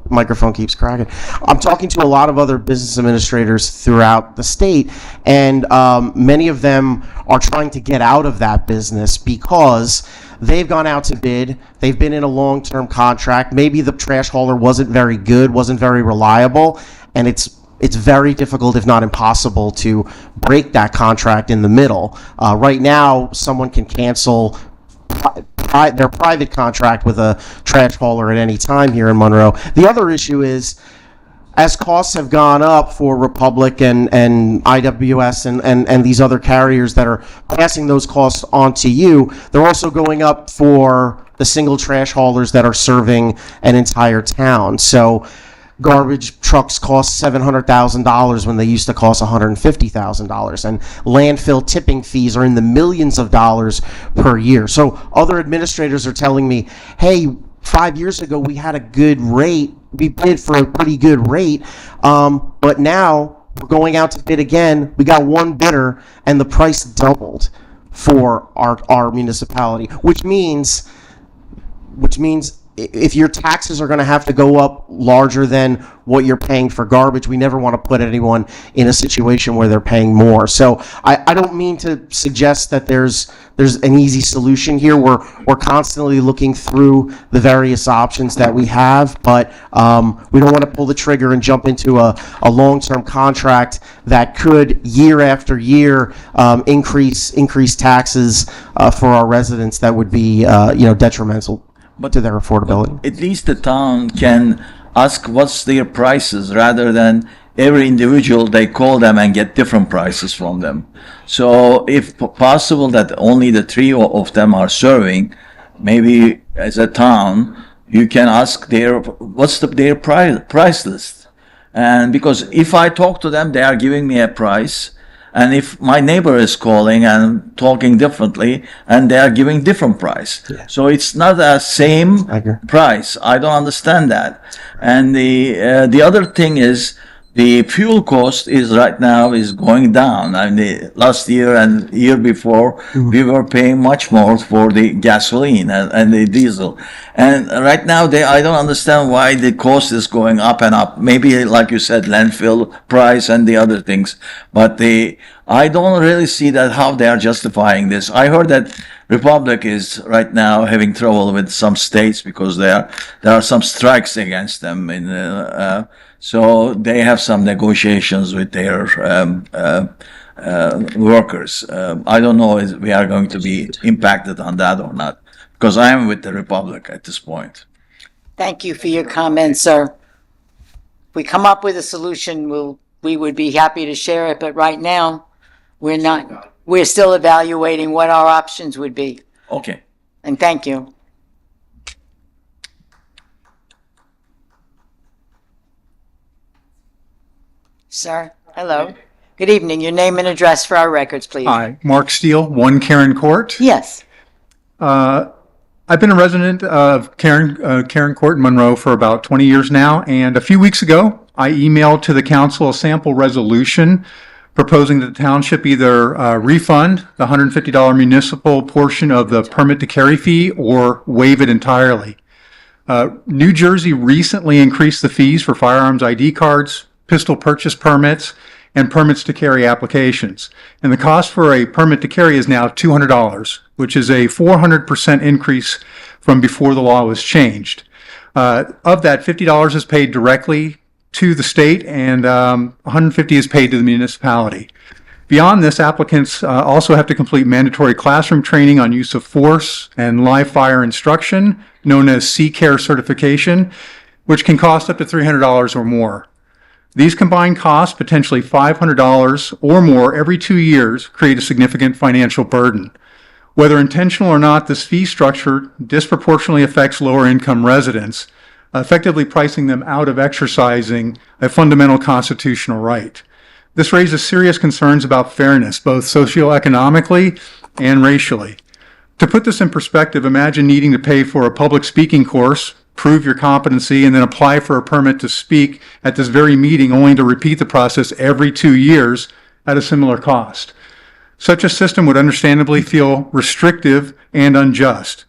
Speaker 11: microphone keeps cracking. I'm talking to a lot of other business administrators throughout the state, and many of them are trying to get out of that business because they've gone out to bid. They've been in a long-term contract. Maybe the trash hauler wasn't very good, wasn't very reliable, and it's very difficult, if not impossible, to break that contract in the middle. Right now, someone can cancel their private contract with a trash hauler at any time here in Monroe. The other issue is, as costs have gone up for Republic and IWS and these other carriers that are passing those costs on to you, they're also going up for the single trash haulers that are serving an entire town. So garbage trucks cost $700,000 when they used to cost $150,000, and landfill tipping fees are in the millions of dollars per year. So other administrators are telling me, hey, 5 years ago we had a good rate, we bid for a pretty good rate, but now we're going out to bid again. We got one bidder and the price doubled for our municipality, which means if your taxes are going to have to go up larger than what you're paying for garbage, we never want to put anyone in a situation where they're paying more. So I don't mean to suggest that there's an easy solution here. We're constantly looking through the various options that we have, but we don't want to pull the trigger and jump into a long-term contract that could year after year increase taxes for our residents that would be detrimental to their affordability.
Speaker 6: At least the town can ask what's their prices rather than every individual they call them and get different prices from them. So if possible that only the three of them are serving, maybe as a town, you can ask what's their price list. And because if I talk to them, they are giving me a price. And if my neighbor is calling and talking differently, and they are giving different price. Yeah. So it's not the same price. I don't understand that. And the other thing is, the fuel cost is right now is going down. I mean, last year and year before, we were paying much more for the gasoline and the diesel. And right now, I don't understand why the cost is going up and up. Maybe, like you said, landfill price and the other things. But I don't really see that how they are justifying this. I heard that Republic is right now having trouble with some states because there are some strikes against them so they have some negotiations with their workers. I don't know if we are going to be impacted on that or not, because I am with the Republic at this point.
Speaker 1: Thank you for your comments, sir. If we come up with a solution, we would be happy to share it, but right now, we're not. We're still evaluating what our options would be.
Speaker 6: Okay.
Speaker 1: And thank you. Sir, hello. Good evening. Your name and address for our records, please.
Speaker 8: Hi, Mark Steele, 1 Karen Court.
Speaker 1: Yes.
Speaker 8: I've been a resident of Karen Court in Monroe for about 20 years now, and a few weeks ago, I emailed to the council a sample resolution proposing that the township either refund the $150 municipal portion of the permit to carry fee or waive it entirely. New Jersey recently increased the fees for firearms ID cards, pistol purchase permits, and permits to carry applications. And the cost for a permit to carry is now $200, which is a 400% increase from before the law was changed. Of that, $50 is paid directly to the state, and $150 is paid to the municipality. Beyond this, applicants also have to complete mandatory classroom training on use of force and live fire instruction, known as C-CARE certification, which can cost up to $300 or more. These combined costs, potentially $500 or more every 2 years, create a significant financial burden. Whether intentional or not, this fee structure disproportionately affects lower income residents, effectively pricing them out of exercising a fundamental constitutional right. This raises serious concerns about fairness, both socioeconomically and racially. To put this in perspective, imagine needing to pay for a public speaking course, prove your competency, and then apply for a permit to speak at this very meeting only to repeat the process every 2 years at a similar cost. Such a system would understandably feel restrictive and unjust.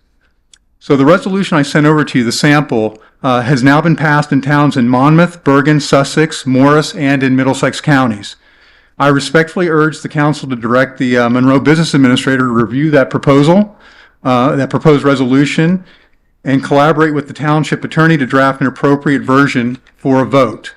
Speaker 8: So the resolution I sent over to you, the sample, has now been passed in towns in Monmouth, Bergen, Sussex, Morris, and in Middlesex counties. I respectfully urge the council to direct the Monroe Business Administrator to review that proposal, that proposed resolution, and collaborate with the township attorney to draft an appropriate version for a vote.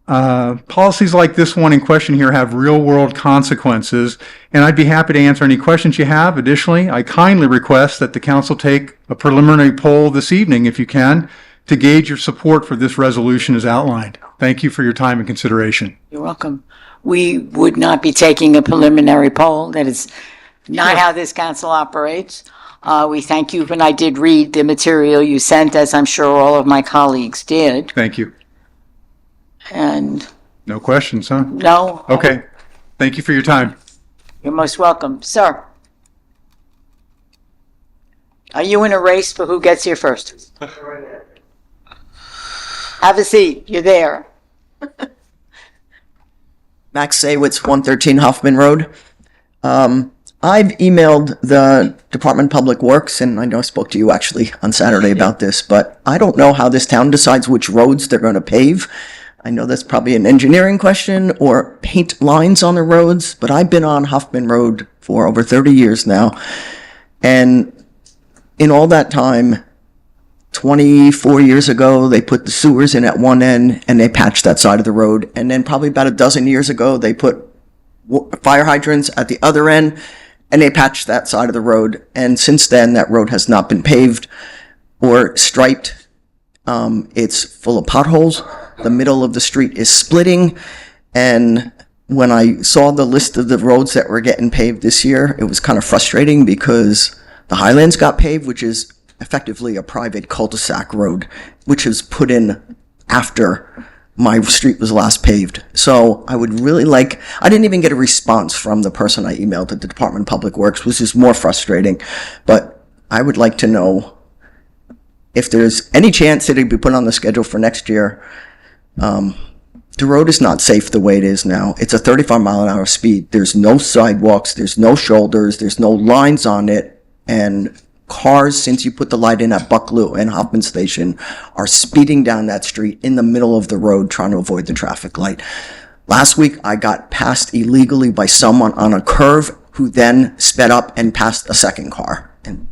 Speaker 8: Policies like this one in question here have real-world consequences, and I'd be happy to answer any questions you have. Additionally, I kindly request that the council take a preliminary poll this evening, if you can, to gauge your support for this resolution as outlined. Thank you for your time and consideration.
Speaker 10: You're welcome. We would not be taking a preliminary poll. That is not how this council operates. We thank you, and I did read the material you sent, as I'm sure all of my colleagues did.
Speaker 8: Thank you.
Speaker 10: And
Speaker 8: no questions, huh?
Speaker 10: No.
Speaker 8: Okay. Thank you for your time.
Speaker 10: You're most welcome. Sir, are you in a race for who gets here first? Have a seat. You're there.
Speaker 15: Max Saywitz, 113 Huffman Road. I've emailed the Department of Public Works, and I know I spoke to you actually on Saturday about this, but I don't know how this town decides which roads they're going to pave. I know that's probably an engineering question or paint lines on the roads, but I've been on Huffman Road for over 30 years now. And in all that time, 24 years ago, they put the sewers in at one end and they patched that side of the road. And then probably about a dozen years ago, they put fire hydrants at the other end and they patched that side of the road. And since then, that road has not been paved or striped. It's full of potholes. The middle of the street is splitting. And when I saw the list of the roads that were getting paved this year, it was kind of frustrating because the Highlands got paved, which is effectively a private cul-de-sac road, which was put in after my street was last paved. So I would really like, I didn't even get a response from the person I emailed at the Department of Public Works, which is more frustrating. But I would like to know if there's any chance that it'd be put on the schedule for next year. The road is not safe the way it is now. It's a 35-mile-an-hour speed. There's no sidewalks. There's no shoulders. There's no lines on it. And cars, since you put the light in at Bucklew and Hoffman Station, are speeding down that street in the middle of the road trying to avoid the traffic light. Last week, I got passed illegally by someone on a curve who then sped up and passed a second car. And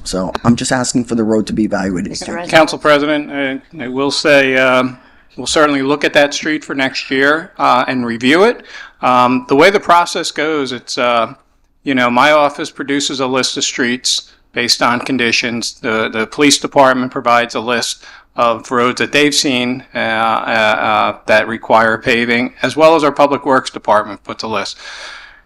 Speaker 15: so I'm just asking for the road to be evaluated.
Speaker 7: Council President, I will say we'll certainly look at that street for next year and review it. The way the process goes, it's, my office produces a list of streets based on conditions. The police department provides a list of roads that they've seen that require paving, as well as our Public Works Department puts a list.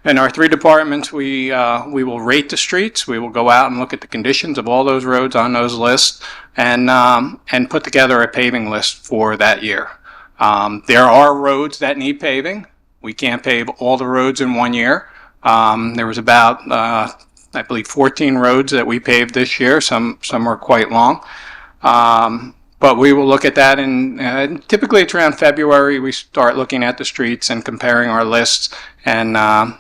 Speaker 7: In our three departments, we will rate the streets. We will go out and look at the conditions of all those roads on those lists and put together a paving list for that year. There are roads that need paving. We can't pave all the roads in 1 year. There was about, I believe, 14 roads that we paved this year. Some are quite long. But we will look at that, and typically it's around February we start looking at the streets and comparing our lists, and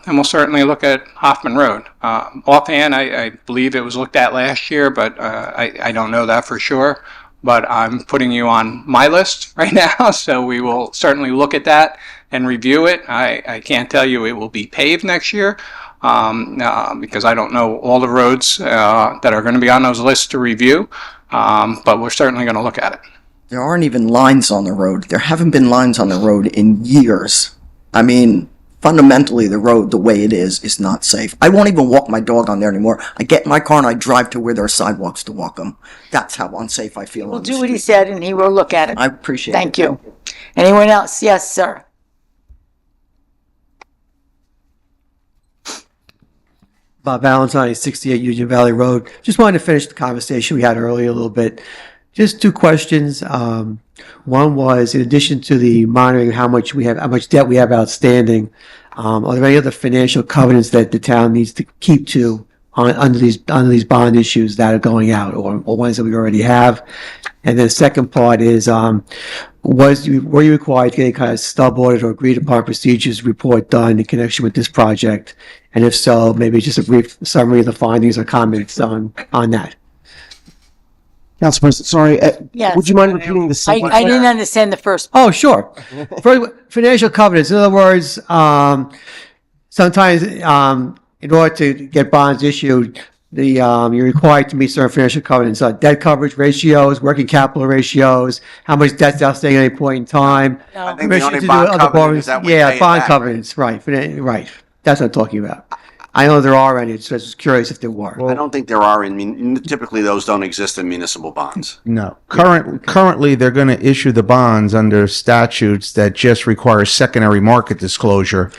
Speaker 7: we'll certainly look at Hoffman Road. Offhand, I believe it was looked at last year, but I don't know that for sure. But I'm putting you on my list right now, so we will certainly look at that and review it. I can't tell you it will be paved next year, because I don't know all the roads that are going to be on those lists to review. But we're certainly going to look at it.
Speaker 15: There aren't even lines on the road. There haven't been lines on the road in years. I mean, fundamentally, the road, the way it is not safe. I won't even walk my dog on there anymore. I get in my car and I drive to where there are sidewalks to walk them. That's how unsafe I feel.
Speaker 10: We'll do what he said, and he will look at it.
Speaker 15: I appreciate it.
Speaker 10: Thank you. Anyone else? Yes, sir.
Speaker 18: Bob Valentine, 68 Union Valley Road. Just wanted to finish the conversation we had earlier a little bit. Just two questions. One was, in addition to the monitoring how much debt we have outstanding, are there any other financial covenants that the town needs to keep to under these bond issues that are going out, or ones that we already have? And then the second part is, were you required to get any kind of stub audit or agreed upon procedures report done in connection with this project? And if so, maybe just a brief summary of the findings or comments on that.
Speaker 11: Council President, sorry,
Speaker 10: Yes.
Speaker 11: would you mind repeating the second?
Speaker 10: I didn't understand the first.
Speaker 18: Oh, sure. For financial covenants, in other words, sometimes in order to get bonds issued, you're required to meet certain financial covenants, debt coverage ratios, working capital ratios, how much debt's outstanding at any point in time.
Speaker 10: No.
Speaker 13: I think the
Speaker 18: permission
Speaker 13: only
Speaker 18: to do
Speaker 13: bond
Speaker 18: other
Speaker 13: covenant
Speaker 18: borrowings.
Speaker 13: is that we
Speaker 18: Yeah,
Speaker 13: pay it
Speaker 18: bond
Speaker 13: back,
Speaker 18: covenants, right, right. That's what I'm talking about. I know there are any, so I was curious if there were.
Speaker 13: I don't think there are typically those don't exist in municipal bonds.
Speaker 16: No. Currently, they're going to issue the bonds under statutes that just require secondary market disclosure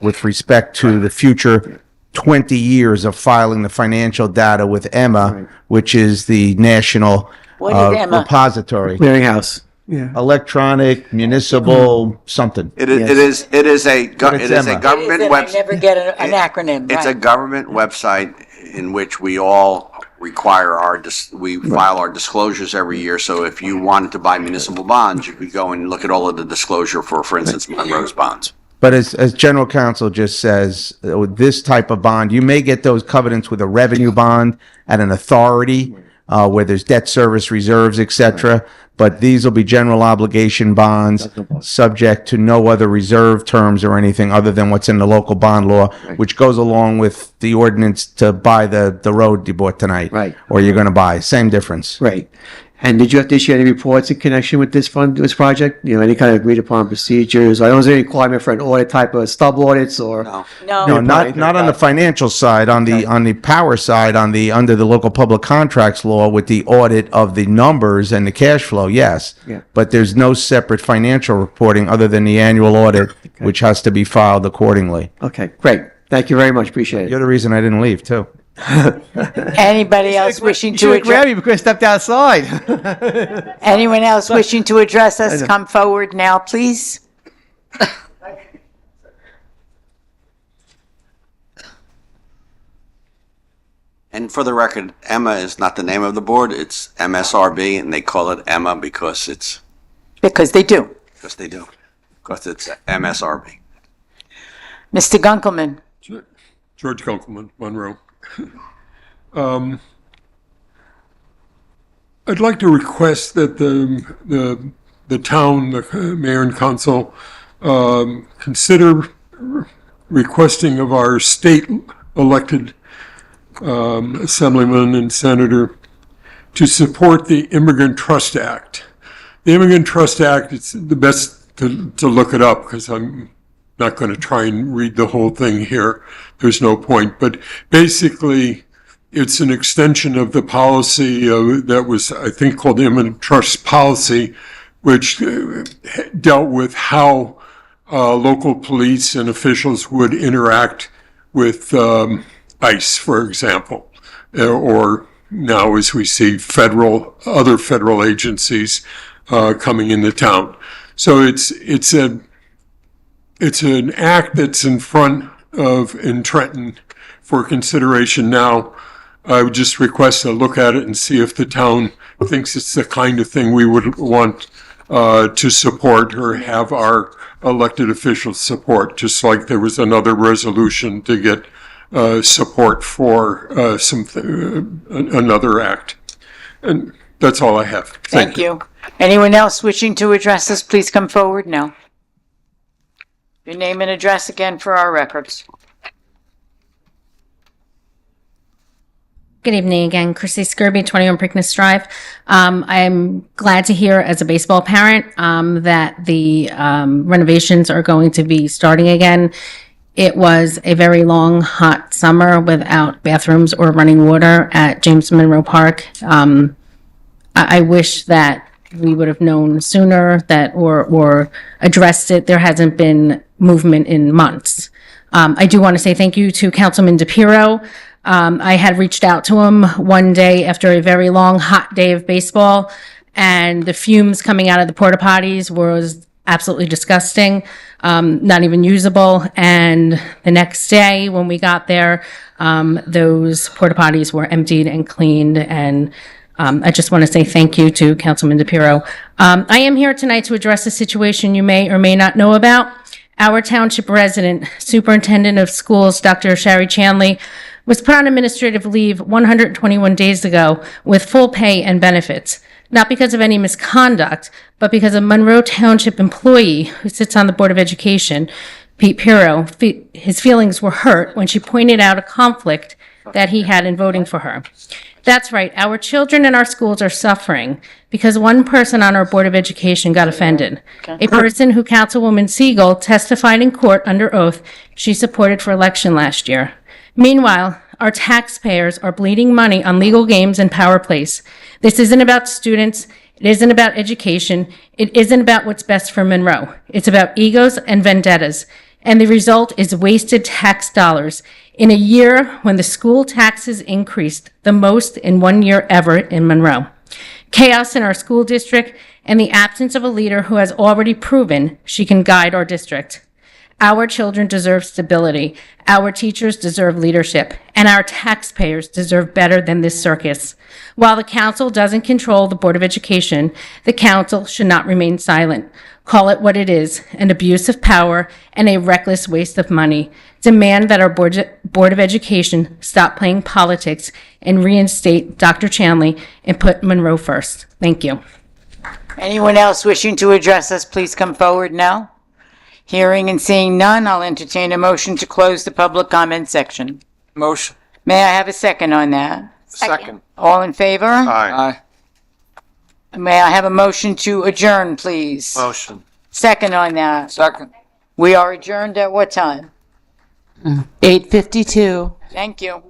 Speaker 16: with respect to the future 20 years of filing the financial data with Emma, which is the national
Speaker 10: What is Emma?
Speaker 16: repository.
Speaker 18: Clearinghouse. Yeah.
Speaker 16: Electronic, municipal, something.
Speaker 13: It is a government
Speaker 10: I
Speaker 13: website.
Speaker 10: never get an acronym.
Speaker 13: It's a
Speaker 10: Right.
Speaker 13: government website in which we all require we file our disclosures every year. So if you wanted to buy municipal bonds, you could go and look at all of the disclosure for instance, Monroe's bonds.
Speaker 16: But as general counsel just says, with this type of bond, you may get those covenants with a revenue bond at an authority where there's debt service reserves, etc. But these will be general obligation bonds subject to no other reserve terms or anything other than what's in the local bond law, which goes along with the ordinance to buy the road you bought tonight.
Speaker 18: Right.
Speaker 16: Or you're going to buy. Same difference.
Speaker 18: Right. And did you have to issue any reports in connection with this project? Any kind of agreed upon procedures? I don't know, is there any requirement for an audit type of stub audits or?
Speaker 10: No.
Speaker 16: No, not on the financial side. On the power side, under the local public contracts law, with the audit of the numbers and the cash flow, yes.
Speaker 18: Yeah.
Speaker 16: But there's no separate financial reporting other than the annual audit, which has to be filed accordingly.
Speaker 18: Okay, great. Thank you very much. Appreciate it.
Speaker 16: You're the reason I didn't leave too.
Speaker 10: Anybody else wishing to
Speaker 18: grab
Speaker 10: address?
Speaker 18: me because I stepped outside.
Speaker 10: Anyone else wishing to address us? Come forward now, please.
Speaker 13: And for the record, Emma is not the name of the board. It's MSRB, and they call it Emma because
Speaker 10: they do.
Speaker 13: Because it's MSRB.
Speaker 10: Mr. Gunkelman.
Speaker 19: George Gunkelman, Monroe. I'd like to request that the town, the mayor and council, consider requesting of our state elected assemblyman and senator to support the Immigrant Trust Act. The Immigrant Trust Act, it's the best to look it up because I'm not going to try and read the whole thing here. There's no point. But basically, it's an extension of the policy that was, I think, called the Immigrant Trust Policy, which dealt with how local police and officials would interact with ICE, for example, or now as we see other federal agencies coming into town. So it's an act that's in Trenton for consideration now. I would just request a look at it and see if the town thinks it's the kind of thing we would want to support or have our elected officials support, just like there was another resolution to get support for another act. And that's all I have.
Speaker 10: Thank you. Anyone else wishing to address us, please come forward now. Your name and address again for our records.
Speaker 20: Good evening again, Chrissy Skirby, 21 Preakness Drive. I'm glad to hear as a baseball parent that the renovations are going to be starting again. It was a very long, hot summer without bathrooms or running water at James Monroe Park. I wish that we would have known sooner that or addressed it. There hasn't been movement in months. I do want to say thank you to Councilman DePiero. I had reached out to him one day after a very long, hot day of baseball, and the fumes coming out of the porta potties was absolutely disgusting, not even usable. And the next day when we got there, those porta potties were emptied and cleaned, and I just want to say thank you to Councilman DePiero. I am here tonight to address a situation you may or may not know about. Our township resident, Superintendent of Schools, Dr. Shari Chanley, was put on administrative leave 121 days ago with full pay and benefits, not because of any misconduct, but because a Monroe Township employee who sits on the Board of Education, Pete Pirro, his feelings were hurt when she pointed out a conflict that he had in voting for her. That's right, our children in our schools are suffering because one person on our Board of Education got offended. A person who Councilwoman Siegel testified in court under oath she supported for election last year. Meanwhile, our taxpayers are bleeding money on legal games and power plays. This isn't about students. It isn't about education. It isn't about what's best for Monroe. It's about egos and vendettas. And the result is wasted tax dollars in a year when the school taxes increased the most in 1 year ever in Monroe. Chaos in our school district and the absence of a leader who has already proven she can guide our district. Our children deserve stability, our teachers deserve leadership, and our taxpayers deserve better than this circus. While the council doesn't control the Board of Education, the council should not remain silent. Call it what it is, an abuse of power and a reckless waste of money. Demand that our Board of Education stop playing politics and reinstate Dr. Chanley and put Monroe first. Thank you.
Speaker 10: Anyone else wishing to address us, please come forward now. Hearing and seeing none, I'll entertain a motion to close the public comment section.
Speaker 21: Motion.
Speaker 10: May I have a second on that?
Speaker 21: Second.
Speaker 10: All in favor?
Speaker 21: Aye.
Speaker 10: May I have a motion to adjourn, please?
Speaker 12: Motion.
Speaker 10: Second on that.
Speaker 21: Second.
Speaker 10: We are adjourned at what time?
Speaker 2: 8:52.
Speaker 10: Thank you.